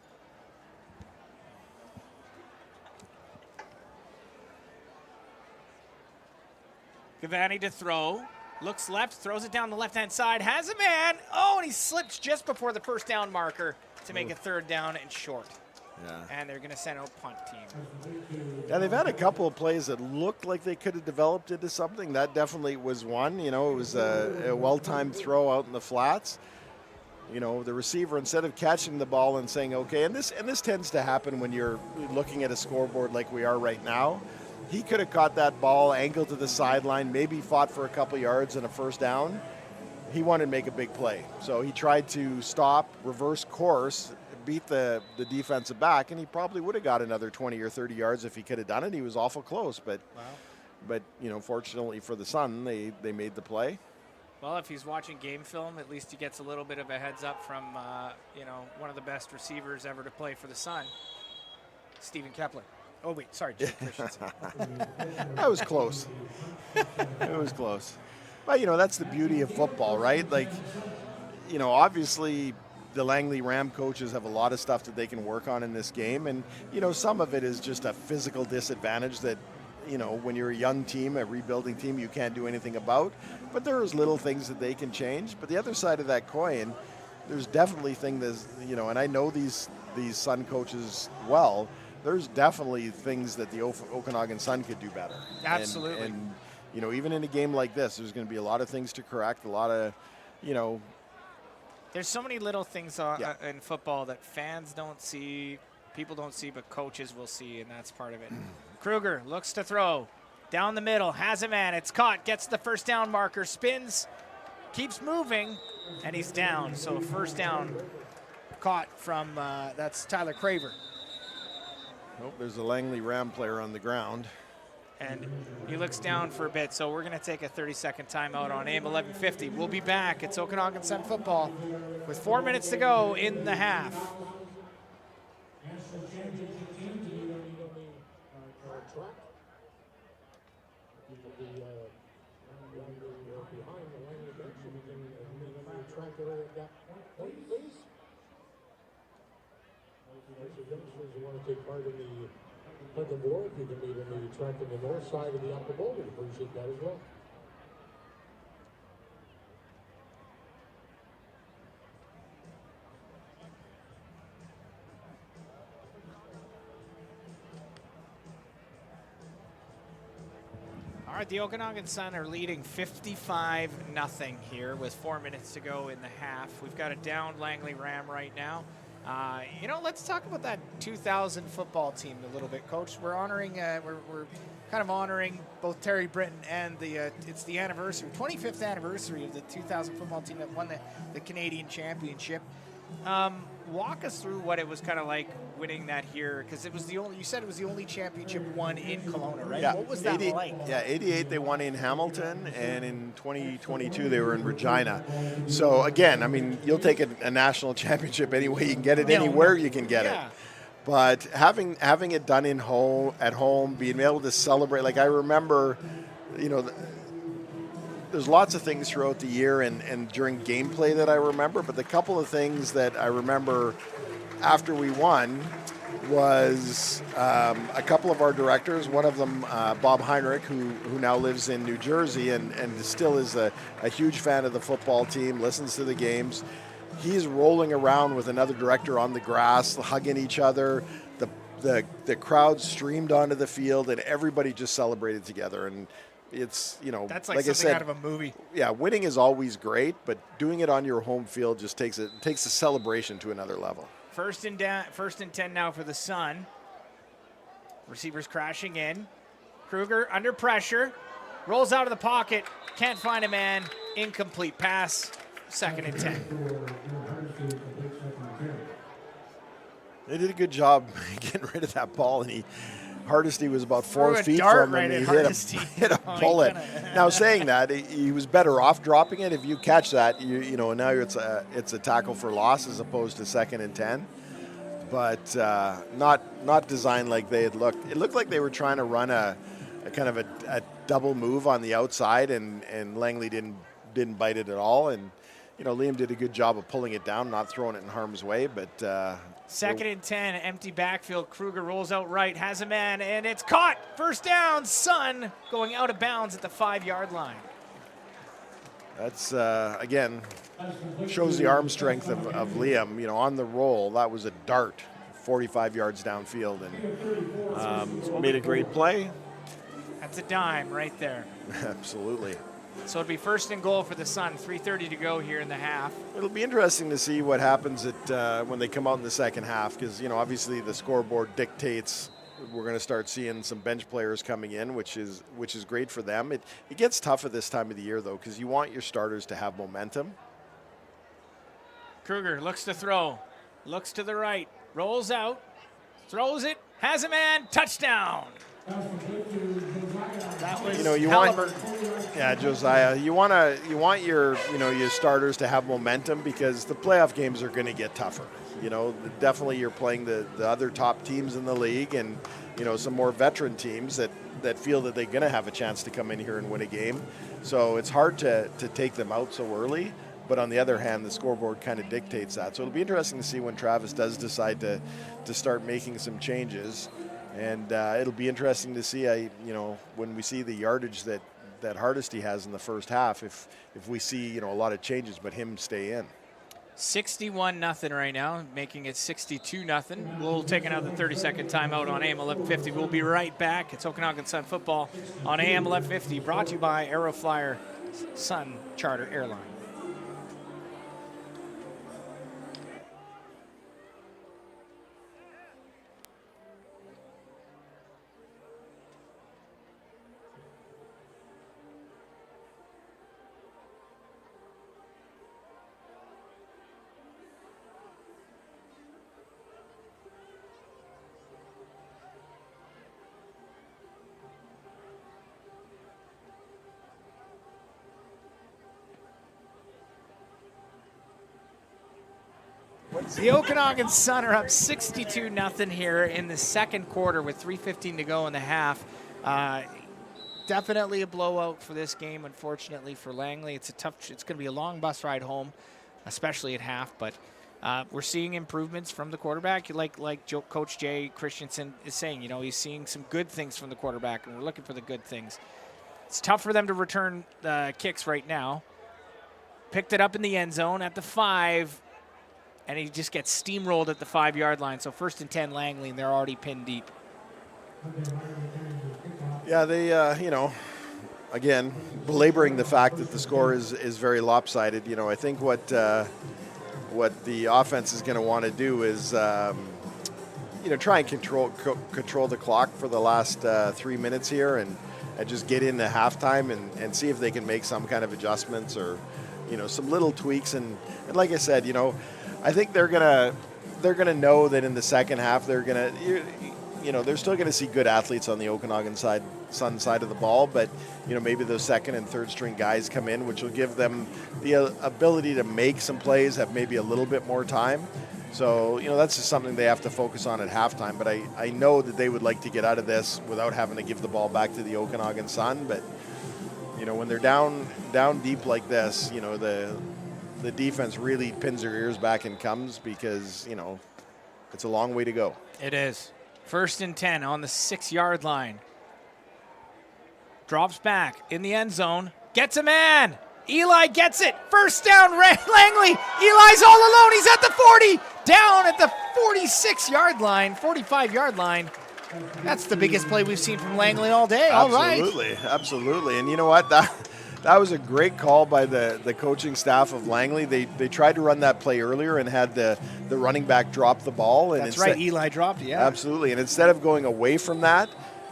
Cavani to throw. Looks left, throws it down the left-hand side, has a man. Oh, and he slips just before the first down marker to make a 3rd down and short. Yeah. And they're going to send out punt team. Yeah, they've had a couple of plays that looked like they could have developed into something. That definitely was one. It was a well-timed throw out in the flats. The receiver, instead of catching the ball and saying, okay, and this tends to happen when you're looking at a scoreboard like we are right now. He could have caught that ball, angled to the sideline, maybe fought for a couple yards and a first down. He wanted to make a big play. So he tried to stop, reverse course, beat the defensive back, and he probably would have got another 20 or 30 yards if he could have done it. He was awful close, but fortunately for the Sun, they made the play. Well, if he's watching game film, at least he gets a little bit of a heads up from, one of the best receivers ever to play for the Sun, Stephen Kepler. Oh, wait, sorry, Jake Christensen. That was close. It was close. But, that's the beauty of football, right? Like, obviously the Langley Ram coaches have a lot of stuff that they can work on in this game. And, some of it is just a physical disadvantage that, when you're a young team, a rebuilding team, you can't do anything about. But there's little things that they can change. But the other side of that coin, there's definitely things that, and I know these Sun coaches well, there's definitely things that the Okanagan Sun could do better. Absolutely. And even in a game like this, there's going to be a lot of things to correct, a lot of, There's so many little things in football that fans don't see, people don't see, but coaches will see, and that's part of it. Kruger looks to throw. Down the middle, has a man. It's caught, gets the first down marker, spins, keeps moving, and he's down. So first down caught from, that's Tyler Craver. Nope, there's a Langley Ram player on the ground. And he looks down for a bit, so we're going to take a 30-second timeout on AM 1150. We'll be back. It's Okanagan Sun football with 4 minutes to go in the half. Youngsters who want to take part in the tug-of-war, if you can meet on the track on the north side of the upper bowl, we'd appreciate that as well. All right, the Okanagan Sun are leading 55-0 here with 4 minutes to go in the half. We've got a down Langley Ram right now. Let's talk about that 2000 football team a little bit, Coach. We're honoring, we're kind of honoring both Terry Britton and it's the anniversary, 25th anniversary of the 2000 football team that won the Canadian Championship. Walk us through what it was kind of like winning that here, because it was you said it was the only championship won in Kelowna, right? Yeah. What was that like? Yeah, 88 they won in Hamilton, and in 2022 they were in Regina. So again, I mean, you'll take a national championship anyway you can get it, anywhere you can get it. But having it done at home, being able to celebrate, like I remember, there's lots of things throughout the year and during gameplay that I remember, but the couple of things that I remember after we won was a couple of our directors, one of them Bob Heinrich, who now lives in New Jersey and still is a huge fan of the football team, listens to the games. He's rolling around with another director on the grass, hugging each other. The crowd streamed onto the field and everybody just celebrated together. And it's, that's like I something said, out of a movie. Yeah, winning is always great, but doing it on your home field just takes the celebration to another level. First and 10 now for the Sun. Receivers crashing in. Kruger under pressure. Rolls out of the pocket. Can't find a man. Incomplete pass. 2nd and 10. They did a good job getting rid of that ball, and Hardesty was about 4 feet from him. He hit a bullet. Now, saying that, he was better off dropping it. If you catch that, now it's a tackle for loss as opposed to 2nd and 10. But not designed like they had looked. It looked like they were trying to run a kind of a double move on the outside, and Langley didn't bite it at all. And Liam did a good job of pulling it down, not throwing it in harm's way, but. 2nd and 10, empty backfield. Kruger rolls out right, has a man, and it's caught. First down, Sun going out of bounds at the 5-yard line. That's, again, shows the arm strength of Liam. On the roll, that was a dart, 45 yards downfield, and made a great play. That's a dime right there. Absolutely. So it'll be 1st and goal for the Sun. 3:30 to go here in the half. It'll be interesting to see what happens when they come out in the second half, because obviously the scoreboard dictates we're going to start seeing some bench players coming in, which is great for them. It gets tough at this time of the year though, because you want your starters to have momentum. Kruger looks to throw, looks to the right, rolls out, throws it, has a man, touchdown. That was Josiah. You want your starters to have momentum, because the playoff games are going to get tougher. Definitely you're playing the other top teams in the league, and some more veteran teams that feel that they're going to have a chance to come in here and win a game. So it's hard to take them out so early. But on the other hand, the scoreboard kind of dictates that. So it'll be interesting to see when Travis does decide to start making some changes. And it'll be interesting to see, when we see the yardage that Hardesty has in the first half, if we see, a lot of changes, but him stay in. 61-0 right now, making it 62-0. We'll take another 30-second timeout on AM 1150. We'll be right back. It's Okanagan Sun football on AM 1150, brought to you by Aeroflyer Sun Charter Airline. The Okanagan Sun are up 62-0 here in the second quarter with 3:15 to go in the half. Definitely a blowout for this game, unfortunately for Langley. It's going to be a long bus ride home, especially at half, but we're seeing improvements from the quarterback. Like Coach Jay Christensen is saying, he's seeing some good things from the quarterback, and we're looking for the good things. It's tough for them to return kicks right now. Picked it up in the end zone at the 5, and he just gets steamrolled at the 5-yard line. So 1st and 10 Langley, and they're already pinned deep. Yeah, they, again, belaboring the fact that the score is very lopsided. I think what the offense is going to want to do is, try and control the clock for the last 3 minutes here and just get into halftime and see if they can make some kind of adjustments or, some little tweaks. And like I said, I think they're gonna know that in the second half they're still going to see good athletes on the Okanagan Sun side of the ball, but maybe those second and third string guys come in, which will give them the ability to make some plays, have maybe a little bit more time. So that's just something they have to focus on at halftime. But I know that they would like to get out of this without having to give the ball back to the Okanagan Sun. But when they're down deep like this, the defense really pins their ears back and comes because it's a long way to go. It is. 1st and 10 on the 6-yard line. Drops back in the end zone. Gets a man. Eli gets it. 1st down, Langley. Eli's all alone. He's at the 40. Down at the 46-yard line, 45-yard line. That's the biggest play we've seen from Langley all day. Absolutely, all right. Absolutely. And you know what? That was a great call by the coaching staff of Langley. They tried to run that play earlier and had the running back drop the ball. And that's right, Eli dropped it, yeah. Absolutely. And instead of going away from that,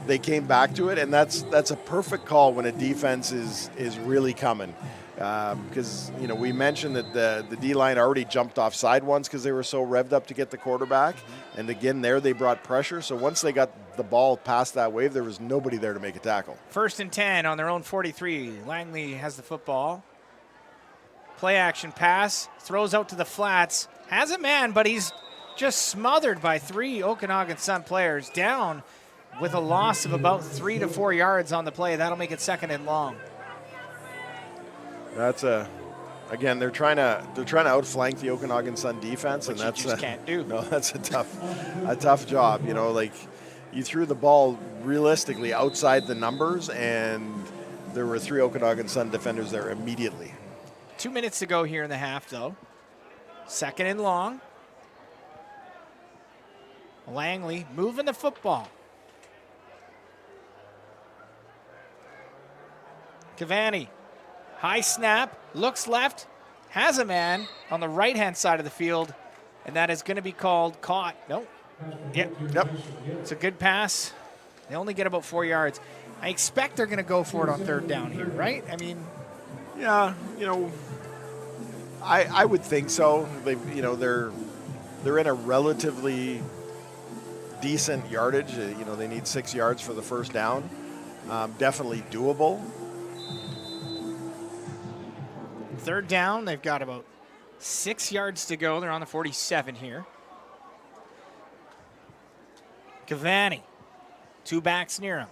they came back to it. And that's a perfect call when a defense is really coming. Because, we mentioned that the D-line already jumped offside once because they were so revved up to get the quarterback. And again, there they brought pressure. So once they got the ball past that wave, there was nobody there to make a tackle. 1st and 10 on their own 43. Langley has the football. Play action pass. Throws out to the flats. Has a man, but he's just smothered by 3 Okanagan Sun players. Down with a loss of about 3 to 4 yards on the play. That'll make it 2nd and long. Again, they're trying to outflank the Okanagan Sun defense, which and that's you just can't do. No, that's a tough job. You threw the ball realistically outside the numbers, and there were 3 Okanagan Sun defenders there immediately. 2 minutes to go here in the half, though. 2nd and long. Langley moving the football. Cavani. High snap, looks left, has a man on the right-hand side of the field, and that is going to be called caught. Nope. Yep. It's a good pass. They only get about 4 yards. I expect they're going to go for it on 3rd down here, right? I mean, yeah, I would think so. They're in a relatively decent yardage. They need 6 yards for the 1st down. Definitely doable. 3rd down, they've got about 6 yards to go. They're on the 47 here. Cavani, 2 backs near him.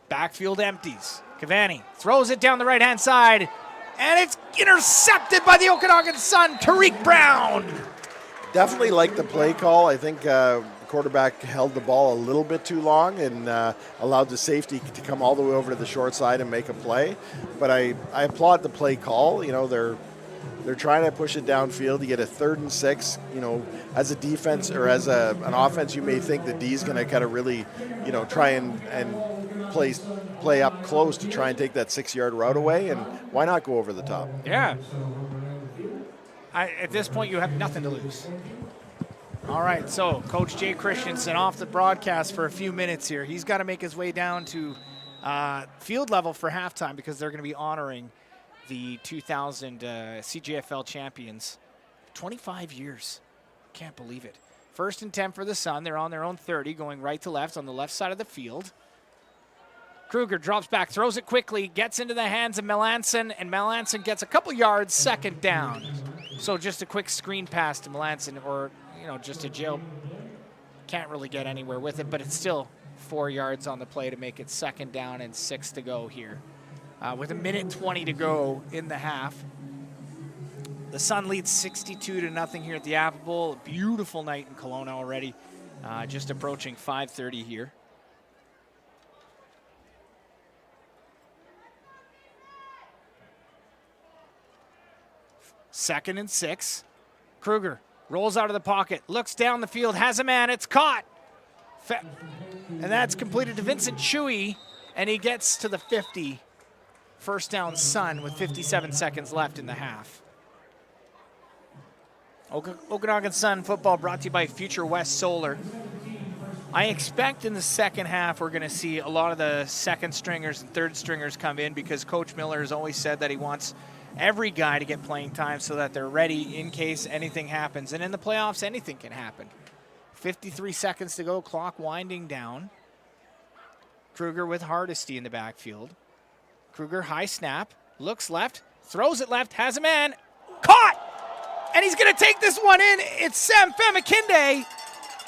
Backfield empties. Cavani throws it down the right-hand side, and it's intercepted by the Okanagan Sun, Tariq Brown. Definitely like the play call. I think quarterback held the ball a little bit too long and allowed the safety to come all the way over to the short side and make a play. But I applaud the play call. They're trying to push it downfield. You get a 3rd and 6. As a defense or as an offense, you may think the D's going to kind of really, try and play up close to try and take that 6-yard route away. And why not go over the top? Yeah. At this point, you have nothing to lose. All right, so Coach Jay Christensen off the broadcast for a few minutes here. He's got to make his way down to field level for halftime because they're going to be honoring the 2000 CJFL champions. 25 years. Can't believe it. 1st and 10 for the Sun. They're on their own 30, going right to left on the left side of the field. Kruger drops back, throws it quickly, gets into the hands of Melanson, and Melanson gets a couple yards, 2nd down. So just a quick screen pass to Melanson, or, you know, just a Jill. Can't really get anywhere with it, but it's still 4 yards on the play to make it 2nd down and 6 to go here. With 1:20 to go in the half. The Sun leads 62-0 here at the Apple Bowl. Beautiful night in Kelowna already. Just approaching 5:30 here. Second and 6. Kruger rolls out of the pocket, looks down the field, has a man, it's caught. And that's completed to Vincent Chewy, and he gets to the 50. First down Sun with 57 seconds left in the half. Okanagan Sun football brought to you by Future West Solar. I expect in the second half we're going to see a lot of the second stringers and third stringers come in, because Coach Miller has always said that he wants every guy to get playing time so that they're ready in case anything happens. And in the playoffs, anything can happen. 53 seconds to go, clock winding down. Kruger with Hardesty in the backfield. Kruger, high snap, looks left, throws it left, has a man, caught! And he's going to take this one in. It's Sam Femakinde,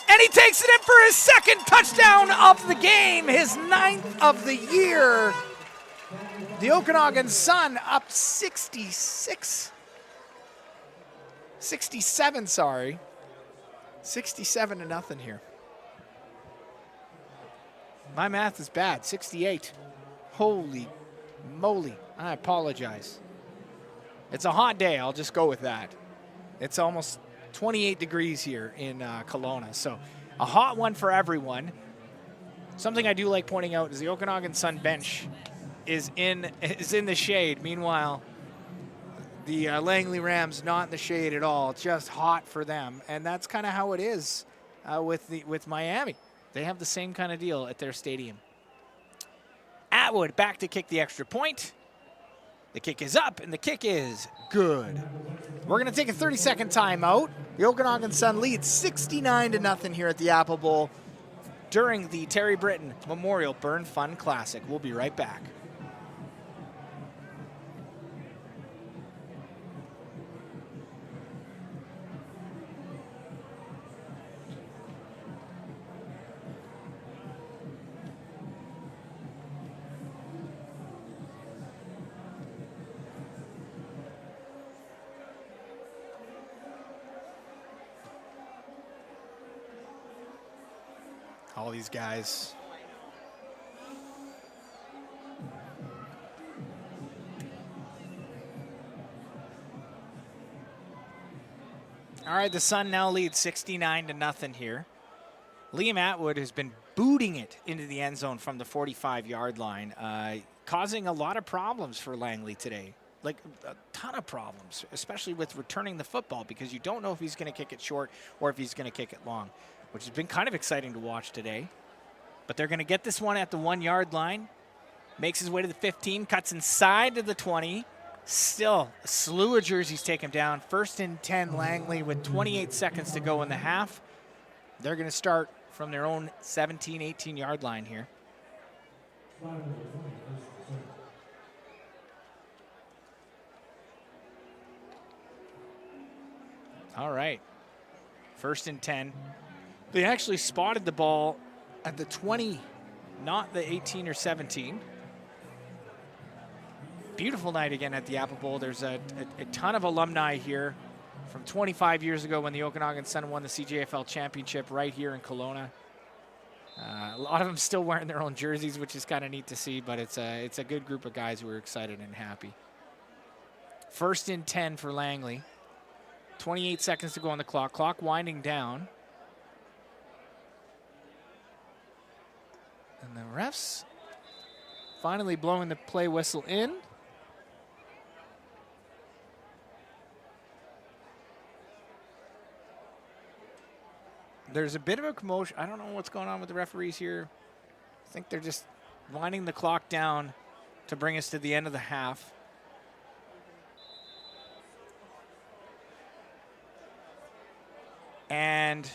and he takes it in for his 2nd touchdown of the game, his 9th of the year. The Okanagan Sun up 67, sorry. 67-0 here. My math is bad, 68. Holy moly, I apologize. It's a hot day, I'll just go with that. It's almost 28 degrees here in Kelowna, so a hot one for everyone. Something I do like pointing out is the Okanagan Sun bench is in the shade. Meanwhile, the Langley Rams not in the shade at all, just hot for them, and that's kind of how it is with Miami. They have the same kind of deal at their stadium. Atwood back to kick the extra point. The kick is up, and the kick is good. We're going to take a 30-second timeout. The Okanagan Sun leads 69-0 here at the Apple Bowl during the Terry Britton Memorial Burn Fun Classic. We'll be right back. All these guys. All right, the Sun now leads 69-0 here. Liam Atwood has been booting it into the end zone from the 45-yard line, causing a lot of problems for Langley today. Like a ton of problems, especially with returning the football, because you don't know if he's going to kick it short or if he's going to kick it long, which has been kind of exciting to watch today. But they're going to get this one at the 1-yard line. Makes his way to the 15, cuts inside to the 20. Still a slew of jerseys take him down. 1st and 10 Langley with 28 seconds to go in the half. They're going to start from their own 17, 18-yard line here. All right. 1st and 10. They actually spotted the ball at the 20, not the 18 or 17. Beautiful night again at the Apple Bowl. There's a ton of alumni here from 25 years ago when the Okanagan Sun won the CJFL championship right here in Kelowna. A lot of them still wearing their own jerseys, which is kind of neat to see, but it's a good group of guys who are excited and happy. 1st and 10 for Langley. 28 seconds to go on the clock. Clock winding down. And the refs finally blowing the play whistle in. There's a bit of a commotion. I don't know what's going on with the referees here. I think they're just winding the clock down to bring us to the end of the half. And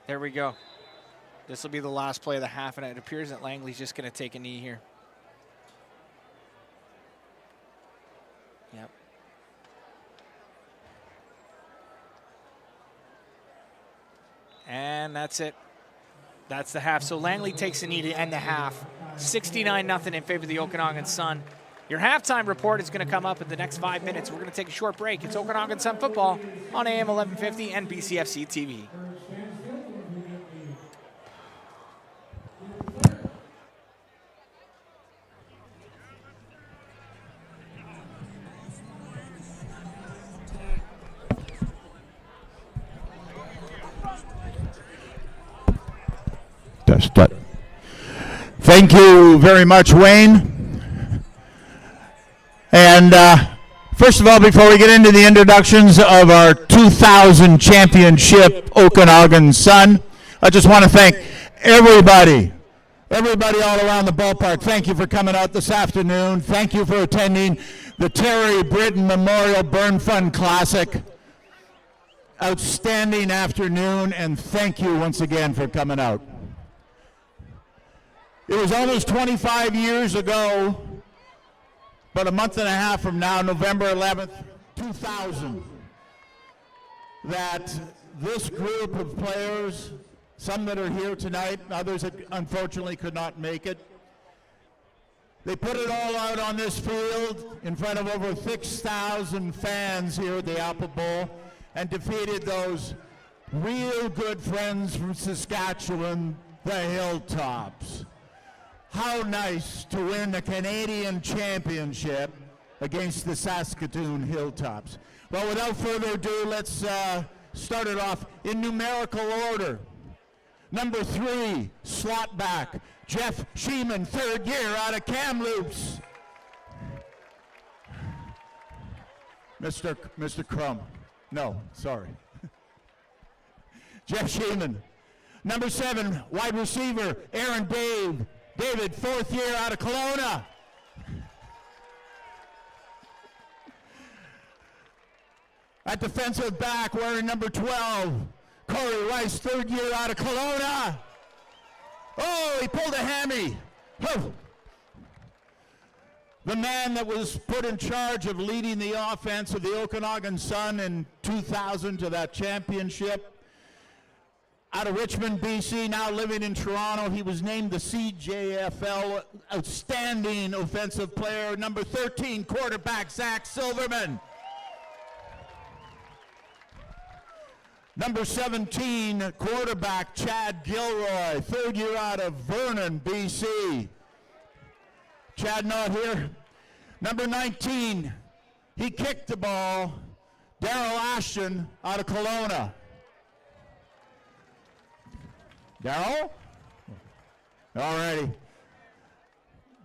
there we go. This will be the last play of the half, and it appears that Langley's just going to take a knee here. Yep. And that's it. That's the half. So Langley takes a knee to end the half. 69-0 in favor of the Okanagan Sun. Your halftime report is going to come up in the next 5 minutes. We're going to take a short break. It's Okanagan Sun football on AM 1150 and BCFC TV. Thank you very much, Wayne. And first of all, before we get into the introductions of our 2000 championship Okanagan Sun, I just want to thank everybody all around the ballpark. Thank you for coming out this afternoon. Thank you for attending the Terry Britton Memorial Burn Fund Classic. Outstanding afternoon, and thank you once again for coming out. It was almost 25 years ago, but a month and a half from now, November 11th, 2000, that this group of players, some that are here tonight, others that unfortunately could not make it, they put it all out on this field in front of over 6,000 fans here at the Apple Bowl and defeated those real good friends from Saskatchewan, the Hilltops. How nice to win the Canadian Championship against the Saskatoon Hilltops. Well, without further ado, let's start it off in numerical order. Number 3, slot back, Jeff Sheeman, third year out of Kamloops. Mr. Crum. No, sorry. Jeff Sheeman. Number 7, wide receiver, Aaron David, fourth year out of Kelowna. At defensive back, wearing number 12, Corey Rice, third year out of Kelowna. Oh, he pulled a hammy. Oh. The man that was put in charge of leading the offense of the Okanagan Sun in 2000 to that championship. Out of Richmond, BC, now living in Toronto. He was named the CJFL Outstanding Offensive Player. Number 13, quarterback, Zach Silverman. Number 17, quarterback, Chad Gilroy, third year out of Vernon, BC. Chad not here. Number 19, he kicked the ball, Daryl Ashton out of Kelowna. Daryl? All righty.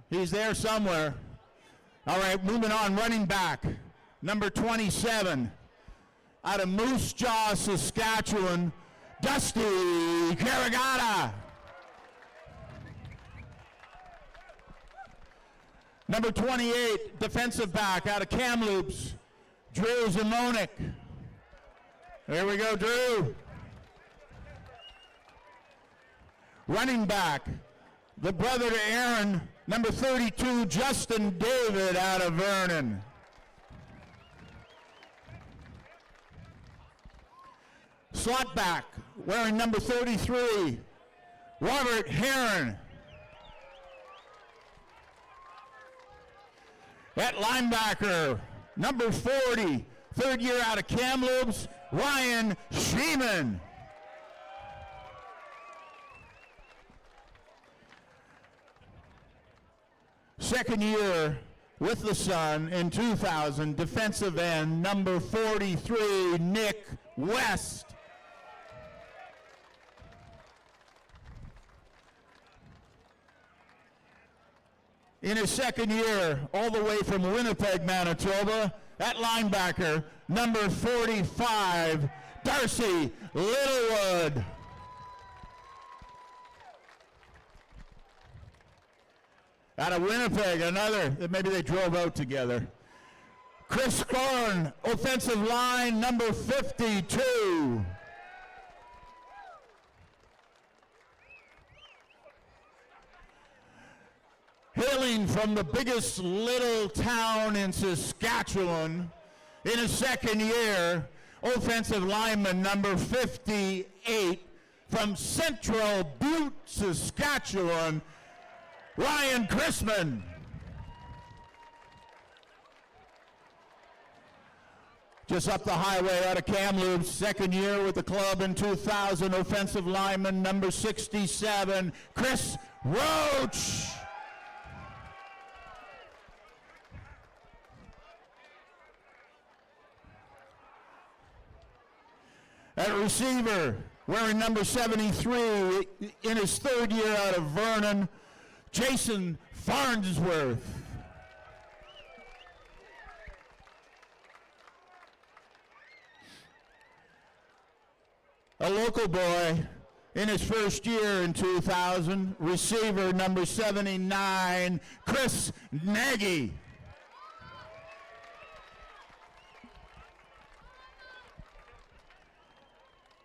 He's there somewhere. All right, moving on, running back. Number 27, out of Moose Jaw, Saskatchewan, Dusty Carragata. Number 28, defensive back, out of Kamloops, Drew Zimonik. There we go, Drew. Running back, the brother to Aaron, number 32, Justin David out of Vernon. Slot back, wearing number 33, Robert Heron. At linebacker, number 40, third year out of Kamloops, Ryan Sheeman. Second year with the Sun in 2000, defensive end, number 43, Nick West. In his second year, all the way from Winnipeg, Manitoba, at linebacker, number 45, Darcy Littlewood. Out of Winnipeg, another, maybe they drove out together. Chris Corn, offensive line, number 52. Hailing from the biggest little town in Saskatchewan, in his second year, offensive lineman, number 58, from Central Butte, Saskatchewan, Ryan Chrisman. Just up the highway out of Kamloops, second year with the club in 2000, offensive lineman number 67, Chris Roach. At receiver, wearing number 73 in his third year out of Vernon, Jason Farnsworth. A local boy in his first year in 2000, receiver number 79, Chris Nagy.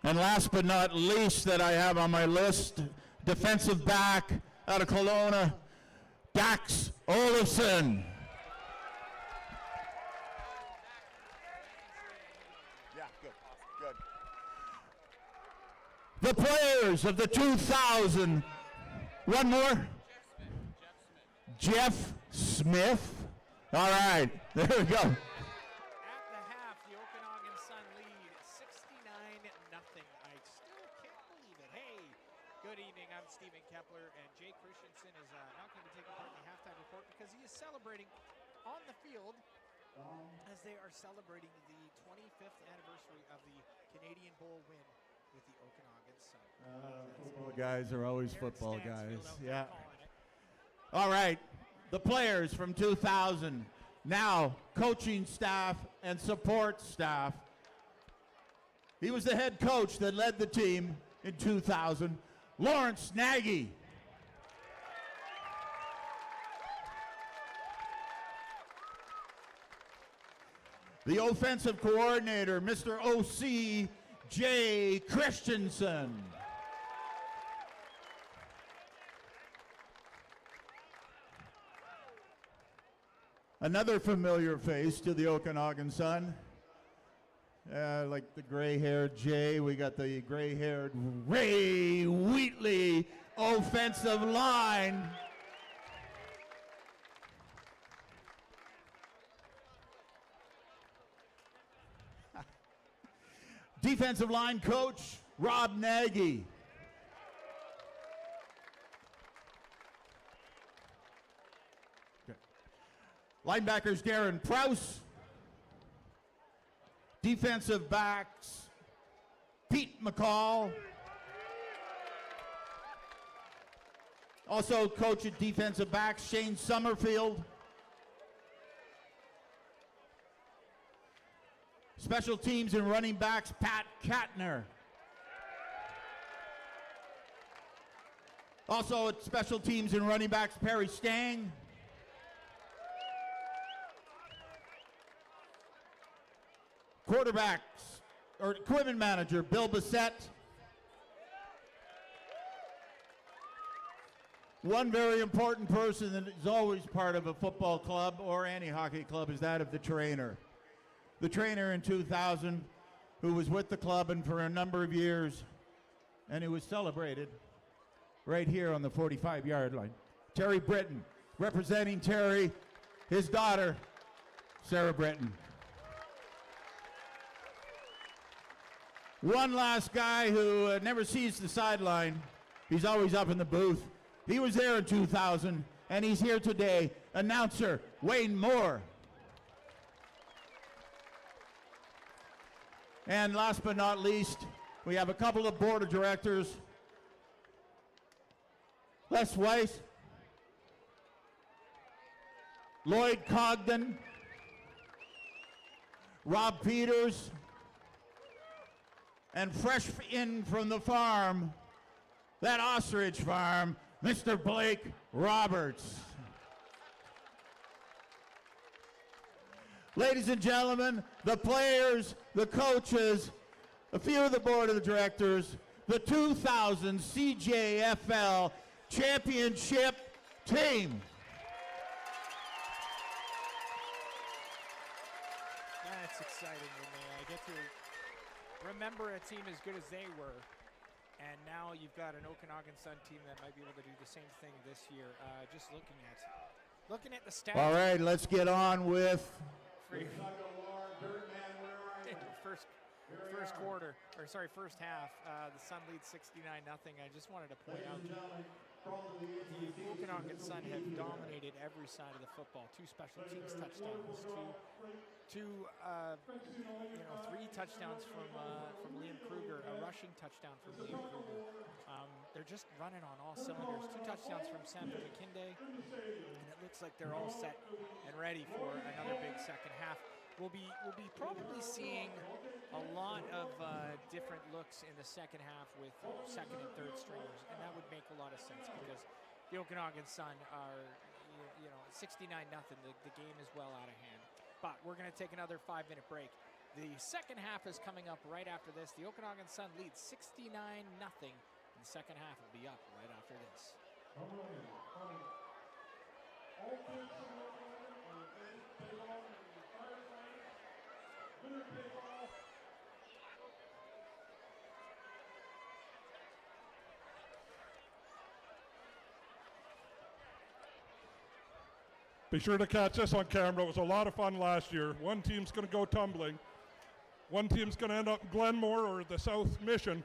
And last but not least that I have on my list, defensive back out of Kelowna, Dax Olafson. The players of the 2000, one more? Jeff Smith. All right, there we go. At the half, the Okanagan Sun lead 69-0. I still can't believe it. Hey, good evening. I'm Stephen Kepler, and Jay Christensen is not going to be taking part in the halftime report because he is celebrating on the field as they are celebrating the 25th anniversary of the Canadian Bowl win with the Okanagan Sun. Football guys are always football guys. Yeah. All right, the players from 2000, now coaching staff and support staff. He was the head coach that led the team in 2000, Lawrence Nagy. The offensive coordinator, Mr. O.C. Jay Christensen. Another familiar face to the Okanagan Sun. Like the gray-haired Jay, we got the gray-haired Ray Wheatley offensive line. Defensive line coach, Rob Nagy. Linebackers, Darren Prouse. Defensive backs, Pete McCall. Also coaching defensive backs, Shane Summerfield. Special teams and running backs, Pat Katner. Also at special teams and running backs, Perry Stang. Quarterbacks, or equipment manager, Bill Bissett. One very important person that is always part of a football club or any hockey club is that of the trainer. The trainer in 2000, who was with the club and for a number of years, and who was celebrated right here on the 45-yard line. Terry Britton, representing Terry, his daughter, Sarah Britton. One last guy who never sees the sideline. He's always up in the booth. He was there in 2000, and he's here today. Announcer Wayne Moore. And last but not least, we have a couple of board of directors. Les Weiss, Lloyd Cogden, Rob Peters, and fresh in from the farm, that ostrich farm, Mr. Blake Roberts. Ladies and gentlemen, the players, the coaches, a few of the board of the directors, the 2000 CJFL championship team. That's exciting when I get to remember a team as good as they were And now you've got an Okanagan Sun team that might be able to do the same thing this year. Just looking at the stats. All right, let's get on with first half. The Sun leads 69-0. I just wanted to point out the Okanagan Sun have dominated every side of the football. 2 special teams touchdowns, three touchdowns from Liam Kruger, a rushing touchdown from Liam Kruger. They're just running on all cylinders. 2 touchdowns from Sam McKinday, and it looks like they're all set and ready for another big second half. We'll be probably seeing a lot of different looks in the second half with second and third stringers, and that would make a lot of sense because the Okanagan Sun are, 69-0. The game is well out of hand. But we're going to take another 5-minute break. The second half is coming up right after this. The Okanagan Sun leads 69-0, and the second half will be up right after this. Be sure to catch this on camera. It was a lot of fun last year. One team's going to go tumbling. One team's going to end up in Glenmore or the South Mission.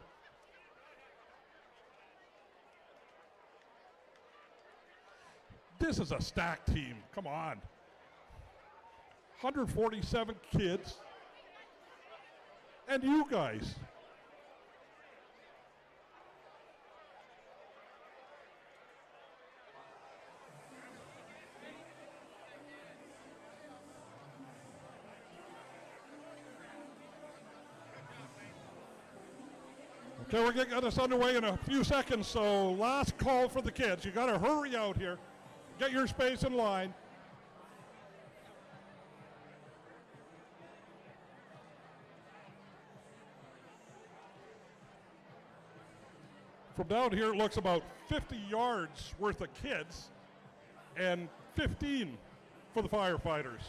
This is a stacked team. Come on. 147 kids. And you guys. Okay, we're going to get us underway in a few seconds, so last call for the kids. You got to hurry out here. Get your space in line. From down here, it looks about 50 yards worth of kids and 15 for the firefighters.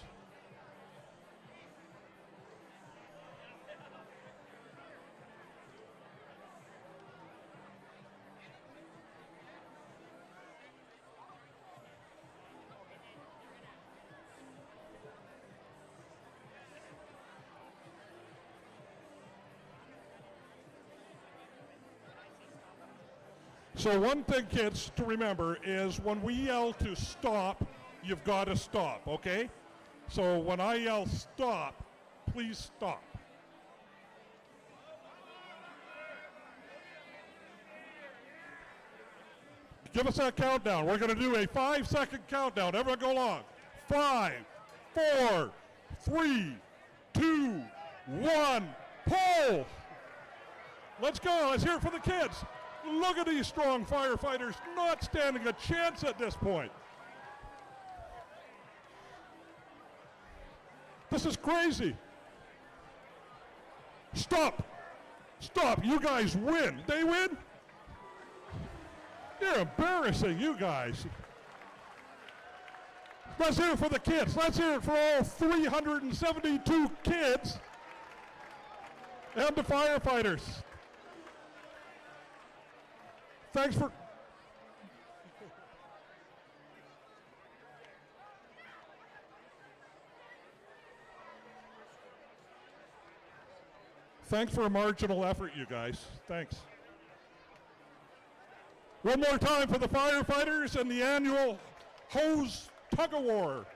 So one thing, kids, to remember is when we yell to stop, you've got to stop, okay? So when I yell stop, please stop. Give us that countdown. We're going to do a 5-second countdown. Everyone go along. 5, 4, 3, 2, 1, pull. Let's go. Let's hear it for the kids. Look at these strong firefighters not standing a chance at this point. This is crazy. Stop. Stop. You guys win. They win? You're embarrassing, you guys. Let's hear it for the kids. Let's hear it for all 372 kids and the firefighters. Thanks for... Thanks for a marginal effort, you guys. Thanks. One more time for the firefighters and the annual hose tug-of-war.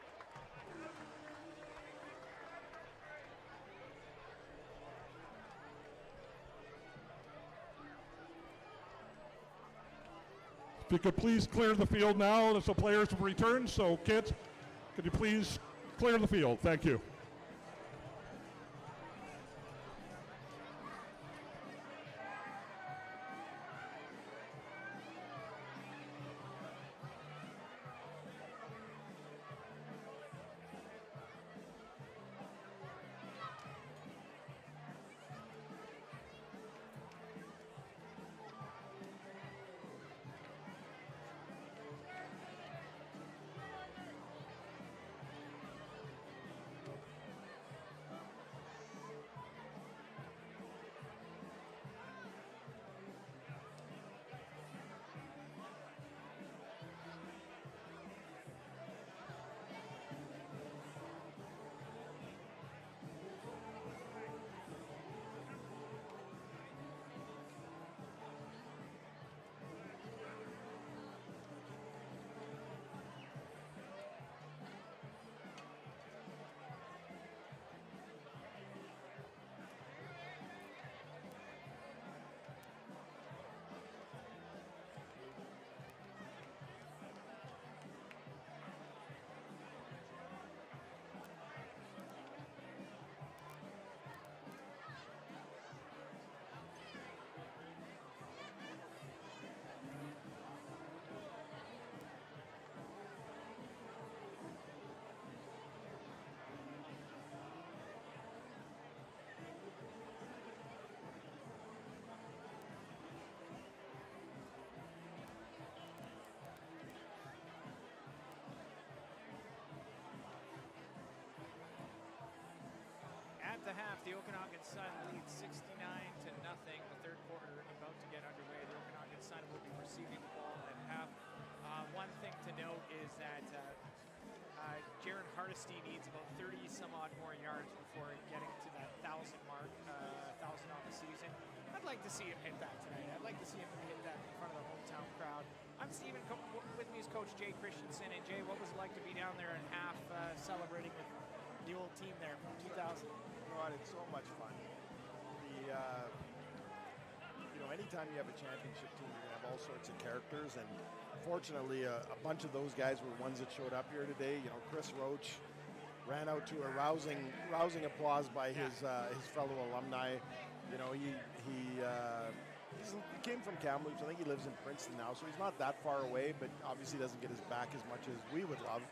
If you could please clear the field now as the players have returned. So kids, could you please clear the field? Thank you. the Okanagan Sun leads 69-0. The third quarter about to get underway. The Okanagan Sun will be receiving the ball at half. One thing to note is that Jaron Hardesty needs about 30 some odd more yards before getting to that 1,000 mark, 1,000 on the season. I'd like to see him hit that tonight. I'd like to see him hit that in front of the hometown crowd. I'm Stephen. With me is Coach Jay Christensen. And Jay, what was it like to be down there in half celebrating with the old team there from 2000? You know what? It's so much fun. Anytime you have a championship team, you're going to have all sorts of characters, and fortunately, a bunch of those guys were ones that showed up here today. You know, Chris Roach ran out to a rousing applause by his fellow alumni. You know, he came from Kamloops. I think he lives in Princeton now, so he's not that far away, but obviously doesn't get his back as much as we would love.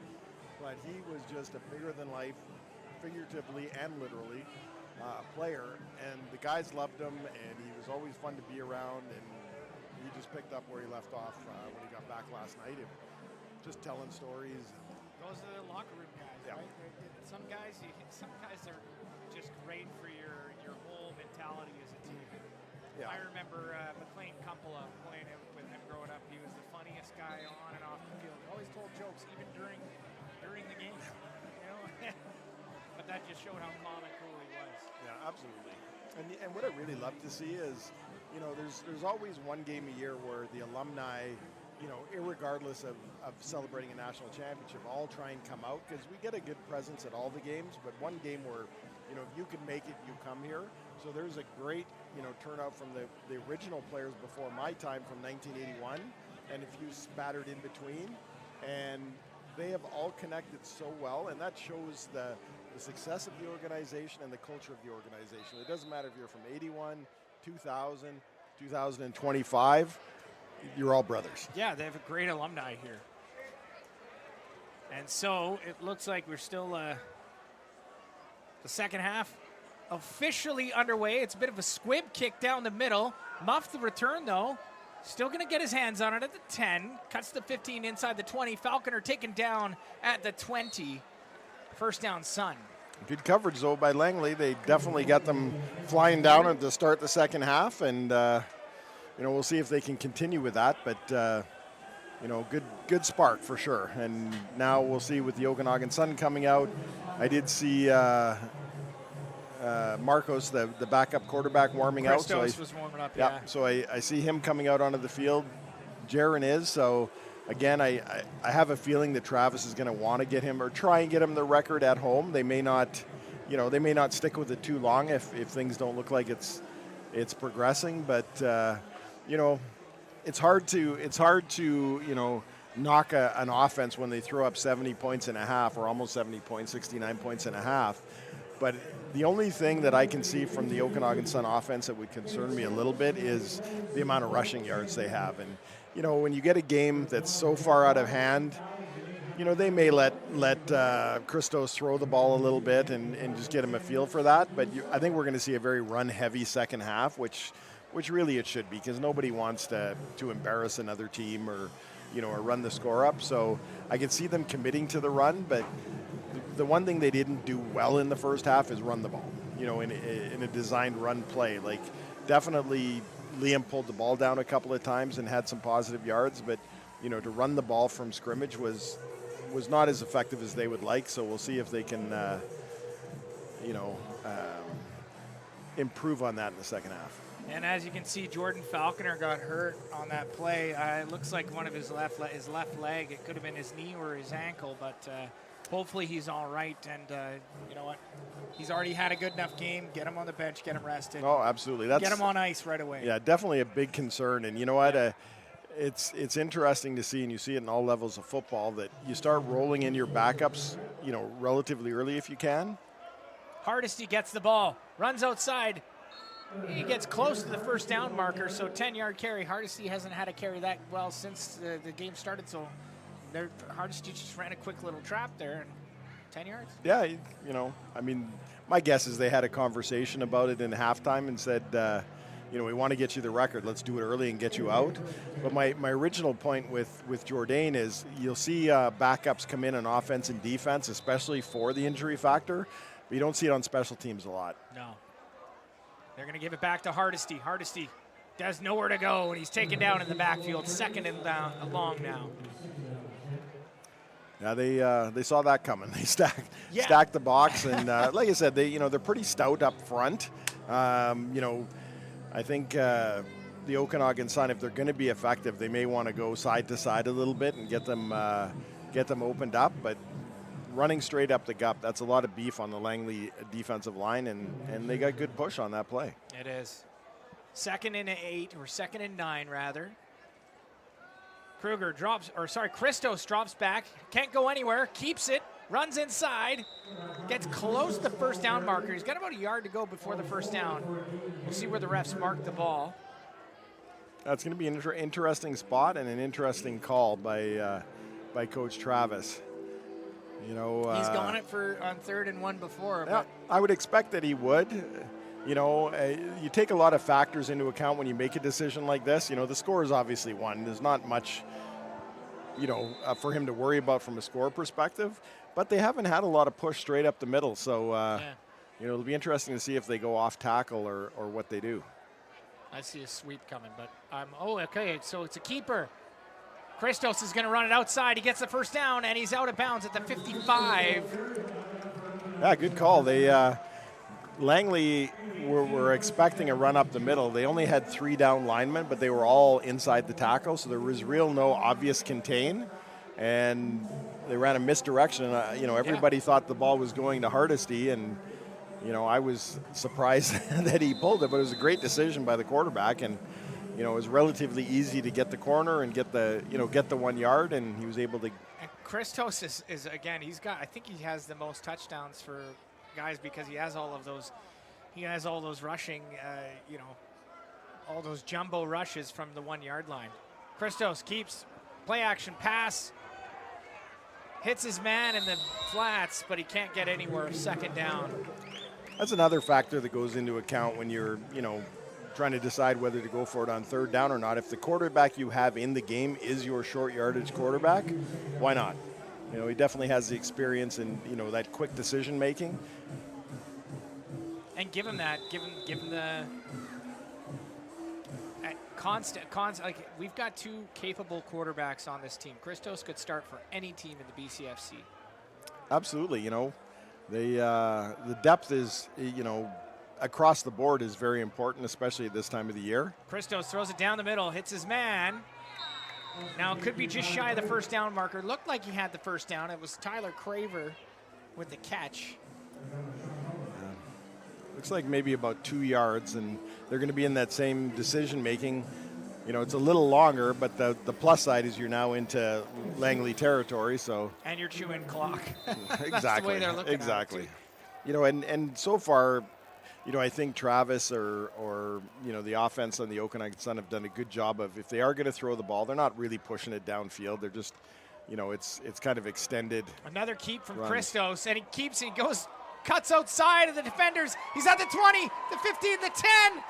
But he was just a bigger-than-life, figuratively and literally, player, and the guys loved him, and he was always fun to be around, and he just picked up where he left off when he got back last night, and just telling stories. Those are the locker room guys, yeah. Right? Some guys are just great for your whole mentality as a team. Yeah. I remember McLean Kumpala playing with him growing up. He was the funniest guy on and off the field. He always told jokes even during the game. You know, but that just showed how calm and cool he was. Yeah, absolutely. And what I really love to see is, you know, there's always one game a year where the alumni, you know, irregardless of celebrating a national championship, all try and come out, because we get a good presence at all the games, but one game where, you know, if you can make it, you come here. So there's a great, you know, turnout from the original players before my time from 1981, and a few spattered in between, and they have all connected so well, and that shows the success of the organization and the culture of the organization. It doesn't matter if you're from 81, 2000, 2025, you're all brothers. Yeah, they have a great alumni here. And so it looks like we're still the second half officially underway. It's a bit of a squib kick down the middle. Muff the return, though. Still going to get his hands on it at the 10. Cuts the 15 inside the 20. Falconer taken down at the 20. First down, Sun. Good coverage, though, by Langley. They definitely got them flying down at the start the second half, and you know, we'll see if they can continue with that. But you know, good spark for sure. And now we'll see with the Okanagan Sun coming out. I did see Marcos, the backup quarterback, warming out. So was warming up. Yeah. So I see him coming out onto the field. Jaron is so. Again, I have a feeling that Travis is going to want to get him or try and get him the record at home. They may not, you know, they may not stick with it too long if things don't look like it's progressing. But you know, it's hard to you know, knock an offense when they throw up 70 points and a half, or almost 70 points, 69 points and a half. But the only thing that I can see from the Okanagan Sun offense that would concern me a little bit is the amount of rushing yards they have. And you know, when you get a game that's so far out of hand, you know, they may let Christos throw the ball a little bit and just get him a feel for that. But I think we're going to see a very run-heavy second half, which really it should be, because nobody wants to embarrass another team or, you know, or run the score up. So I can see them committing to the run, but the one thing they didn't do well in the first half is run the ball, you know, in a designed run play. Like, definitely Liam pulled the ball down a couple of times and had some positive yards, but, you know, to run the ball from scrimmage was not as effective as they would like. So we'll see if they can, you know, improve on that in the second half. And as you can see, Jordan Falconer got hurt on that play. It looks like one of his left leg. It could have been his knee or his ankle, but hopefully he's all right. And you know what? He's already had a good enough game. Get him on the bench. Get him rested. Oh, absolutely. Get him on ice right away. Yeah, definitely a big concern. And you know what? It's interesting to see, and you see it in all levels of football, that you start rolling in your backups, you know, relatively early if you can. Hardesty gets the ball, runs outside. He gets close to the first down marker, so 10-yard carry. Hardesty hasn't had a carry that well since the game started, so Hardesty just ran a quick little trap there, and 10 yards. Yeah, you know, I mean, my guess is they had a conversation about it in halftime and said, you know, we want to get you the record. Let's do it early and get you out. But my original point with Jourdain is you'll see backups come in on offense and defense, especially for the injury factor, but you don't see it on special teams a lot. No. They're going to give it back to Hardesty. Hardesty has nowhere to go, and he's taken down in the backfield. Second and long now. Yeah, they saw that coming. They stacked the box, and like I said, they're pretty stout up front. I think the Okanagan Sun, if they're going to be effective, they may want to go side to side a little bit and get them opened up. But running straight up the gut, that's a lot of beef on the Langley defensive line, and they got good push on that play. It is. 2nd and 8, or 2nd and 9 rather. Christos drops back, can't go anywhere, keeps it, runs inside, gets close to the first down marker. He's got about a yard to go before the first down. We'll see where the refs mark the ball. That's going to be an interesting spot and an interesting call by Coach Travis. He's gone it on 3rd and 1 before. Yeah, I would expect that he would. You take a lot of factors into account when you make a decision like this. The score is obviously one. There's not much, for him to worry about from a score perspective. But they haven't had a lot of push straight up the middle. So, it'll be interesting to see if they go off tackle or what they do. I see a sweep coming, but okay, so it's a keeper. Christos is going to run it outside. He gets the first down, and he's out of bounds at the 55. Yeah, good call. Langley were expecting a run up the middle. They only had 3 down linemen, but they were all inside the tackle, so there was no obvious contain, and they ran a misdirection. Everybody thought the ball was going to Hardesty, and I was surprised that he pulled it, but it was a great decision by the quarterback, and it was relatively easy to get the corner and get the 1 yard, and he was able to. And Christos is again, I think he has the most touchdowns for guys because he has all those rushing, all those jumbo rushes from the 1 yard line. Christos keeps play action pass, hits his man in the flats, but he can't get anywhere. 2nd down. That's another factor that goes into account when you're, trying to decide whether to go for it on 3rd down or not. If the quarterback you have in the game is your short yardage quarterback, why not? He definitely has the experience and, that quick decision making. And give him that. Give him the constant. Like, we've got 2 capable quarterbacks on this team. Christos could start for any team in the BCFC. Absolutely. The depth is, across the board is very important, especially at this time of the year. Christos throws it down the middle, hits his man. Now it could be just shy of the first down marker. Looked like he had the first down. It was Tyler Craver with the catch. Looks like maybe about 2 yards, and they're going to be in that same decision making. It's a little longer, but the plus side is you're now into Langley territory. So and you're chewing clock. Exactly. That's the way they're looking exactly. At it too. And so far, I think Travis or the offense on the Okanagan Sun have done a good job of, if they are going to throw the ball, they're not really pushing it downfield. They're just, it's kind of extended. Another keep from runs. Christos, and he goes, cuts outside of the defenders. He's at the 20, the 15, the 10,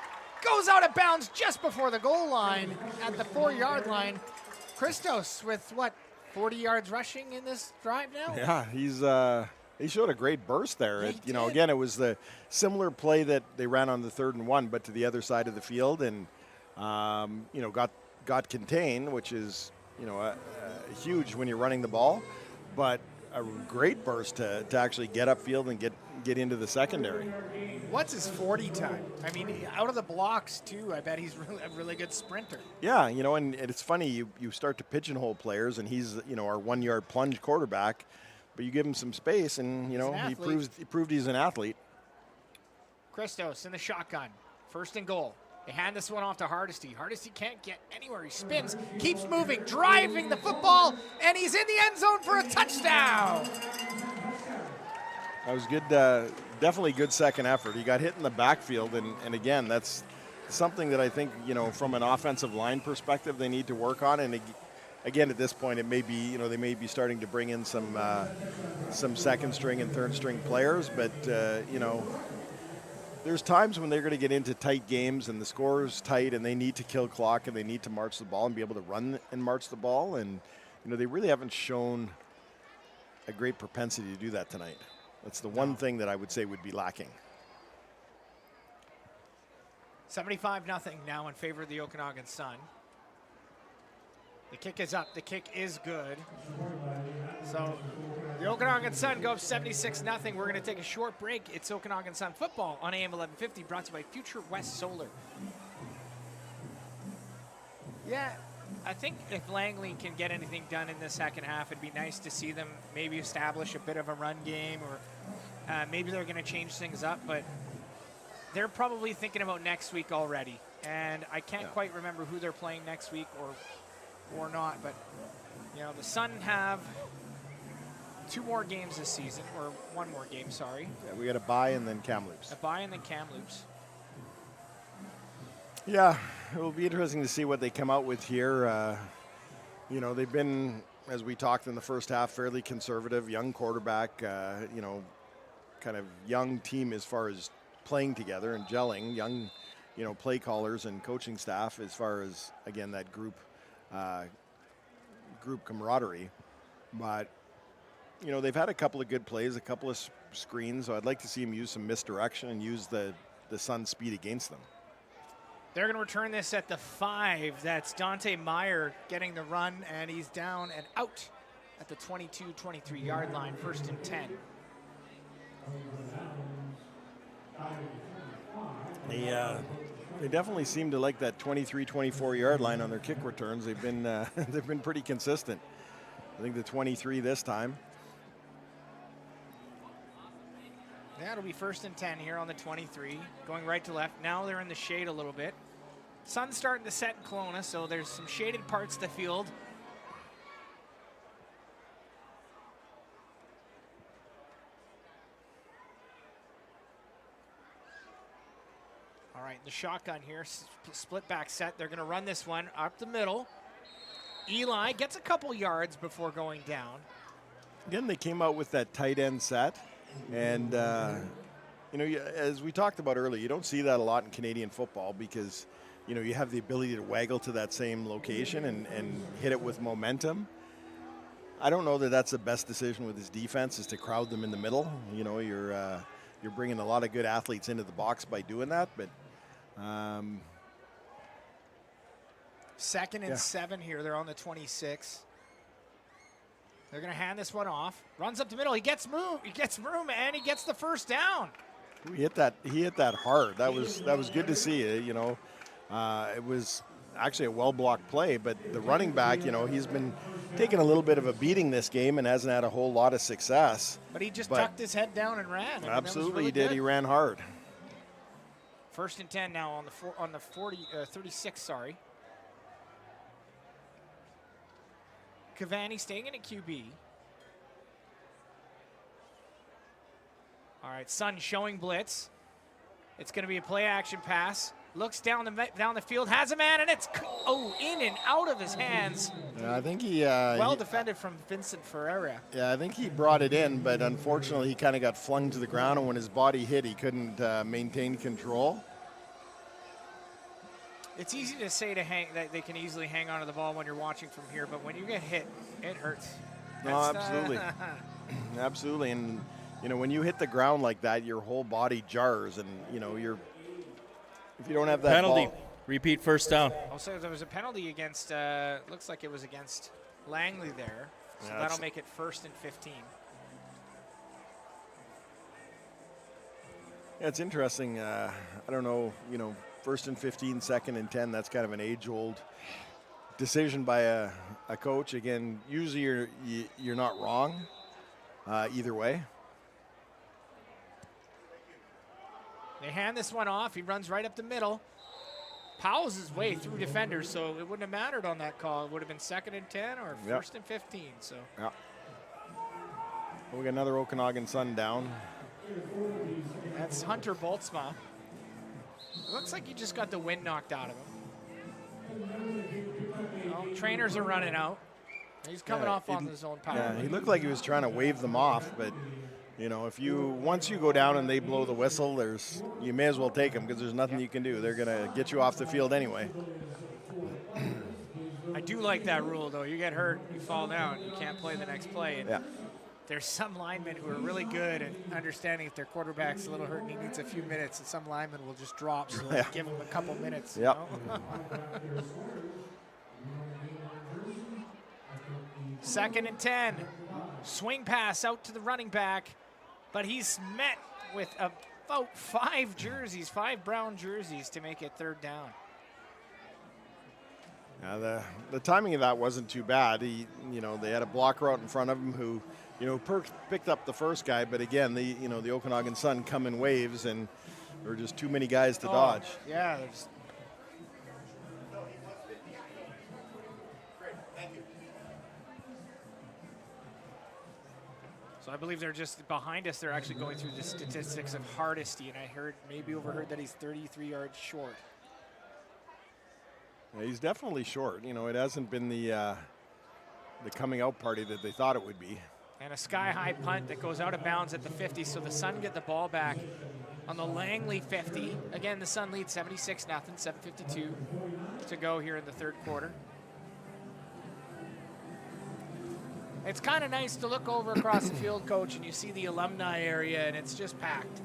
goes out of bounds just before the goal line at the 4 yard line. Christos with 40 yards rushing in this drive now? Yeah, he showed a great burst there. Again, it was the similar play that they ran on the 3rd and 1, but to the other side of the field, and got contained, which is huge when you're running the ball, but a great burst to actually get upfield and get into the secondary. What's his 40 time? I mean, out of the blocks too. I bet he's a really good sprinter. Yeah, and it's funny, you start to pigeonhole players, and he's our 1 yard plunge quarterback. But you give him some space, and he proved he's an athlete. Christos in the shotgun, 1st and goal. They hand this one off to Hardesty. Hardesty can't get anywhere. He spins, keeps moving, driving the football, and he's in the end zone for a touchdown. That was good. Definitely good second effort. He got hit in the backfield, and again, that's something that I think from an offensive line perspective they need to work on. And again, at this point, it may be, they may be starting to bring in some 2nd string and 3rd string players, but there's times when they're going to get into tight games and the score is tight and they need to kill clock and they need to march the ball and be able to run and march the ball, and they really haven't shown a great propensity to do that tonight. That's the one thing that I would say would be lacking. 75-0 now in favor of the Okanagan Sun. The kick is up. The kick is good. So the Okanagan Sun go up 76-0. We're going to take a short break. It's Okanagan Sun football on AM 1150, brought to you by Future West Solar. Yeah, I think if Langley can get anything done in the second half, it'd be nice to see them maybe establish a bit of a run game, or maybe they're going to change things up, but they're probably thinking about next week already. And I can't quite remember who they're playing next week or not, but you know, the Sun have 2 more games this season, or 1 more game, sorry. Yeah, we got a bye and then Kamloops. A bye and then Kamloops. Yeah, it will be interesting to see what they come out with here. You know, they've been, as we talked in the first half, fairly conservative, young quarterback, you know, kind of young team as far as playing together and gelling, young, you know, play callers and coaching staff as far as, again, that group camaraderie. But, you know, they've had a couple of good plays, a couple of screens, so I'd like to see them use some misdirection and use the Sun's speed against them. They're going to return this at the 5. That's Dante Meyer getting the run, and he's down and out at the 22-23 yard line, 1st and 10. They definitely seem to like that 23-24 yard line on their kick returns. They've been they've been pretty consistent. I think the 23 this time. Yeah, it'll be 1st and 10 here on the 23, going right to left. Now they're in the shade a little bit. Sun's starting to set in Kelowna, so there's some shaded parts of the field. All right, the shotgun here, split back set. They're going to run this one up the middle. Eli gets a couple yards before going down. Again, they came out with that tight end set. And, you know, as we talked about earlier, you don't see that a lot in Canadian football because, you know, you have the ability to waggle to that same location and hit it with momentum. I don't know that that's the best decision with his defense, is to crowd them in the middle. You know, you're bringing a lot of good athletes into the box by doing that. But 2nd and 7 here. They're on the 26. They're going to hand this one off. Runs up the middle. He gets room. He gets room, and he gets the 1st down. He hit that hard. That was good to see. You know, it was actually a well-blocked play. But the running back, you know, he's been taking a little bit of a beating this game and hasn't had a whole lot of success. But he just tucked his head down and ran. Absolutely, really he did. Good. He ran hard. 1st and 10 now on the 36. Sorry. Cavani staying in at QB. All right, Sun showing blitz. It's going to be a play-action pass. Looks down the field, has a man, and it's in and out of his hands. Yeah, I think he defended from Vincent Ferreira. Yeah, I think he brought it in, but unfortunately he kind of got flung to the ground, and when his body hit, he couldn't maintain control. It's easy to say that they can easily hang on to the ball when you're watching from here, but when you get hit, it hurts. No, absolutely. Absolutely. And, you know, when you hit the ground like that, your whole body jars, and, you know, if you don't have that penalty, ball. Repeat 1st down. Also, there was a penalty against, looks like it was against Langley there. So Yeah, that'll make it 1st and 15. Yeah, it's interesting. I don't know, you know, 1st and 15, 2nd and 10, that's kind of an age-old decision by a coach. Again, usually you're not wrong either way. They hand this one off. He runs right up the middle. Powell's his way through defenders, so it wouldn't have mattered on that call. It would have been 2nd and 10 or 1st and 15. So. Yeah. We got another Okanagan Sun down. That's Hunter Boltzma. It looks like he just got the wind knocked out of him. Well, trainers are running out. He's coming off on his own power. Yeah, he looked like he was trying to wave them off, but you know, once you go down and they blow the whistle, you may as well take them because there's nothing you can do. They're gonna get you off the field anyway. I do like that rule though. You get hurt, you fall down, you can't play the next play. And there's some linemen who are really good at understanding if their quarterback's a little hurt and he needs a few minutes, and some linemen will just drop, so give him a couple minutes. Yep. You know? 2nd and 10. Swing pass out to the running back, but he's met with about 5 jerseys, 5 brown jerseys to make it 3rd down. The timing of that wasn't too bad. They had a blocker out in front of him who, picked up the first guy, but again, the Okanagan Sun come in waves, and there were just too many guys to dodge. Yeah, there's. So I believe they're just behind us. They're actually going through the statistics of Hardesty, and I overheard that he's 33 yards short. Yeah, he's definitely short. It hasn't been the coming out party that they thought it would be. And a sky-high punt that goes out of bounds at the 50, so the Sun get the ball back on the Langley 50. Again, the Sun leads 76-0, 7:52 to go here in the 3rd quarter. It's kind of nice to look over across the field, Coach, and you see the alumni area, and it's just packed.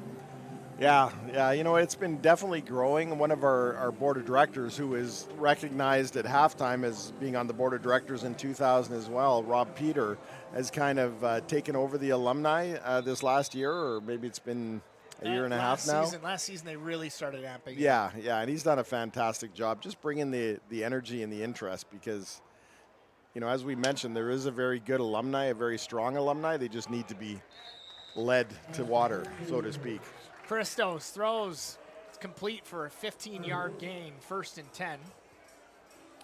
Yeah, it's been definitely growing. One of our board of directors, who is recognized at halftime as being on the board of directors in 2000 as well, Rob Peter, has kind of taken over the alumni this last year, or maybe it's been a year and a half now. Last season they really started amping. Yeah, and he's done a fantastic job just bringing the energy and the interest, because, as we mentioned, there is a very good alumni, a very strong alumni. They just need to be led to water, so to speak. Christos throws. It's complete for a 15-yard gain, 1st and 10.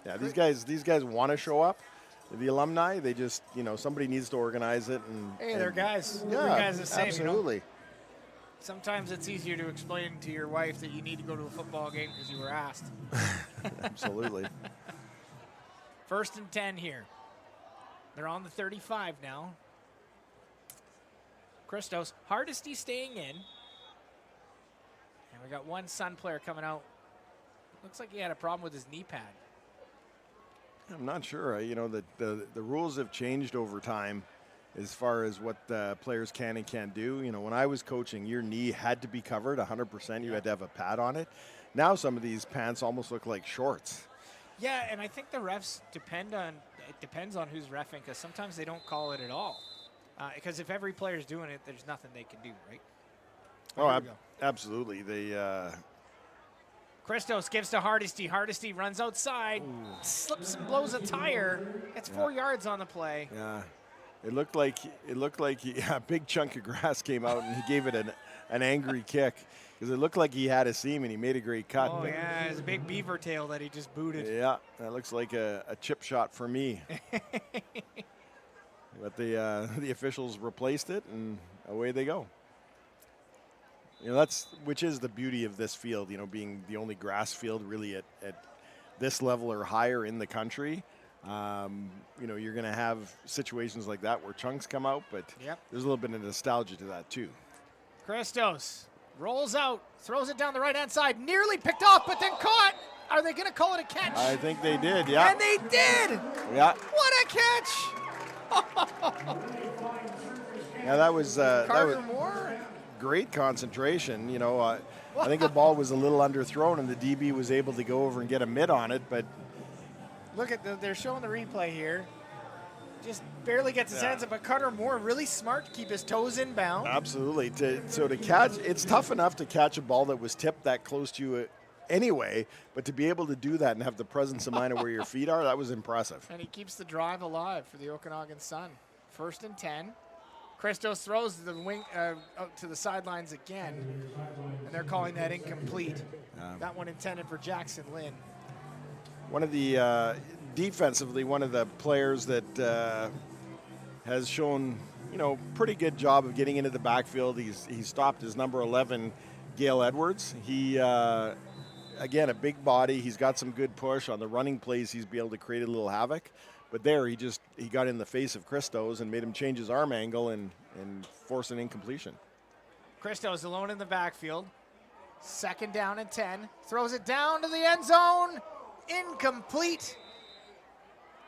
Yeah, these guys want to show up. The alumni, they just, somebody needs to organize it. Hey, they're guys. Yeah, Every guy's the same. absolutely. Sometimes it's easier to explain to your wife that you need to go to a football game because you were asked. Absolutely. 1st and 10 here. They're on the 35 now. Christos, Hardesty staying in. And we got one Sun player coming out. Looks like he had a problem with his knee pad. I'm not sure. The rules have changed over time as far as what players can and can't do. When I was coaching, your knee had to be covered 100%. You had to have a pad on it. Now some of these pants almost look like shorts. Yeah, and I think the refs depends on who's reffing, because sometimes they don't call it at all. Because if every player's doing it, there's nothing they can do, right? Absolutely. Christos gives to Hardesty. Hardesty runs outside, slips and blows a tire. It's 4 yards on the play. Yeah, it looked like a big chunk of grass came out, and he gave it an angry kick, because it looked like he had a seam and he made a great cut. Oh yeah, it's a big beaver tail that he just booted. Yeah, that looks like a chip shot for me. But the officials replaced it, and away they go. Which is the beauty of this field, being the only grass field really at this level or higher in the country. You're going to have situations like that where chunks come out, but there's a little bit of nostalgia to that too. Christos rolls out, throws it down the right-hand side, nearly picked off, but then caught. Are they going to call it a catch? I think they did, yeah. And they did! Yeah. What a catch! Yeah, that was Carter Moore? Great concentration. I think the ball was a little underthrown, and the DB was able to go over and get a mid on it, but look at they're showing the replay here. Just barely gets his hands up, but Carter Moore really smart to keep his toes in bound. Absolutely. To catch, it's tough enough to catch a ball that was tipped that close to you anyway, but to be able to do that and have the presence of mind of where your feet are, that was impressive. And he keeps the drive alive for the Okanagan Sun. 1st and 10. Christos throws the wing out to the sidelines again, and they're calling that incomplete. That one intended for Jackson Lynn. One of the defensively, one of the players that has shown, pretty good job of getting into the backfield. He stopped his number 11, Gale Edwards. He, again, a big body. He's got some good push on the running plays. He's be able to create a little havoc. But there, he got in the face of Christos and made him change his arm angle and force an incompletion. Christos alone in the backfield. 2nd down and 10. Throws it down to the end zone. Incomplete.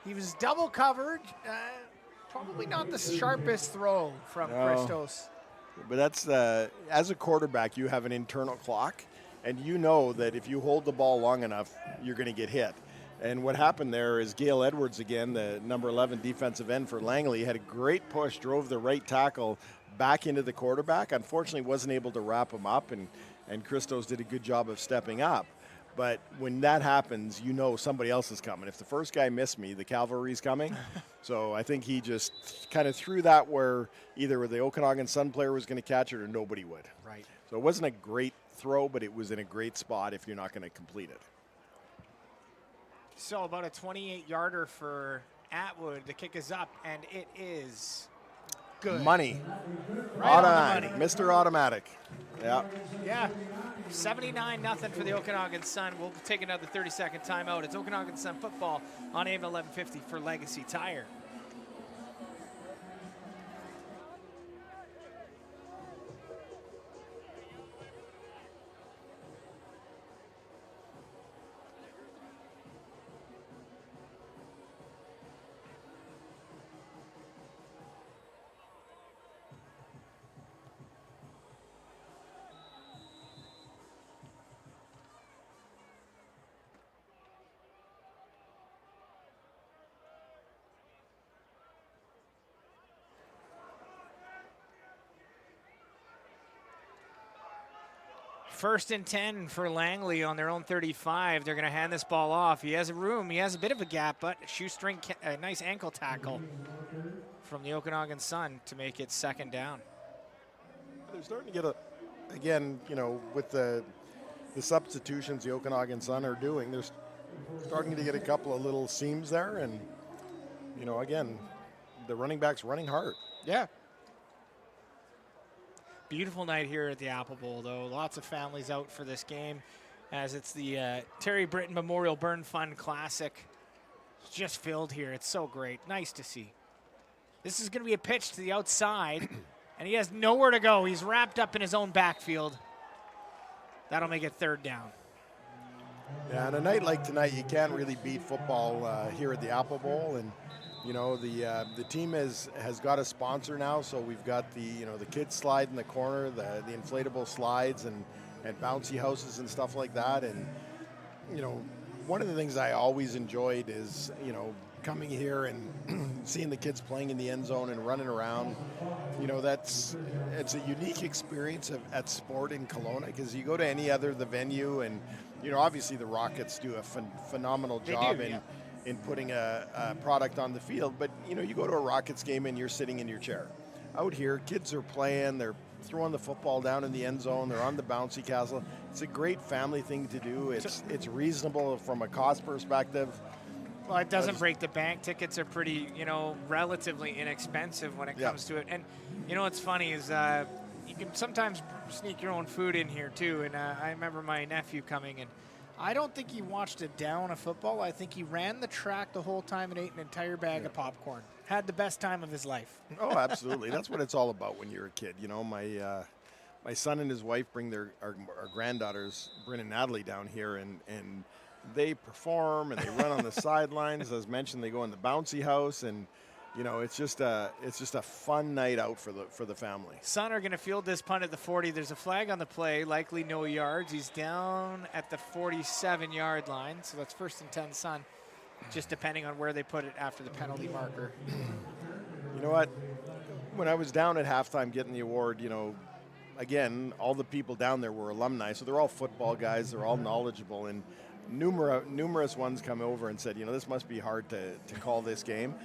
He was double covered. Probably not the sharpest throw from Christos. But that's as a quarterback, you have an internal clock, and you know that if you hold the ball long enough, you're going to get hit. And what happened there is Gail Edwards, again, the number 11 defensive end for Langley, had a great push, drove the right tackle back into the quarterback. Unfortunately, wasn't able to wrap him up, and Christos did a good job of stepping up. But when that happens, you know somebody else is coming. If the first guy missed me, the cavalry's coming. So I think he just kind of threw that where either the Okanagan Sun player was going to catch it or nobody would. Right. So it wasn't a great throw, but it was in a great spot if you're not going to complete it. So about a 28-yarder for Atwood. The kick is up, and it is good. Money. Right on the Automatic. money. Mr. Automatic. Yeah. Yeah. 79-0 for the Okanagan Sun. We'll take another 30-second timeout. It's Okanagan Sun football on AM 1150 for Legacy Tire. First and 10 for Langley on their own 35. They're going to hand this ball off. He has a room. He has a bit of a gap, but shoestring, a nice ankle tackle from the Okanagan Sun to make it second down. They're starting to get again, with the substitutions the Okanagan Sun are doing, they're starting to get a couple of little seams there. And, again, the running back's running hard. Yeah. Beautiful night here at the Apple Bowl, though. Lots of families out for this game, as it's the Terry Britton Memorial Burn Fund Classic. It's just filled here. It's so great. Nice to see. This is going to be a pitch to the outside, and he has nowhere to go. He's wrapped up in his own backfield. That'll make it third down. Yeah, on a night like tonight, you can't really beat football here at the Apple Bowl, and the team has got a sponsor now, so we've got the kids slide in the corner, the inflatable slides and bouncy houses and stuff like that. And one of the things I always enjoyed is coming here and seeing the kids playing in the end zone and running around. It's a unique experience at sport in Kelowna, because you go to any other the venue, and obviously the Rockets do a phenomenal job in putting a product on the field, but you go to a Rockets game and you're sitting in your chair. Out here, kids are playing, they're throwing the football down in the end zone, they're on the bouncy castle. It's a great family thing to do. It's reasonable from a cost perspective. Well, it doesn't break the bank. Tickets are pretty, relatively inexpensive when it comes to it. And what's funny is you can sometimes sneak your own food in here too. And I remember my nephew coming, and I don't think he watched a down of football. I think he ran the track the whole time and ate an entire bag of popcorn. Had the best time of his life. Oh, absolutely. That's what it's all about when you're a kid. My son and his wife bring our granddaughters, Bryn and Natalie, down here, and they perform and they run on the sidelines. As mentioned, they go in the bouncy house, and it's just a fun night out for the family. Sun are going to field this punt at the 40. There's a flag on the play, likely no yards. He's down at the 47-yard line, so that's first and 10 Sun, just depending on where they put it after the penalty marker. You know what? When I was down at halftime getting the award, again, all the people down there were alumni, so they're all football guys. They're all knowledgeable, and numerous ones come over and said, this must be hard to call this game.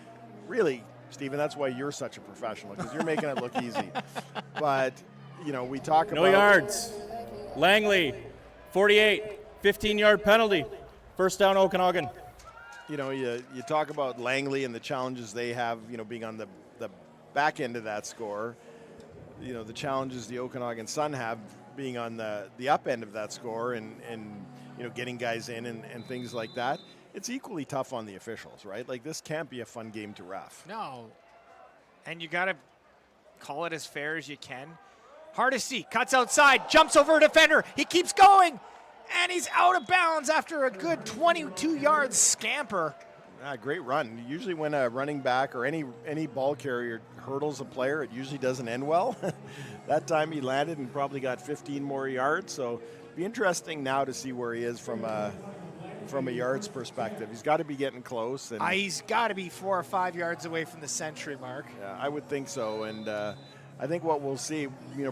Really, Stephen, that's why you're such a professional, because you're making it look easy. But, we talk about... No yards. Langley, 48, 15-yard penalty. First down, Okanagan. You talk about Langley and the challenges they have, being on the back end of that score. The challenges the Okanagan Sun have being on the up end of that score and getting guys in and things like that. It's equally tough on the officials, right? Like, this can't be a fun game to ref. No. And you got to call it as fair as you can. Hardesty cuts outside, jumps over a defender. He keeps going, and he's out of bounds after a good 22-yard scamper. Great run. Usually when a running back or any ball carrier hurdles a player, it usually doesn't end well. That time he landed and probably got 15 more yards. So it'll be interesting now to see where he is from a yards perspective. He's got to be getting close. And He's got to be 4 or 5 yards away from the century mark. Yeah, I would think so. And I think what we'll see,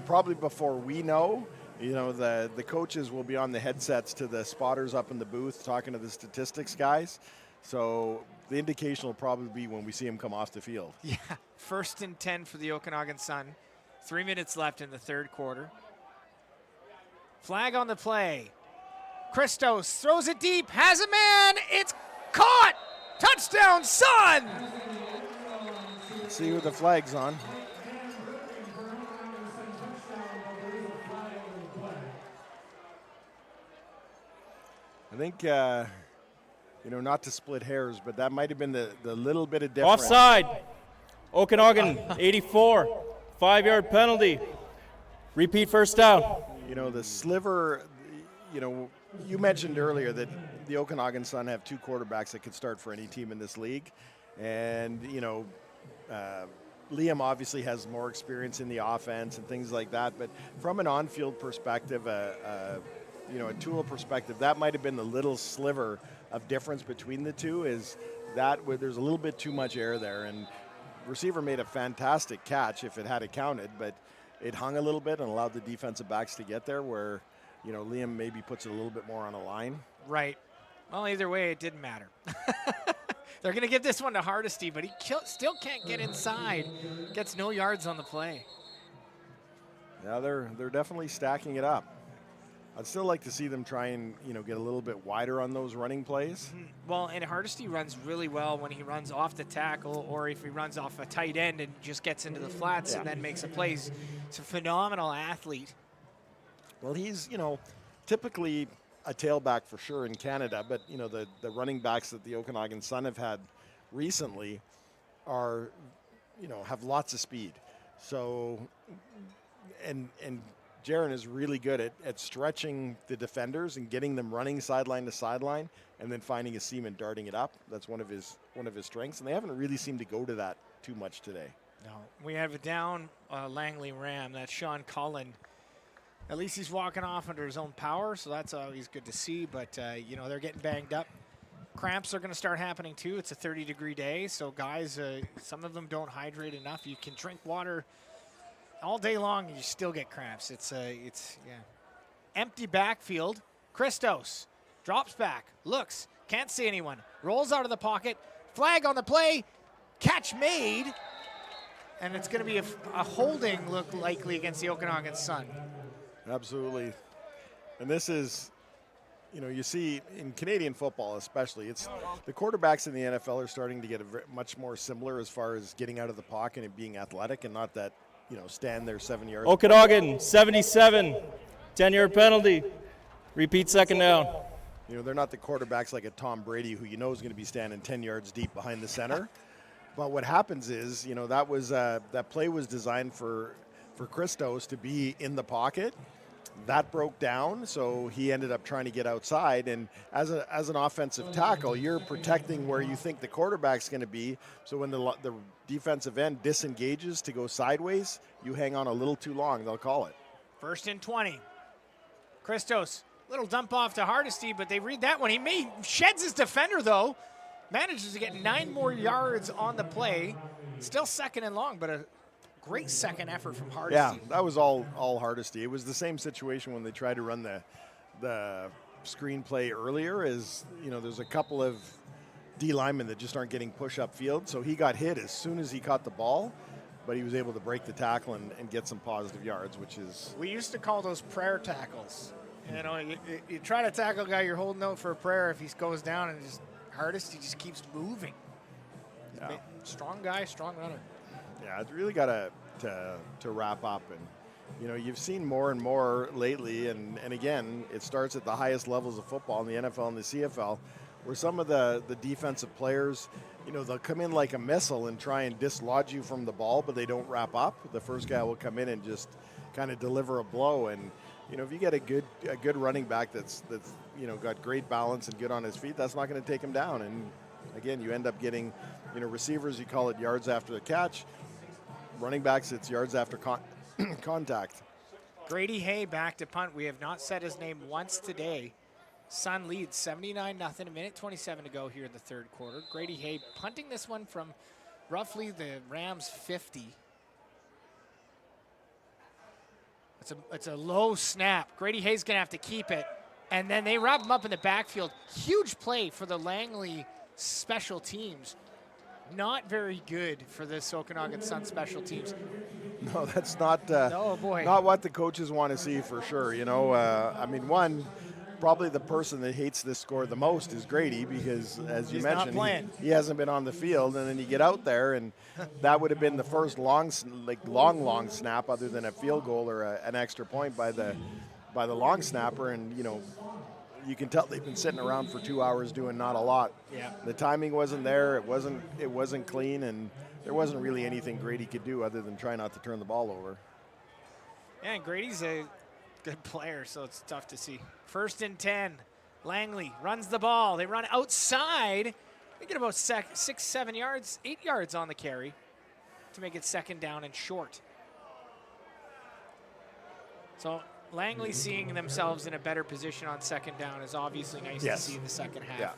probably before we know, the coaches will be on the headsets to the spotters up in the booth talking to the statistics guys. So the indication will probably be when we see him come off the field. Yeah, 1st and 10 for the Okanagan Sun. 3 minutes left in the third quarter. Flag on the play. Christos throws it deep, has a man, it's caught! Touchdown, Sun! See who the flag's on. I think, not to split hairs, but that might have been the little bit of difference. Offside. Okanagan, 84. 5-yard penalty. Repeat first down. The sliver, you mentioned earlier that the Okanagan Sun have 2 quarterbacks that could start for any team in this league. And, Liam obviously has more experience in the offense and things like that. But from an on-field perspective, a tool perspective, that might have been the little sliver of difference between the two, is that where there's a little bit too much air there. And receiver made a fantastic catch if it had it counted, but it hung a little bit and allowed the defensive backs to get there, where, Liam maybe puts it a little bit more on a line. Right. Well, either way, it didn't matter. They're going to give this one to Hardesty, but he still can't get inside. Gets no yards on the play. Yeah, they're definitely stacking it up. I'd still like to see them try and, get a little bit wider on those running plays. Well, and Hardesty runs really well when he runs off the tackle, or if he runs off a tight end and just gets into the flats and then makes a play. He's a phenomenal athlete. Well, he's, typically a tailback for sure in Canada, but, the running backs that the Okanagan Sun have had recently are, have lots of speed. So, and Jaron is really good at stretching the defenders and getting them running sideline to sideline, and then finding a seam and darting it up. That's one of his strengths, and they haven't really seemed to go to that too much today. No, we have a down Langley Ram. That's Sean Cullen. At least he's walking off under his own power, so that's always good to see. But they're getting banged up. Cramps are going to start happening too. It's a 30-degree day, so guys, some of them don't hydrate enough. You can drink water all day long, and you still get cramps. It's empty backfield. Christos drops back, looks, can't see anyone, rolls out of the pocket, flag on the play, catch made, and it's going to be a holding look likely against the Okanagan Sun. Absolutely. And this is, you see in Canadian football especially, it's the quarterbacks in the NFL are starting to get much more similar as far as getting out of the pocket and being athletic, and not that stand there 7 yards. Okanagan, 77, 10-yard penalty. Repeat second down. They're not the quarterbacks like a Tom Brady, who is going to be standing 10 yards deep behind the center. But what happens is, that play was designed for Christos to be in the pocket. That broke down, so he ended up trying to get outside. And as an offensive tackle, you're protecting where you think the quarterback's going to be. So when the defensive end disengages to go sideways, you hang on a little too long, they'll call it. 1st and 20. Christos, little dump off to Hardesty, but they read that one. He sheds his defender, though. Manages to get 9 more yards on the play. Still second and long, but a great second effort from Hardesty. Yeah, that was all Hardesty. It was the same situation when they tried to run the screen play earlier. There's a couple of D linemen that just aren't getting push up field, so he got hit as soon as he caught the ball, but he was able to break the tackle and get some positive yards, which is... We used to call those prayer tackles. You try to tackle a guy, you're holding out for a prayer. If he goes down and Hardesty just keeps moving. Yeah. Strong guy, strong runner. Yeah, it's really got to wrap up. And, you've seen more and more lately, and again, it starts at the highest levels of football in the NFL and the CFL, where some of the defensive players, they'll come in like a missile and try and dislodge you from the ball, but they don't wrap up. The first guy will come in and just kind of deliver a blow. And, if you get a good running back that's got great balance and good on his feet, that's not going to take him down. And again, you end up getting, receivers, you call it yards after the catch. Running backs, it's yards after contact. Grady Hay back to punt. We have not said his name once today. Sun leads 79-0, a minute 27 to go here in the third quarter. Grady Hay punting this one from roughly the Rams 50. It's a low snap. Grady Hay's going to have to keep it. And then they wrap him up in the backfield. Huge play for the Langley special teams. Not very good for this Okanagan Sun special teams. No, that's not Oh, boy. not what the coaches want to see for sure. Probably the person that hates this score the most is Grady because, as you He's not mentioned, playing. he hasn't been on the field, and then you get out there, and that would have been the first long snap other than a field goal or an extra point by the long snapper, and you can tell they've been sitting around for 2 hours doing not a lot. Yeah. The timing wasn't there. It wasn't clean, and there wasn't really anything Grady could do other than try not to turn the ball over. Yeah, and Grady's a good player, so it's tough to see. 1st and 10. Langley runs the ball. They run outside. They get about 6, 7 yards, 8 yards on the carry to make it 2nd down and short. So Langley seeing themselves in a better position on 2nd down is obviously nice to see in the second half. Yeah.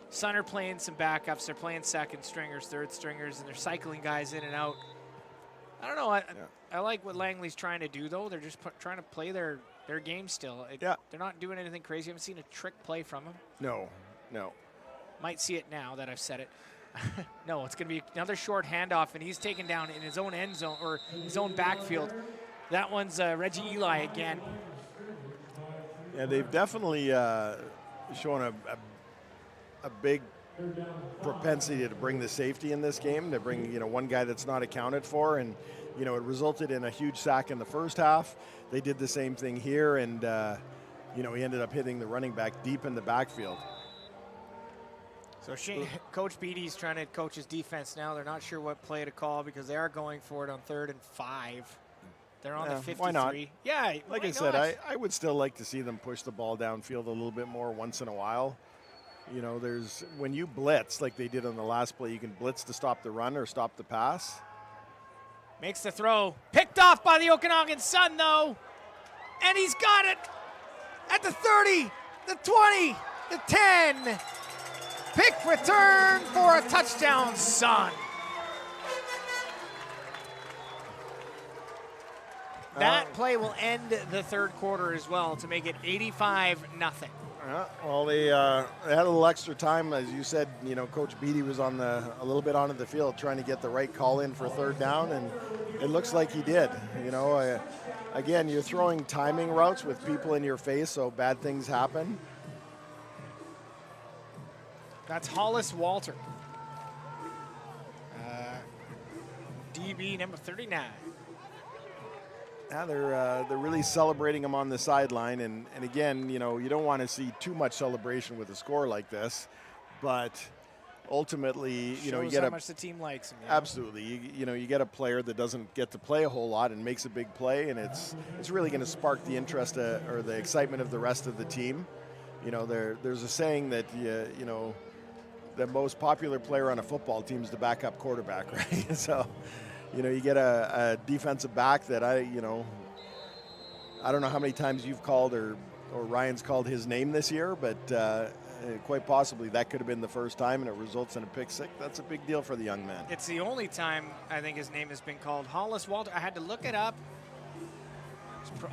Sun are playing some backups. They're playing 2nd stringers, 3rd stringers, and they're cycling guys in and out. I don't know. I like what Langley's trying to do, though. They're just trying to play their game still. They're not doing anything crazy. I haven't seen a trick play from them. No. Might see it now that I've said it. No, it's going to be another short handoff, and he's taken down in his own end zone or his own backfield. That one's Reggie Eli again. Yeah, they've definitely shown a big propensity to bring the safety in this game, to bring one guy that's not accounted for, and it resulted in a huge sack in the first half. They did the same thing here, and he ended up hitting the running back deep in the backfield. So Coach Beatty's trying to coach his defense now. They're not sure what play to call because they are going for it on 3rd and 5. They're on the 53. Why not? Yeah, like I said, I would still like to see them push the ball downfield a little bit more once in a while. When you blitz like they did on the last play, you can blitz to stop the run or stop the pass. Makes the throw. Picked off by the Okanagan Sun, though. And he's got it at the 30, the 20, the 10. Pick return for a touchdown, Sun. That play will end the third quarter as well to make it 85-0. Well, they had a little extra time, as you said. Coach Beatty was a little bit onto the field trying to get the right call in for 3rd down, and it looks like he did. Again, you're throwing timing routes with people in your face, so bad things happen. That's Hollis Walter, DB number 39. Yeah, they're really celebrating him on the sideline, and again, you don't want to see too much celebration with a score like this, but ultimately, you get how much the team likes him. Absolutely, you get a player that doesn't get to play a whole lot and makes a big play, and it's really going to spark the interest or the excitement of the rest of the team. There's a saying that the most popular player on a football team is the backup quarterback, right? So. You get a defensive back that I don't know how many times you've called or Ryan's called his name this year, but quite possibly that could have been the first time, and it results in a pick six. That's a big deal for the young man. It's the only time I think his name has been called. Hollis Walter, I had to look it up.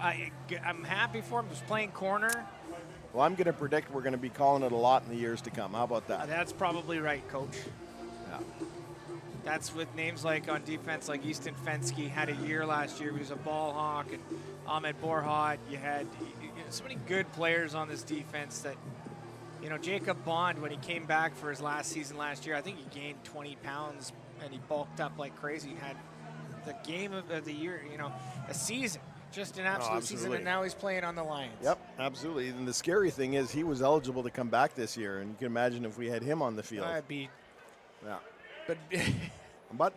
I'm happy for him. He was playing corner. Well, I'm going to predict we're going to be calling it a lot in the years to come. How about that? That's probably right, Coach. Yeah. That's with names like on defense, like Easton Fensky had a year last year. He was a ball hawk, and Ahmed Borhat. You had so many good players on this defense that, Jacob Bond, when he came back for his last season last year, I think he gained 20 pounds and he bulked up like crazy. He had the game of the year, a season, just an absolute season, and now he's playing on the Lions. Yep, absolutely. And the scary thing is he was eligible to come back this year, and you can imagine if we had him on the field. That'd be. Yeah. But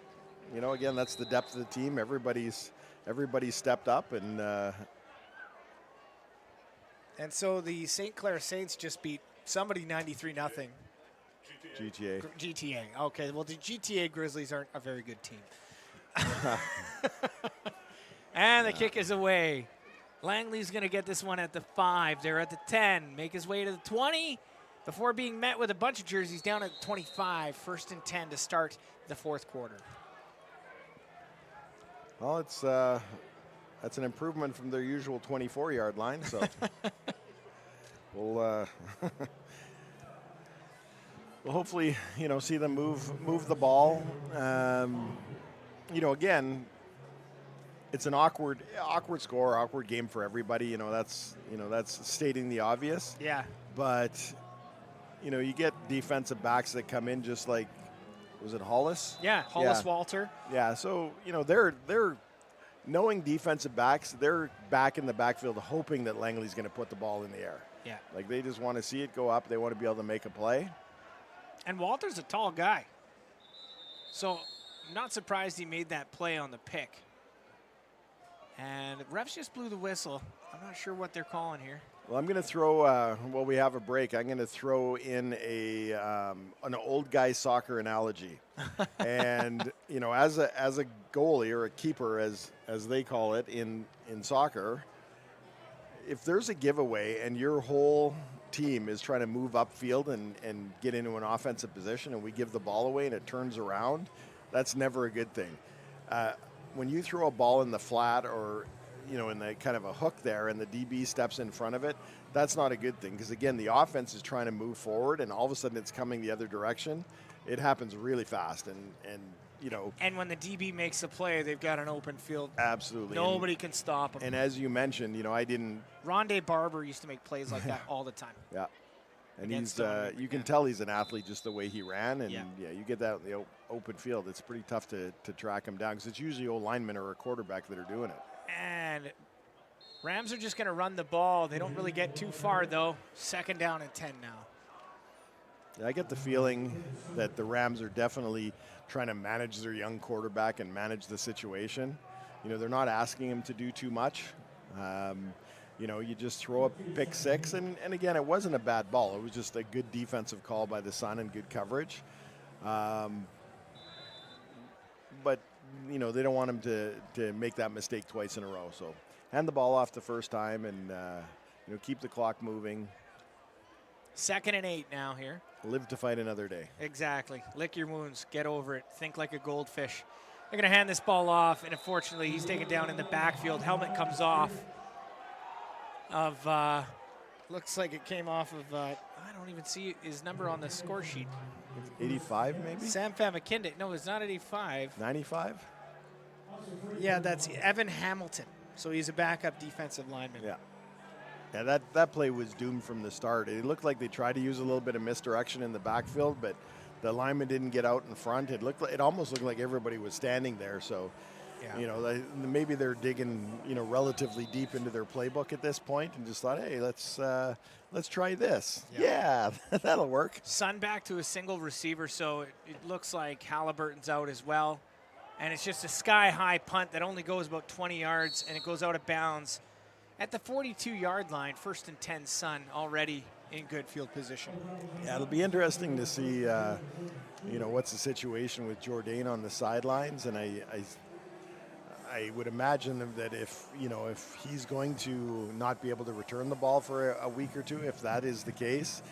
again, that's the depth of the team. Everybody's stepped up, and so the St. Clair Saints just beat somebody 93-0. GTA. GTA. Okay, well, the GTA Grizzlies aren't a very good team. And the kick is away. Langley's going to get this one at the 5. They're at the 10. Make his way to the 20 before being met with a bunch of jerseys down at 25. 1st and 10 to start the 4th quarter. Well, it's that's an improvement from their usual 24-yard line. So we'll hopefully see them move the ball. Again, it's an awkward score, awkward game for everybody. That's stating the obvious. Yeah. But you get defensive backs that come in just like, was it Hollis? Yeah, Hollis Walter. Yeah, so they're knowing defensive backs, they're back in the backfield hoping that Langley's going to put the ball in the air. Yeah. Like they just want to see it go up. They want to be able to make a play. And Walter's a tall guy. So I'm not surprised he made that play on the pick. And refs just blew the whistle. I'm not sure what they're calling here. Well, I'm going to throw, while we have a break, I'm going to throw in an old guy soccer analogy. And, as a goalie or a keeper, as they call it in soccer, if there's a giveaway and your whole team is trying to move upfield and get into an offensive position and we give the ball away and it turns around, that's never a good thing. When you throw a ball in the flat or in the kind of a hook there and the DB steps in front of it, that's not a good thing because, again, the offense is trying to move forward and all of a sudden it's coming the other direction. It happens really fast and when the DB makes a play, they've got an open field. Absolutely. Nobody can stop them. And as you mentioned, Rondé Barber used to make plays like that all the time. Yeah. And you can tell he's an athlete just the way he ran. And, you get that in the open field. It's pretty tough to track him down because it's usually old linemen or a quarterback that are doing it. And Rams are just going to run the ball. They don't really get too far, though. 2nd down and 10 now. I get the feeling that the Rams are definitely trying to manage their young quarterback and manage the situation. They're not asking him to do too much. You just throw a pick 6, and again, it wasn't a bad ball. It was just a good defensive call by the Sun and good coverage. But, they don't want him to make that mistake twice in a row. So hand the ball off the first time and, keep the clock moving. 2nd and 8 now here. Live to fight another day. Exactly. Lick your wounds. Get over it. Think like a goldfish. They're going to hand this ball off, and unfortunately, he's taken down in the backfield. Helmet comes off of, looks like it came off of, I don't even see his number on the score sheet. 85, maybe? Sam Famakinde. No, it's not 85. 95? Yeah, that's Evan Hamilton. So he's a backup defensive lineman. Yeah. Yeah, that play was doomed from the start. It looked like they tried to use a little bit of misdirection in the backfield, but the lineman didn't get out in front. It almost looked like everybody was standing there. So, maybe they're digging, relatively deep into their playbook at this point and just thought, hey, let's try this. Yeah, that'll work. Sun back to a single receiver, so it looks like Halliburton's out as well. And it's just a sky-high punt that only goes about 20 yards, and it goes out of bounds at the 42-yard line. 1st and 10, Sun already in good field position. Yeah, it'll be interesting to see, what's the situation with Jourdain on the sidelines. And I would imagine that if he's going to not be able to return the ball for a week or two, if that is the case,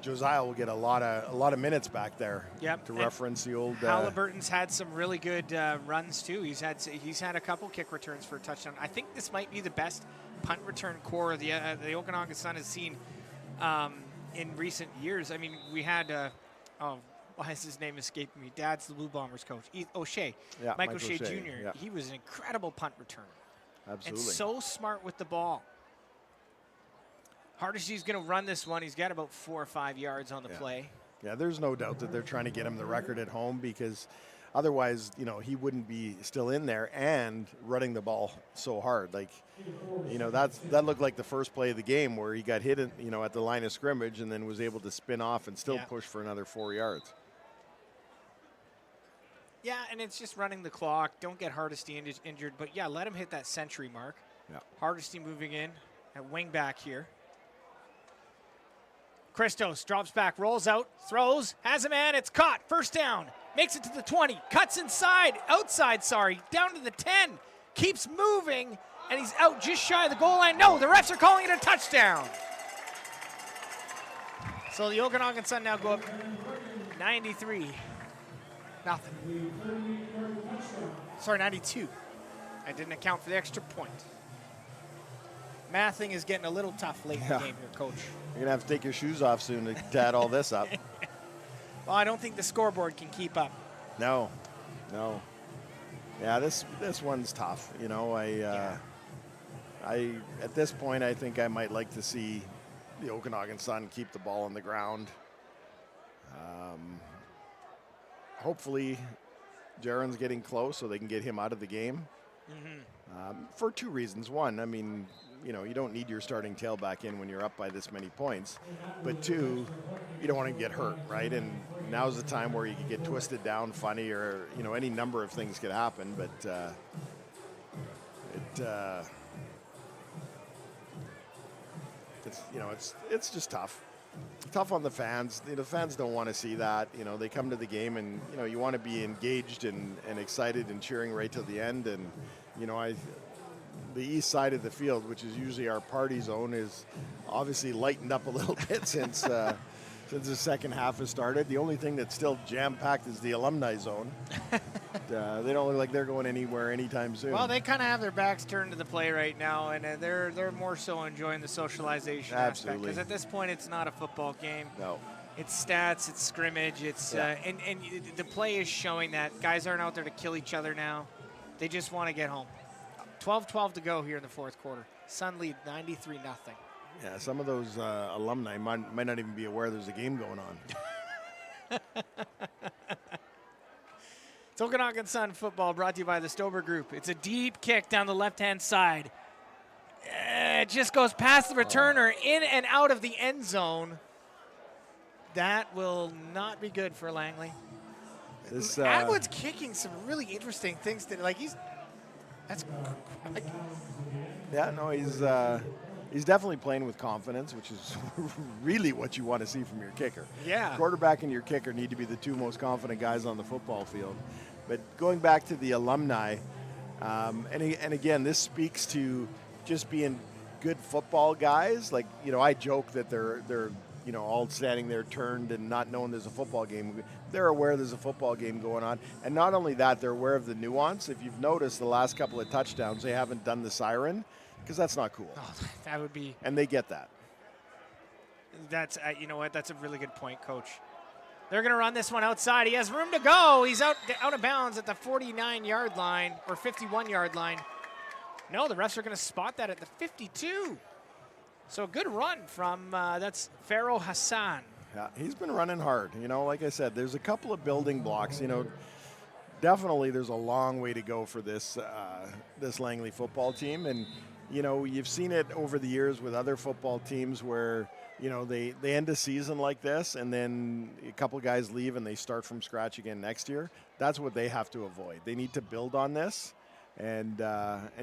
Josiah will get a lot of minutes back there. Yep. To reference the old. Halliburton's had some really good runs too. He's had a couple kick returns for a touchdown. I think this might be the best punt return core the Okanagan Sun has seen in recent years. I mean, we had why is his name escaping me? Dad's the Blue Bombers coach, O'Shea. Yeah, Mike O'Shea Jr. Yeah. He was an incredible punt returner. Absolutely. And so smart with the ball. Hardesty's going to run this one. He's got about 4 or 5 yards on the play. Yeah, there's no doubt that they're trying to get him the record at home because otherwise, he wouldn't be still in there and running the ball so hard. Like, that looked like the first play of the game where he got hit, at the line of scrimmage and then was able to spin off and still push for another 4 yards. Yeah, and it's just running the clock. Don't get Hardesty injured, but let him hit that century mark. Yeah. Hardesty moving in at wing back here. Christos drops back, rolls out, throws, has a man, it's caught, first down, makes it to the 20, cuts outside, down to the 10, keeps moving, and he's out just shy of the goal line. No, the refs are calling it a touchdown. So the Okanagan Sun now go up 93-0. Sorry, 92. I didn't account for the extra point. Mathing is getting a little tough late in the game here, Coach. You're going to have to take your shoes off soon to add all this up. Well, I don't think the scoreboard can keep up. No. Yeah, this one's tough. You know, I at this point, I think I might like to see the Okanagan Sun keep the ball on the ground. Hopefully, Jaron's getting close so they can get him out of the game. For two reasons. One, I mean, you know, you don't need your starting tailback in when you're up by this many points. But two, you don't want to get hurt, right? And now's the time where you can get twisted down funny, or, you know, any number of things could happen. But it's, you know, it's just tough. Tough on the fans. The fans don't want to see that. You know, they come to the game and, you know, you want to be engaged and excited and cheering right till the end. And, you know, the east side of the field, which is usually our party zone, is obviously lightened up a little bit since the second half has started. The only thing that's still jam-packed is the alumni zone. They don't look like they're going anywhere anytime soon. Well, they kind of have their backs turned to the play right now, and they're more so enjoying the socialization aspect. Because at this point, it's not a football game. No. It's stats, it's scrimmage, it's and the play is showing that guys aren't out there to kill each other now. They just want to get home. 12-12 to go here in the fourth quarter. Sun lead 93-0. Yeah, some of those alumni might not even be aware there's a game going on. It's Okanagan Sun football brought to you by the Stober Group. It's a deep kick down the left-hand side. It just goes past the returner, in and out of the end zone. That will not be good for Langley. Atwood's kicking some really interesting things. Yeah, no, he's definitely playing with confidence, which is really what you want to see from your kicker. Yeah. Quarterback and your kicker need to be the two most confident guys on the football field. But going back to the alumni, and again, this speaks to just being good football guys. Like, you know, I joke that they're you know, all standing there turned and not knowing there's a football game. They're aware there's a football game going on. And not only that, they're aware of the nuance. If you've noticed the last couple of touchdowns, they haven't done the siren, because that's not cool. Oh, that would be. And they get that. That's you know what? That's a really good point, Coach. They're going to run this one outside. He has room to go. He's out of bounds at the 49-yard line or 51-yard line. No, the refs are going to spot that at the 52. So a good run from that's Pharaoh Hassan. Yeah, he's been running hard. You know, like I said, there's a couple of building blocks. You know, definitely there's a long way to go for this Langley football team. And, you know, you've seen it over the years with other football teams where, you know, they end a season like this and then a couple guys leave and they start from scratch again next year. That's what they have to avoid. They need to build on this and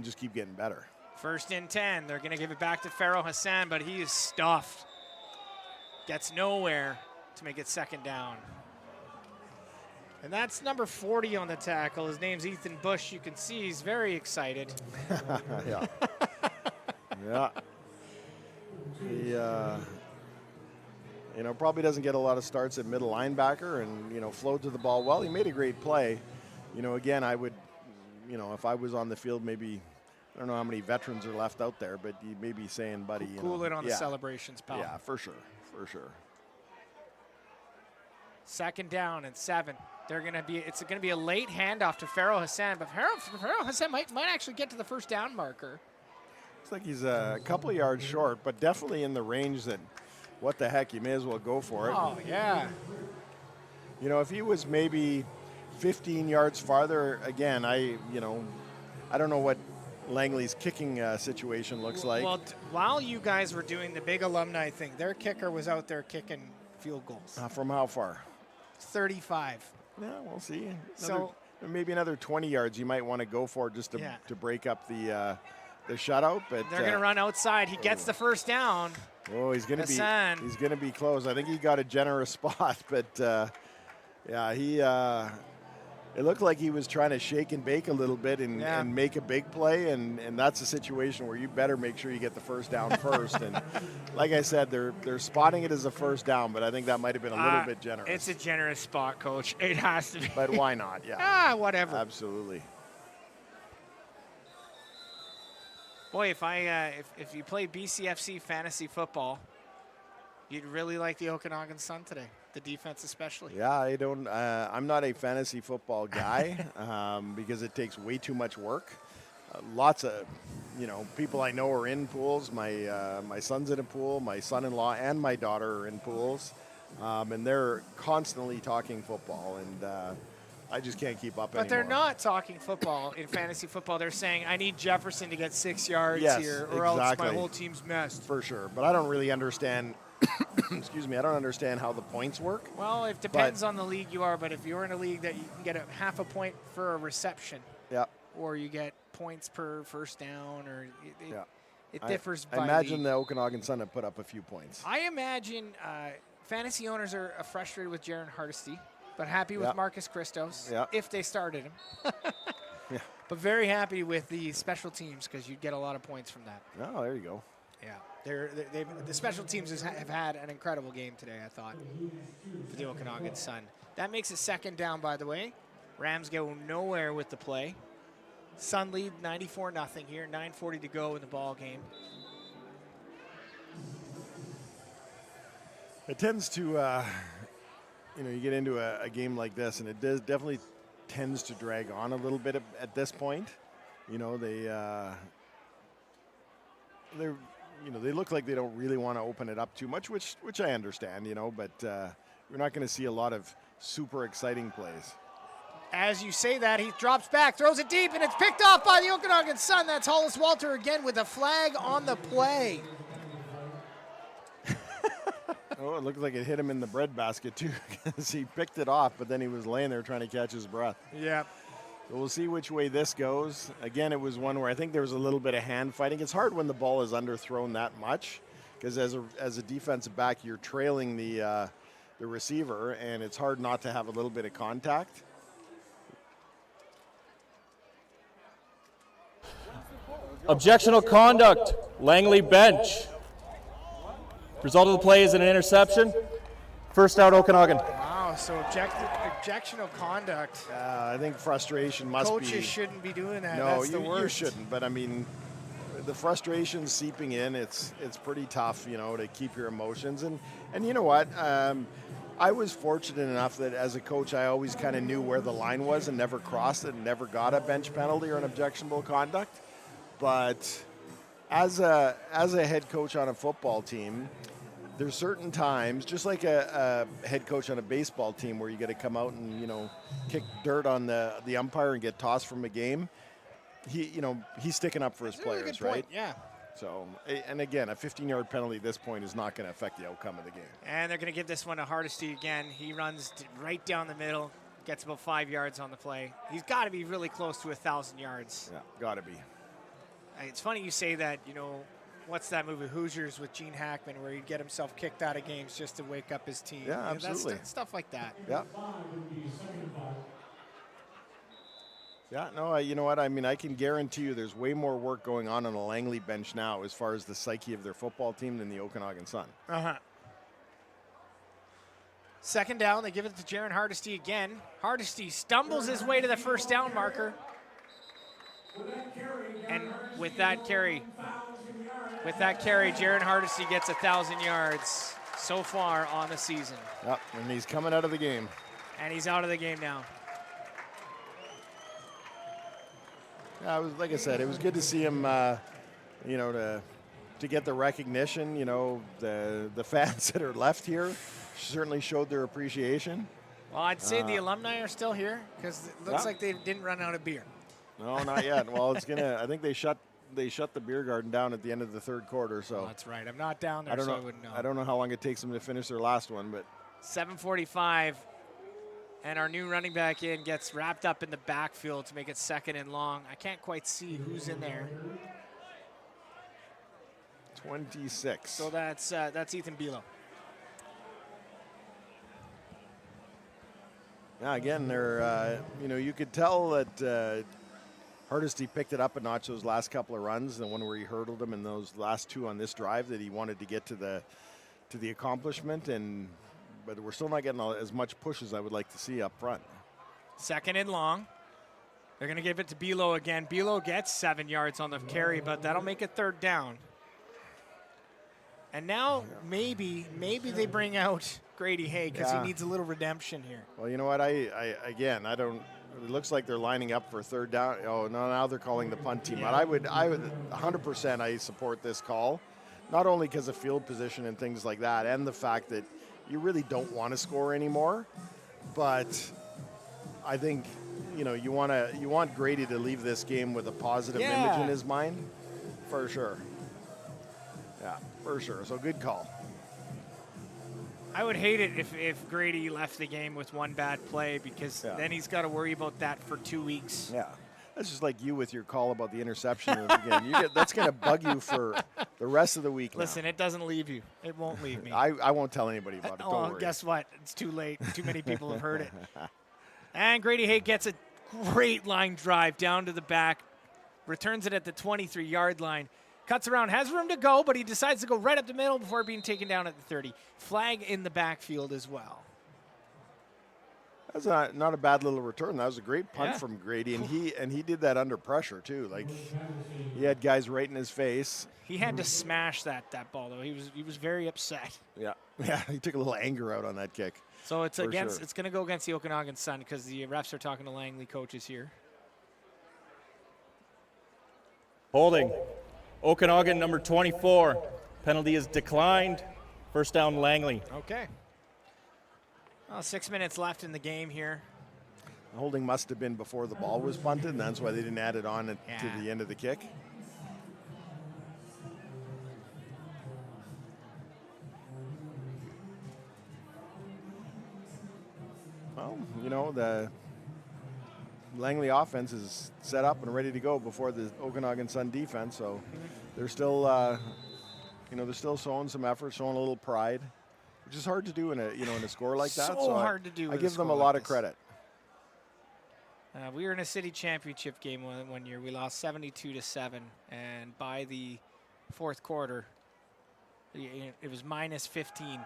just keep getting better. First and 10. They're going to give it back to Pharaoh Hassan, but he is stuffed. Gets nowhere to make it second down. And that's number 40 on the tackle. His name's Ethan Bush. You can see he's very excited. Yeah. Yeah. He, you know, probably doesn't get a lot of starts at middle linebacker and, you know, flowed to the ball well. He made a great play. You know, again, I would, you know, if I was on the field, maybe, I don't know how many veterans are left out there, but you may be saying, buddy, you cool know, it on the celebrations, pal. Yeah, for sure. For sure. Second down and 7. It's going to be a late handoff to Pharaoh Hassan, but Pharaoh Hassan might actually get to the first down marker. Looks like he's a couple of yards short, but definitely in the range that, what the heck, you may as well go for it. Oh, yeah. You know, if he was maybe 15 yards farther, again, I don't know what Langley's kicking situation looks like. Well, while you guys were doing the big alumni thing, their kicker was out there kicking field goals. From how far? 35. Yeah, we'll see. Maybe another 20 yards you might want to go for just to break up the shutout. But they're going to run outside. He gets the first down. Oh, he's going Hassan. to be close. I think he got a generous spot, but yeah, it looked like he was trying to shake and bake a little bit and make a big play, and that's a situation where you better make sure you get the first down first. And like I said, they're spotting it as a first down, but I think that might have been a little bit generous. It's a generous spot, Coach. It has to be. But why not? Yeah. Whatever. Absolutely. Boy, if you play BCFC fantasy football, you'd really like the Okanagan Sun today, the defense especially. Yeah, I'm not a fantasy football guy because it takes way too much work. Lots of, people I know are in pools. My son's in a pool. My son-in-law and my daughter are in pools, and they're constantly talking football, and I just can't keep up anymore. But they're not talking football in fantasy football. They're saying, I need Jefferson to get 6 yards here, or else my whole team's messed. For sure, but I don't really understand. Excuse me, I don't understand how the points work. Well, it depends on the league you are, but if you're in a league that you can get a half a point for a reception, or you get points per first down, or it differs by I imagine league. the Okanagan Sun have put up a few points. I imagine fantasy owners are frustrated with Jaron Hardesty, but happy with Marcus Christos if they started him. But very happy with the special teams because you'd get a lot of points from that. Oh, there you go. Yeah, the special teams have had an incredible game today, I thought, for the Okanagan Sun. That makes it second down, by the way. Rams go nowhere with the play. Sun lead 94-0 here, 9:40 to go in the ball game. It tends to, you get into a game like this, and it definitely tends to drag on a little bit at this point. They look like they don't really want to open it up too much, which I understand, but we're not going to see a lot of super exciting plays. As you say that, he drops back, throws it deep, and it's picked off by the Okanagan Sun. That's Hollis Walter again with a flag on the play. Oh, it looked like it hit him in the breadbasket, too, because he picked it off, but then he was laying there trying to catch his breath. Yeah. So we'll see which way this goes. Again, it was one where I think there was a little bit of hand fighting. It's hard when the ball is underthrown that much because as a defensive back, you're trailing the receiver, and it's hard not to have a little bit of contact. Objectional conduct, Langley bench. Result of the play is an interception. First out, Okanagan. Wow, so objectional conduct. I think frustration must be. Coaches shouldn't be doing that. No, That's the worst. You shouldn't. But I mean, the frustration's seeping in. It's pretty tough, to keep your emotions. And you know what? I was fortunate enough that as a coach, I always kind of knew where the line was and never crossed it and never got a bench penalty or an objectionable conduct. But as a head coach on a football team, there's certain times, just like a head coach on a baseball team, where you got to come out and kick dirt on the umpire and get tossed from a game. He's sticking up for his players, right? Yeah. So, and again, a 15-yard penalty at this point is not going to affect the outcome of the game. And they're going to give this one to Hardesty again. He runs right down the middle, gets about 5 yards on the play. He's got to be really close to 1,000 yards. Yeah, got to be. It's funny you say that, what's that movie, Hoosiers, with Gene Hackman, where he'd get himself kicked out of games just to wake up his team. Yeah, absolutely. That's stuff like that. Yeah. Yeah, no, you know what? I mean, I can guarantee you there's way more work going on the Langley bench now as far as the psyche of their football team than the Okanagan Sun. Second down, they give it to Jaron Hardesty again. Hardesty stumbles his way to the first down marker. And with that carry, Jaron Hardesty gets 1,000 yards so far on the season. Yep, and he's coming out of the game. And he's out of the game now. Yeah, it was, like I said, it was good to see him, to get the recognition. The fans that are left here certainly showed their appreciation. Well, I'd say the alumni are still here because it looks like they didn't run out of beer. No, not yet. Well, I think they shut the beer garden down at the end of the third quarter. So that's right. I'm not down there, so I wouldn't know. I don't know how long it takes them to finish their last one, but 7:45, and our new running back gets wrapped up in the backfield to make it second and long. I can't quite see who's in there. 26. So that's Ethan Bilo. Yeah, again, they're, you could tell that Hardesty picked it up a notch those last couple of runs, the one where he hurdled him, and those last two on this drive that he wanted to get to the accomplishment, but we're still not getting as much push as I would like to see up front. Second and long. They're going to give it to Bilo again. Bilo gets 7 yards on the carry, but that'll make it third down. And now maybe they bring out Grady Hay because he needs a little redemption here. Well, you know what? I don't. It looks like they're lining up for third down. Oh no! Now they're calling the punt team. Yeah. But I would 100%. I support this call, not only because of field position and things like that, and the fact that you really don't want to score anymore, but I think you want Grady to leave this game with a positive image in his mind, for sure. Yeah, for sure. So good call. I would hate it if Grady left the game with one bad play because then he's got to worry about that for 2 weeks. Yeah. That's just like you with your call about the interception of the game. That's going to bug you for the rest of the week now. Listen, it doesn't leave you. It won't leave me. I won't tell anybody about it. Don't worry. Guess what? It's too late. Too many people have heard it. And Grady Hay gets a great line drive down to the back, returns it at the 23-yard line. Cuts around, has room to go, but he decides to go right up the middle before being taken down at the 30. Flag in the backfield as well. That's not a bad little return. That was a great punt from Grady, and he did that under pressure too. Like he had guys right in his face. He had to smash that ball though. He was very upset. Yeah, he took a little anger out on that kick. So it's going to go against the Okanagan Sun because the refs are talking to Langley coaches here. Holding. Okanagan, number 24. Penalty is declined. First down, Langley. Okay. Well, 6 minutes left in the game here. The holding must have been before the ball was punted, and that's why they didn't add it on to the end of the kick. Well, the Langley offense is set up and ready to go before the Okanagan Sun defense, so they're still, they're still showing some effort, showing a little pride, which is hard to do in a score like that. So hard to do. I give them a lot of credit. We were in a city championship game one year. We lost 72-7, and by the fourth quarter, it was minus 15.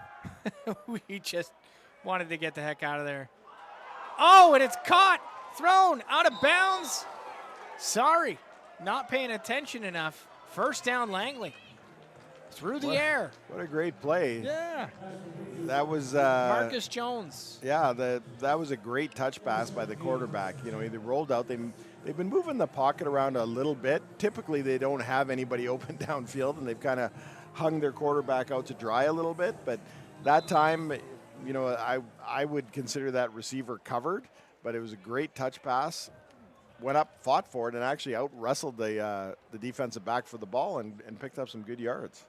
We just wanted to get the heck out of there. Oh, and it's caught. Thrown out of bounds. Sorry, not paying attention enough. First down, Langley. Through the air. What a great play. Yeah. That was Marcus Jones. Yeah, that was a great touch pass by the quarterback. They rolled out. They've been moving the pocket around a little bit. Typically, they don't have anybody open downfield, and they've kind of hung their quarterback out to dry a little bit. But that time, I would consider that receiver covered. But it was a great touch pass. Went up, fought for it, and actually out-wrestled the defensive back for the ball and picked up some good yards.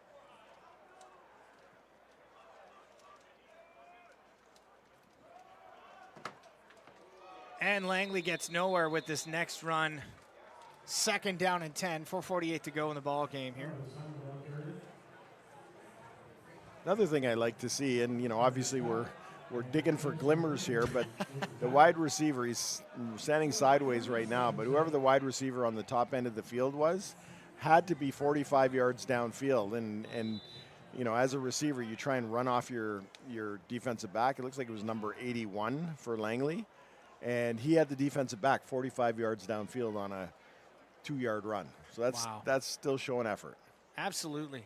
And Langley gets nowhere with this next run. Second down and 10, 4:48 to go in the ball game here. Another thing I like to see, and obviously we're digging for glimmers here, but the wide receiver, he's standing sideways right now, but whoever the wide receiver on the top end of the field was, had to be 45 yards downfield. And as a receiver, you try and run off your defensive back. It looks like it was number 81 for Langley. And he had the defensive back 45 yards downfield on a 2-yard run. So that's still showing effort. Absolutely.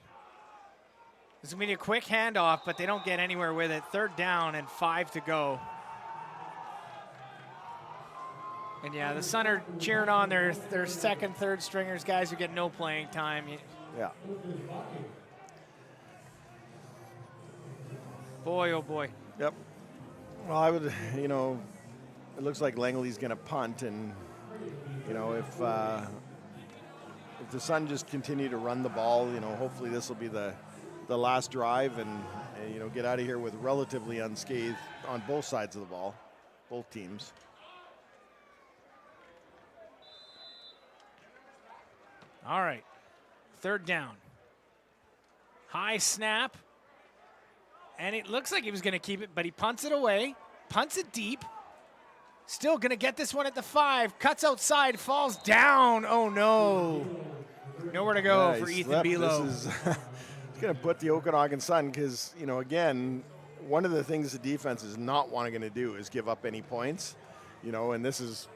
This is going to be a quick handoff, but they don't get anywhere with it. Third down and 5 to go. And the Sun are cheering on their second, third stringers, guys who get no playing time. Yeah. Boy, oh boy. Yep. Well, I would, it looks like Langley's going to punt, and, if the Sun just continue to run the ball, hopefully this will be the last drive and get out of here with relatively unscathed on both sides of the ball, both teams. All right, third down. High snap. And it looks like he was going to keep it, but he punts it away. Punts it deep. Still going to get this one at the 5. Cuts outside, falls down. Oh, no. Nowhere to go for Ethan Below. This is going to put the Okanagan Sun, because, you know, again, one of the things the defense is not going to do is give up any points. You know, and this is,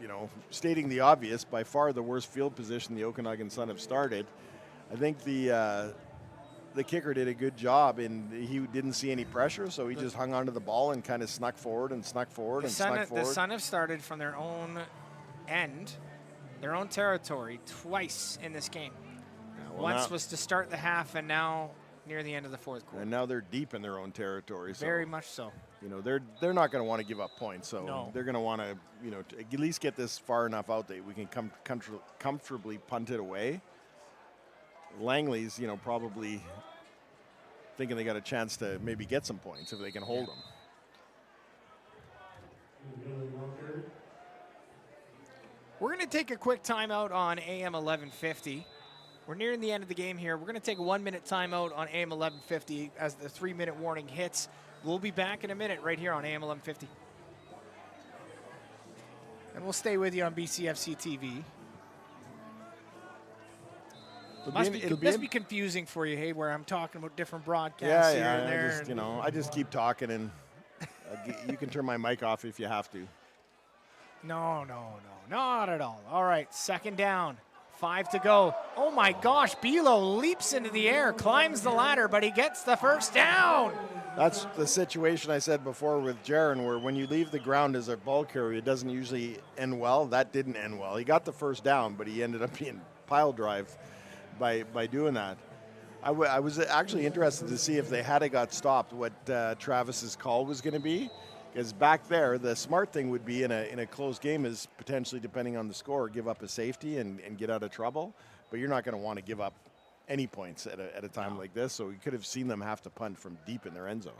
you know, stating the obvious, by far the worst field position the Okanagan Sun have started. I think the kicker did a good job, and he didn't see any pressure, so he just hung onto the ball and kind of snuck forward and snuck forward and snuck forward. The Sun have started from their own end, their own territory, twice in this game. Yeah, well, Once was to start the half, and now near the end of the fourth quarter. And now they're deep in their own territory. So, very much so. You know, they're not going to want to give up points, so they're going to want to, you know, to at least get this far enough out that we can comfortably punt it away. Langley's, you know, probably thinking they got a chance to maybe get some points if they can hold them. We're going to take a quick timeout on AM 1150. We're nearing the end of the game here. We're going to take a 1-minute timeout on AM 1150 as the 3-minute warning hits. We'll be back in a minute right here on AM 1150. And we'll stay with you on BCFC TV. It must be confusing for you, hey, where I'm talking about different broadcasts here and there. I just keep talking, and you can turn my mic off if you have to. No, not at all. All right, second down, 5 to go. Oh my gosh, Below leaps into the air, climbs the ladder, but he gets the first down. That's the situation I said before with Jaron, where when you leave the ground as a ball carrier, it doesn't usually end well. That didn't end well. He got the first down, but he ended up being pile drive by doing that. I was actually interested to see if they had got stopped, what Travis's call was going to be, because back there the smart thing would be in a close game is potentially, depending on the score, give up a safety and get out of trouble, but you're not going to want to give up any points at a time like this, so we could have seen them have to punt from deep in their end zone.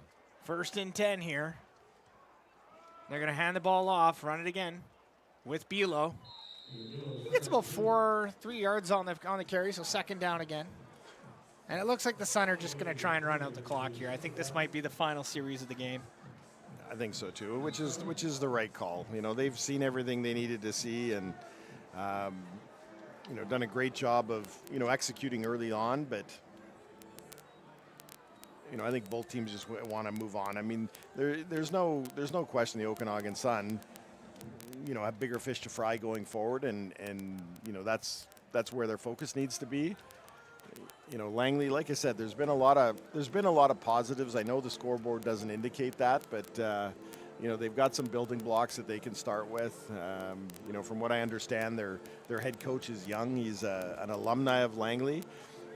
1st and 10 here. They're going to hand the ball off, run it again with Below. He gets about 3 yards on the carry, so second down again. And it looks like the Sun are just going to try and run out the clock here. I think this might be the final series of the game. I think so too, which is the right call. You know, they've seen everything they needed to see, and you know, done a great job of, you know, executing early on. But you know, I think both teams just want to move on. I mean, there's no question the Okanagan Sun, you know, have bigger fish to fry going forward, and you know, that's where their focus needs to be. You know, Langley, like I said, there's been a lot of positives. I know the scoreboard doesn't indicate that, but you know, they've got some building blocks that they can start with. You know, from what I understand, their head coach is young. He's an alumni of Langley.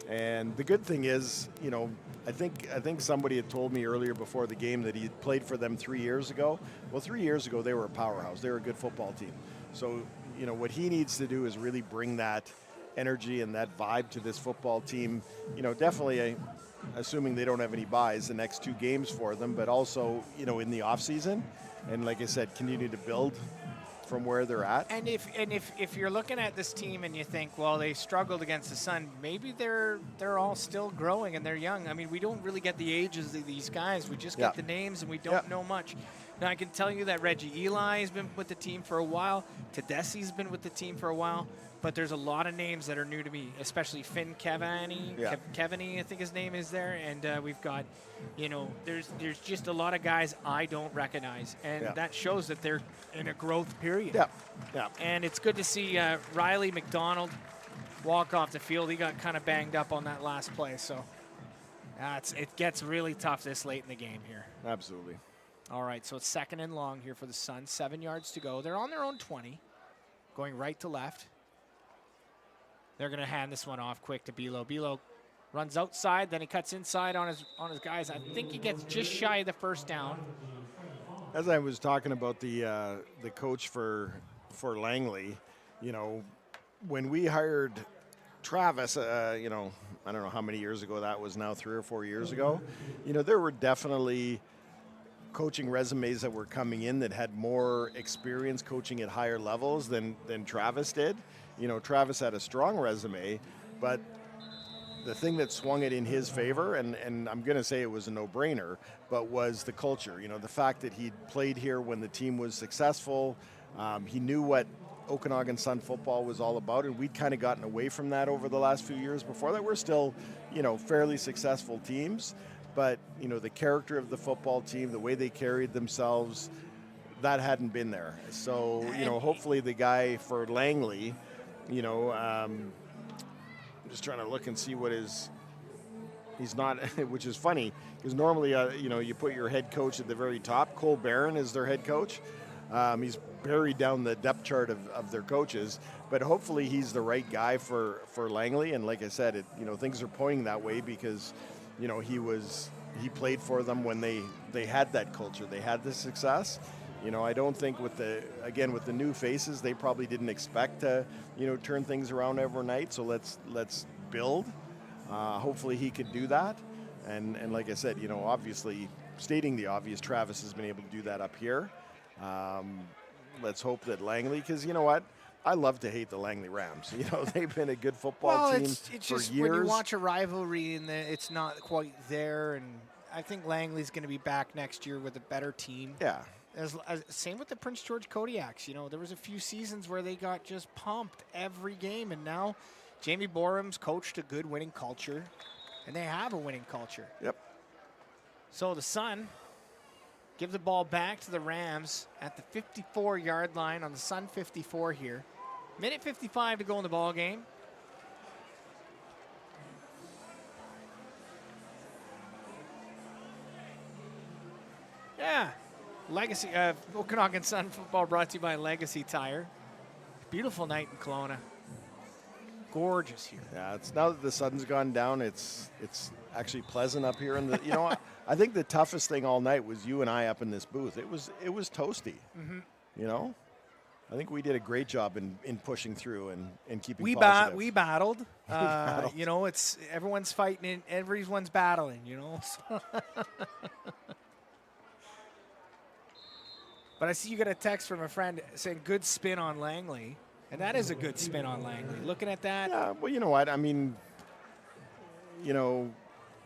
And the good thing is, you know, I think somebody had told me earlier before the game that he played for them 3 years ago. Well, 3 years ago, they were a powerhouse. They were a good football team. So, you know, what he needs to do is really bring that energy and that vibe to this football team. You know, definitely, assuming they don't have any buys, the next 2 games for them, but also, you know, in the off season. And like I said, continue to build from where they're at. And if you're looking at this team and you think, well, they struggled against the Sun, maybe they're all still growing and they're young. I mean, we don't really get the ages of these guys. We just get the names, and we don't know much. Now, I can tell you that Reggie Eli has been with the team for a while. Tedesi's been with the team for a while. But there's a lot of names that are new to me, especially Finn Kevany, I think his name is there. And we've got, you know, there's just a lot of guys I don't recognize. And that shows that they're in a growth period. And it's good to see Riley McDonald walk off the field. He got kind of banged up on that last play. So it gets really tough this late in the game here. Absolutely. All right, so it's 2nd and long here for the Sun. 7 yards to go. They're on their own 20, going right to left. They're going to hand this one off quick to Below. Below runs outside, then he cuts inside on his guys. I think he gets just shy of the first down. As I was talking about the coach for Langley, you know, when we hired Travis, you know, I don't know how many years ago that was now, 3 or 4 years ago, you know, there were definitely coaching resumes that were coming in that had more experience coaching at higher levels than Travis did. You know, Travis had a strong resume, but the thing that swung it in his favor, and I'm going to say it was a no-brainer, but was the culture. The fact that he'd played here when the team was successful. He knew what Okanagan Sun football was all about, and we'd kind of gotten away from that over the last few years. Before that, we're still, fairly successful teams, but, the character of the football team, the way they carried themselves, that hadn't been there. So, hopefully the guy for Langley, I'm just trying to look and see what he's not, which is funny, because normally, you put your head coach at the very top. Cole Barron is their head coach. He's buried down the depth chart of their coaches, but hopefully he's the right guy for Langley. And like I said, things are pointing that way because, he played for them when they had that culture, they had the success. I don't think with the new faces, they probably didn't expect to, turn things around overnight. So let's build. Hopefully he could do that. And like I said, obviously stating the obvious, Travis has been able to do that up here. Let's hope that Langley, because you know what? I love to hate the Langley Rams. They've been a good football team it's for just years. when you watch a rivalry and it's not quite there, and I think Langley's going to be back next year with a better team. Yeah. Same with the Prince George Kodiaks. There was a few seasons where they got just pumped every game, and now Jamie Borum's coached a good winning culture, and they have a winning culture. Yep. So the Sun give the ball back to the Rams at the 54-yard line on the Sun 54 here. Minute 55 to go in the ball game. Yeah. Legacy, Okanagan Sun football brought to you by Legacy Tire. Beautiful night in Kelowna. Gorgeous here. Yeah, it's now that the sun's gone down, it's actually pleasant up here. And I think the toughest thing all night was you and I up in this booth. It was toasty. Mm-hmm. I think we did a great job in pushing through and keeping positive. We battled. It's everyone's fighting and everyone's battling. But I see you got a text from a friend saying good spin on Langley. And that is a good spin on Langley. Looking at that. Yeah, well, you know what? I mean,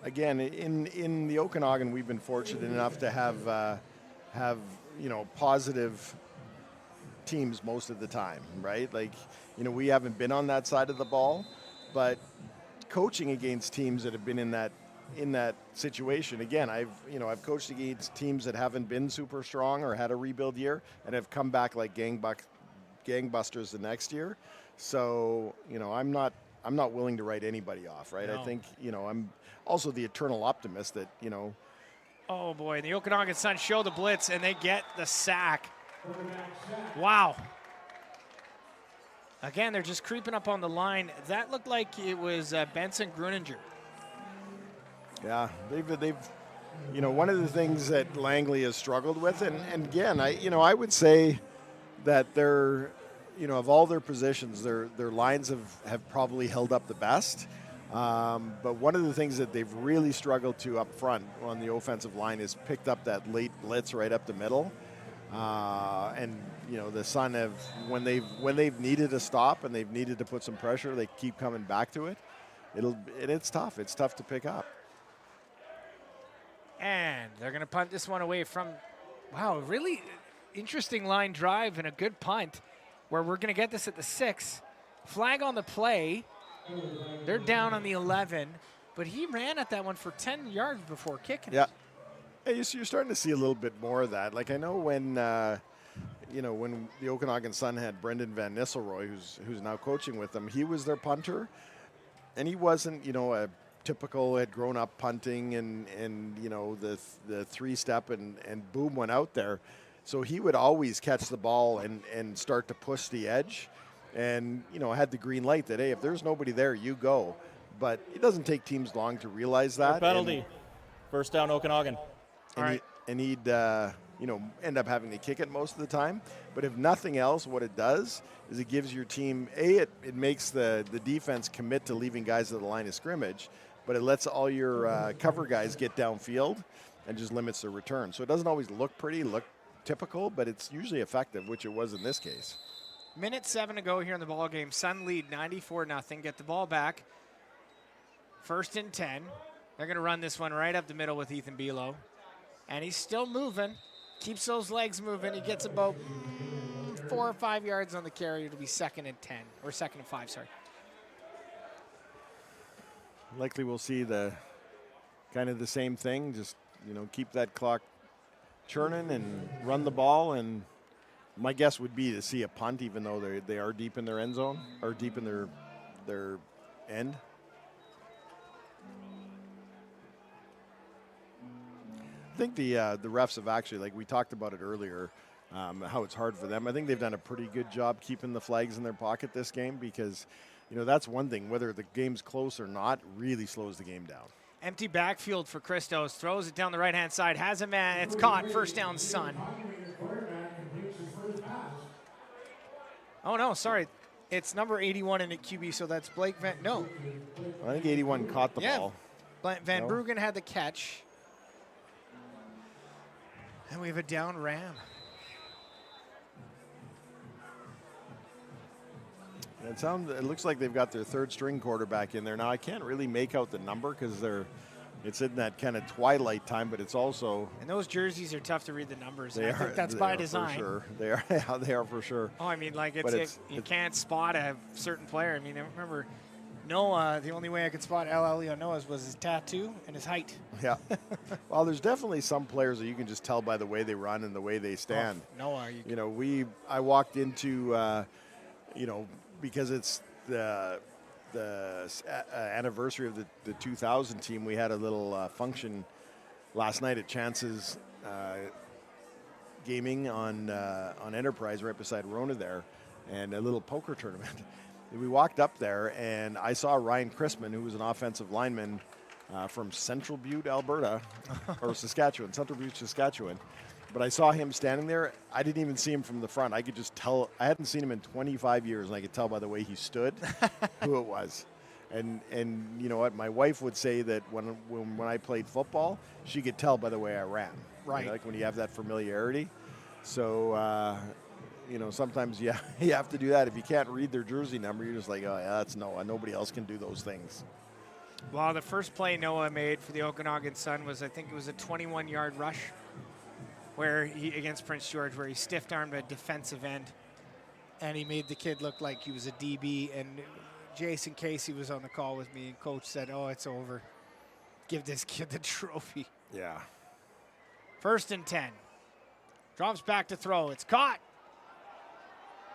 again, in the Okanagan, we've been fortunate enough to have positive teams most of the time, right? Like, we haven't been on that side of the ball, but coaching against teams that have been in that situation. Again, I've coached against teams that haven't been super strong or had a rebuild year and have come back like gangbusters the next year. So, I'm not willing to write anybody off, right? No. I think, I'm also the eternal optimist that, Oh boy, the Okanagan Sun show the blitz and they get the sack. Wow. Again, they're just creeping up on the line. That looked like it was Benson Gruninger. Yeah, they've one of the things that Langley has struggled with, and again, I would say that they're, of all their positions, their lines have probably held up the best. But one of the things that they've really struggled to up front on the offensive line is picked up that late blitz right up the middle. And the Sun have, when they've needed a stop and they've needed to put some pressure, they keep coming back to it. It's tough. It's tough to pick up. And they're going to punt this one away from, wow, really interesting line drive and a good punt where we're going to get this at the 6. Flag on the play. They're down on the 11, but he ran at that one for 10 yards before kicking it. Hey, you're starting to see a little bit more of that. Like I know when, when the Okanagan Sun had Brendan Van Nistelrooy, who's now coaching with them, he was their punter, and he wasn't, a typical, had grown up punting and the 3-step and boom went out there. So he would always catch the ball and start to push the edge and, had the green light that, hey, if there's nobody there, you go. But it doesn't take teams long to realize that. Penalty. First down, Okanagan. And he'd end up having to kick it most of the time. But if nothing else, what it does is it gives your team, it makes the defense commit to leaving guys at the line of scrimmage, but it lets all your cover guys get downfield and just limits their return. So it doesn't always look pretty, look typical, but it's usually effective, which it was in this case. Minute 7 to go here in the ball game. Sun lead 94-0. Get the ball back. First and 10. They're going to run this one right up the middle with Ethan Below. And he's still moving. Keeps those legs moving. He gets about 4 or 5 yards on the carry. It'll be 2nd and 10. Or 2nd and 5, sorry. Likely we'll see the kind of the same thing. Just, keep that clock churning and run the ball. And my guess would be to see a punt, even though they are deep in their end zone or deep in their end. I think the refs have actually, like we talked about it earlier, how it's hard for them. I think they've done a pretty good job keeping the flags in their pocket this game because, that's one thing. Whether the game's close or not really slows the game down. Empty backfield for Christos. Throws it down the right-hand side. Has a man. It's caught. First down, Sun. Oh, no, sorry. It's number 81 in at QB, so that's Blake Van... No. I think 81 caught the ball. Van Bruggen had the catch. And we have a down Ram. It looks like they've got their third string quarterback in there. Now, I can't really make out the number because it's in that kind of twilight time, but it's also... And those jerseys are tough to read the numbers. I think that's by design. For sure. They are. Yeah, they are for sure. Oh, I mean, like, you can't spot a certain player. I mean, I remember Noah, the only way I could spot LL Noah's was his tattoo and his height. Yeah. Well, there's definitely some players that you can just tell by the way they run and the way they stand. Noah, I walked into, because it's the anniversary of the 2000 team, we had a little function last night at Chance's Gaming on Enterprise right beside Rona there, and a little poker tournament. We walked up there, and I saw Ryan Chrisman, who was an offensive lineman from Central Butte, Alberta, or Saskatchewan, Central Butte, Saskatchewan. But I saw him standing there. I didn't even see him from the front. I could just tell. I hadn't seen him in 25 years, and I could tell by the way he stood who it was. And you know what? My wife would say that when I played football, she could tell by the way I ran. Right. Like when you have that familiarity. So, sometimes you have to do that. If you can't read their jersey number, you're just like, oh, yeah, that's Noah. Nobody else can do those things. Well, the first play Noah made for the Okanagan Sun was, I think it was a 21-yard rush against Prince George, where he stiff-armed a defensive end, and he made the kid look like he was a DB. And Jason Casey was on the call with me, and Coach said, oh, it's over. Give this kid the trophy. Yeah. 1st and 10. Drops back to throw. It's caught.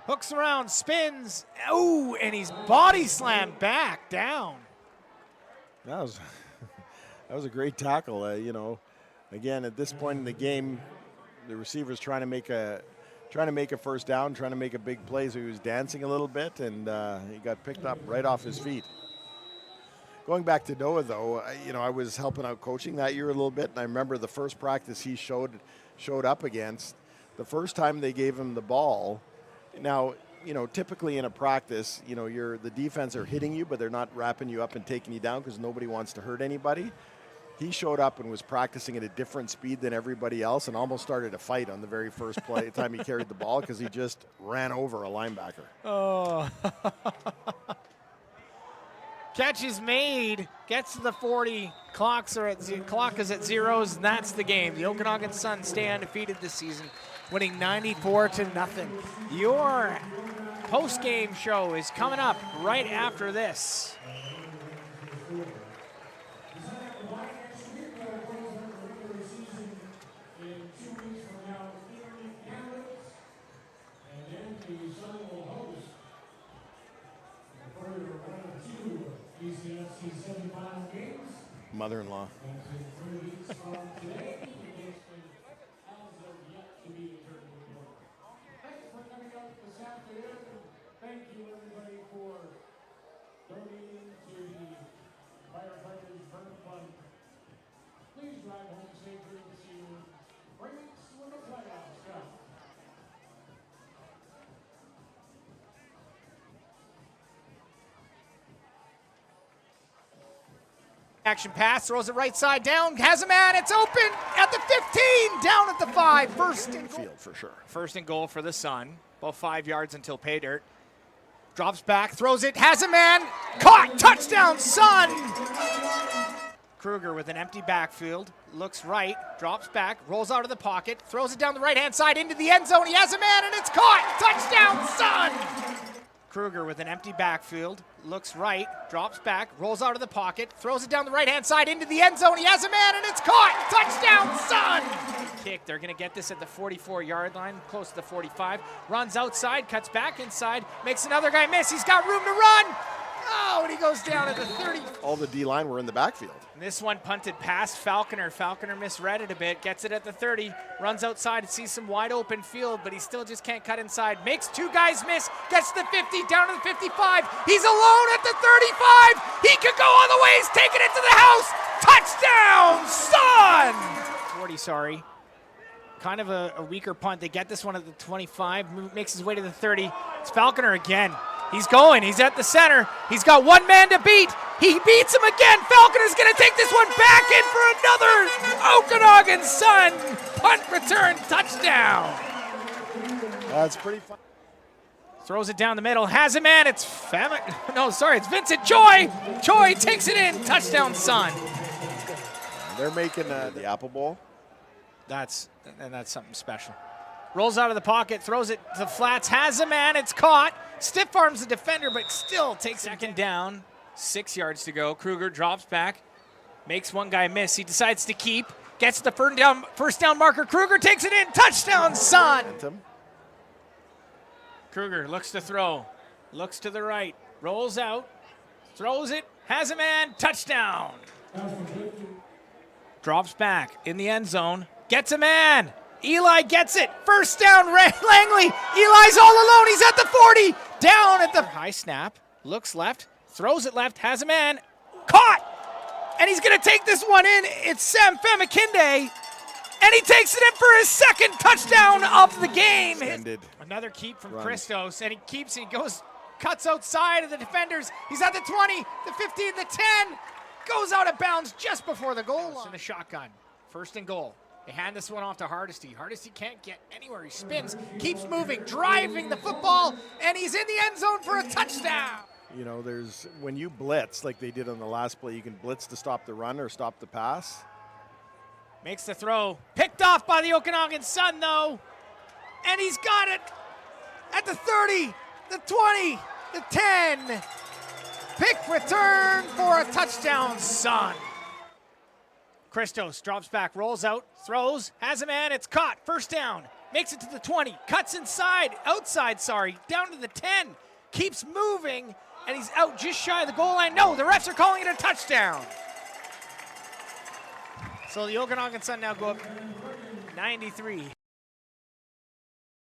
Hooks around, spins. Oh, and he's body slammed back down. That was a great tackle. Again, at this point in the game, the receiver's trying to make a first down, trying to make a big play. So he was dancing a little bit, and he got picked up right off his feet. Going back to Noah, though, I was helping out coaching that year a little bit, and I remember the first practice he showed up against. The first time they gave him the ball. Now, typically in a practice, the defense are hitting you, but they're not wrapping you up and taking you down because nobody wants to hurt anybody. He showed up and was practicing at a different speed than everybody else and almost started a fight on the very first time he carried the ball because he just ran over a linebacker. Oh. Catch is made, gets to the 40, clock is at zeros, and that's the game. The Okanagan Sun stay undefeated this season, winning 94-0. Your post-game show is coming up right after this. Mother-in-law. Thank you, everybody, for donating to the firefighters burn fund. Please drive home safely to Pregame when the playoffs come. Action pass, throws it right side down, has a man, it's open at the 15, down at the 5. First and goal. Field for sure. First and goal for the Sun, about 5 yards until pay dirt. Drops back, throws it, has a man, caught, touchdown, Sun! Kruger with an empty backfield, looks right, drops back, rolls out of the pocket, throws it down the right-hand side into the end zone. He has a man and it's caught, touchdown, Sun! Kruger with an empty backfield, looks right, drops back, rolls out of the pocket, throws it down the right-hand side into the end zone. He has a man and it's caught, touchdown, Sun! Kick, they're gonna get this at the 44-yard line, close to the 45. Runs outside, cuts back inside, makes another guy miss. He's got room to run. Oh, and he goes down at the 30. All the D-line were in the backfield. And this one punted past Falconer. Falconer misread it a bit, gets it at the 30, runs outside and sees some wide open field, but he still just can't cut inside. Makes two guys miss, gets to the 50, down to the 55. He's alone at the 35. He could go all the way. He's taking it to the house. Touchdown, Sun! 40, sorry. Kind of a weaker punt. They get this one at the 25, makes his way to the 30. It's Falconer again. He's going, he's at the center. He's got one man to beat. He beats him again. Falconer's gonna take this one back in for another Okanagan Sun punt return touchdown. That's pretty fun. Throws it down the middle, has a man, it's it's Vincent Choi. Choi takes it in, touchdown Sun. They're making the Apple Bowl. That's something special. Rolls out of the pocket, throws it to the flats, has a man, it's caught. Stiff arms the defender, but still takes second down. 6 yards to go. Kruger drops back, makes one guy miss. He decides to keep, gets the first down marker. Kruger takes it in, touchdown, Sun. Kruger looks to throw, looks to the right, rolls out, throws it, has a man, touchdown. Drops back in the end zone, gets a man. Eli gets it. First down, Langley. Eli's all alone. He's at the 40. Down at the high snap. Looks left. Throws it left. Has a man. Caught. And he's going to take this one in. It's Sam Famakinde. And he takes it in for his second touchdown of the game. Another keep from Christos. And he keeps it. He goes, cuts outside of the defenders. He's at the 20, the 15, the 10. Goes out of bounds just before the goal line. In the shotgun. First and goal. They hand this one off to Hardesty. Hardesty can't get anywhere. He spins, keeps moving, driving the football, and he's in the end zone for a touchdown. You know, when you blitz, like they did on the last play, you can blitz to stop the run or stop the pass. Makes the throw. Picked off by the Okanagan Sun, though. And he's got it at the 30, the 20, the 10. Pick return for a touchdown, Sun. Christos drops back, rolls out, throws, has a man, it's caught, first down, makes it to the 20, cuts outside, down to the 10, keeps moving, and he's out just shy of the goal line. No, the refs are calling it a touchdown. So the Okanagan Sun now go up 93.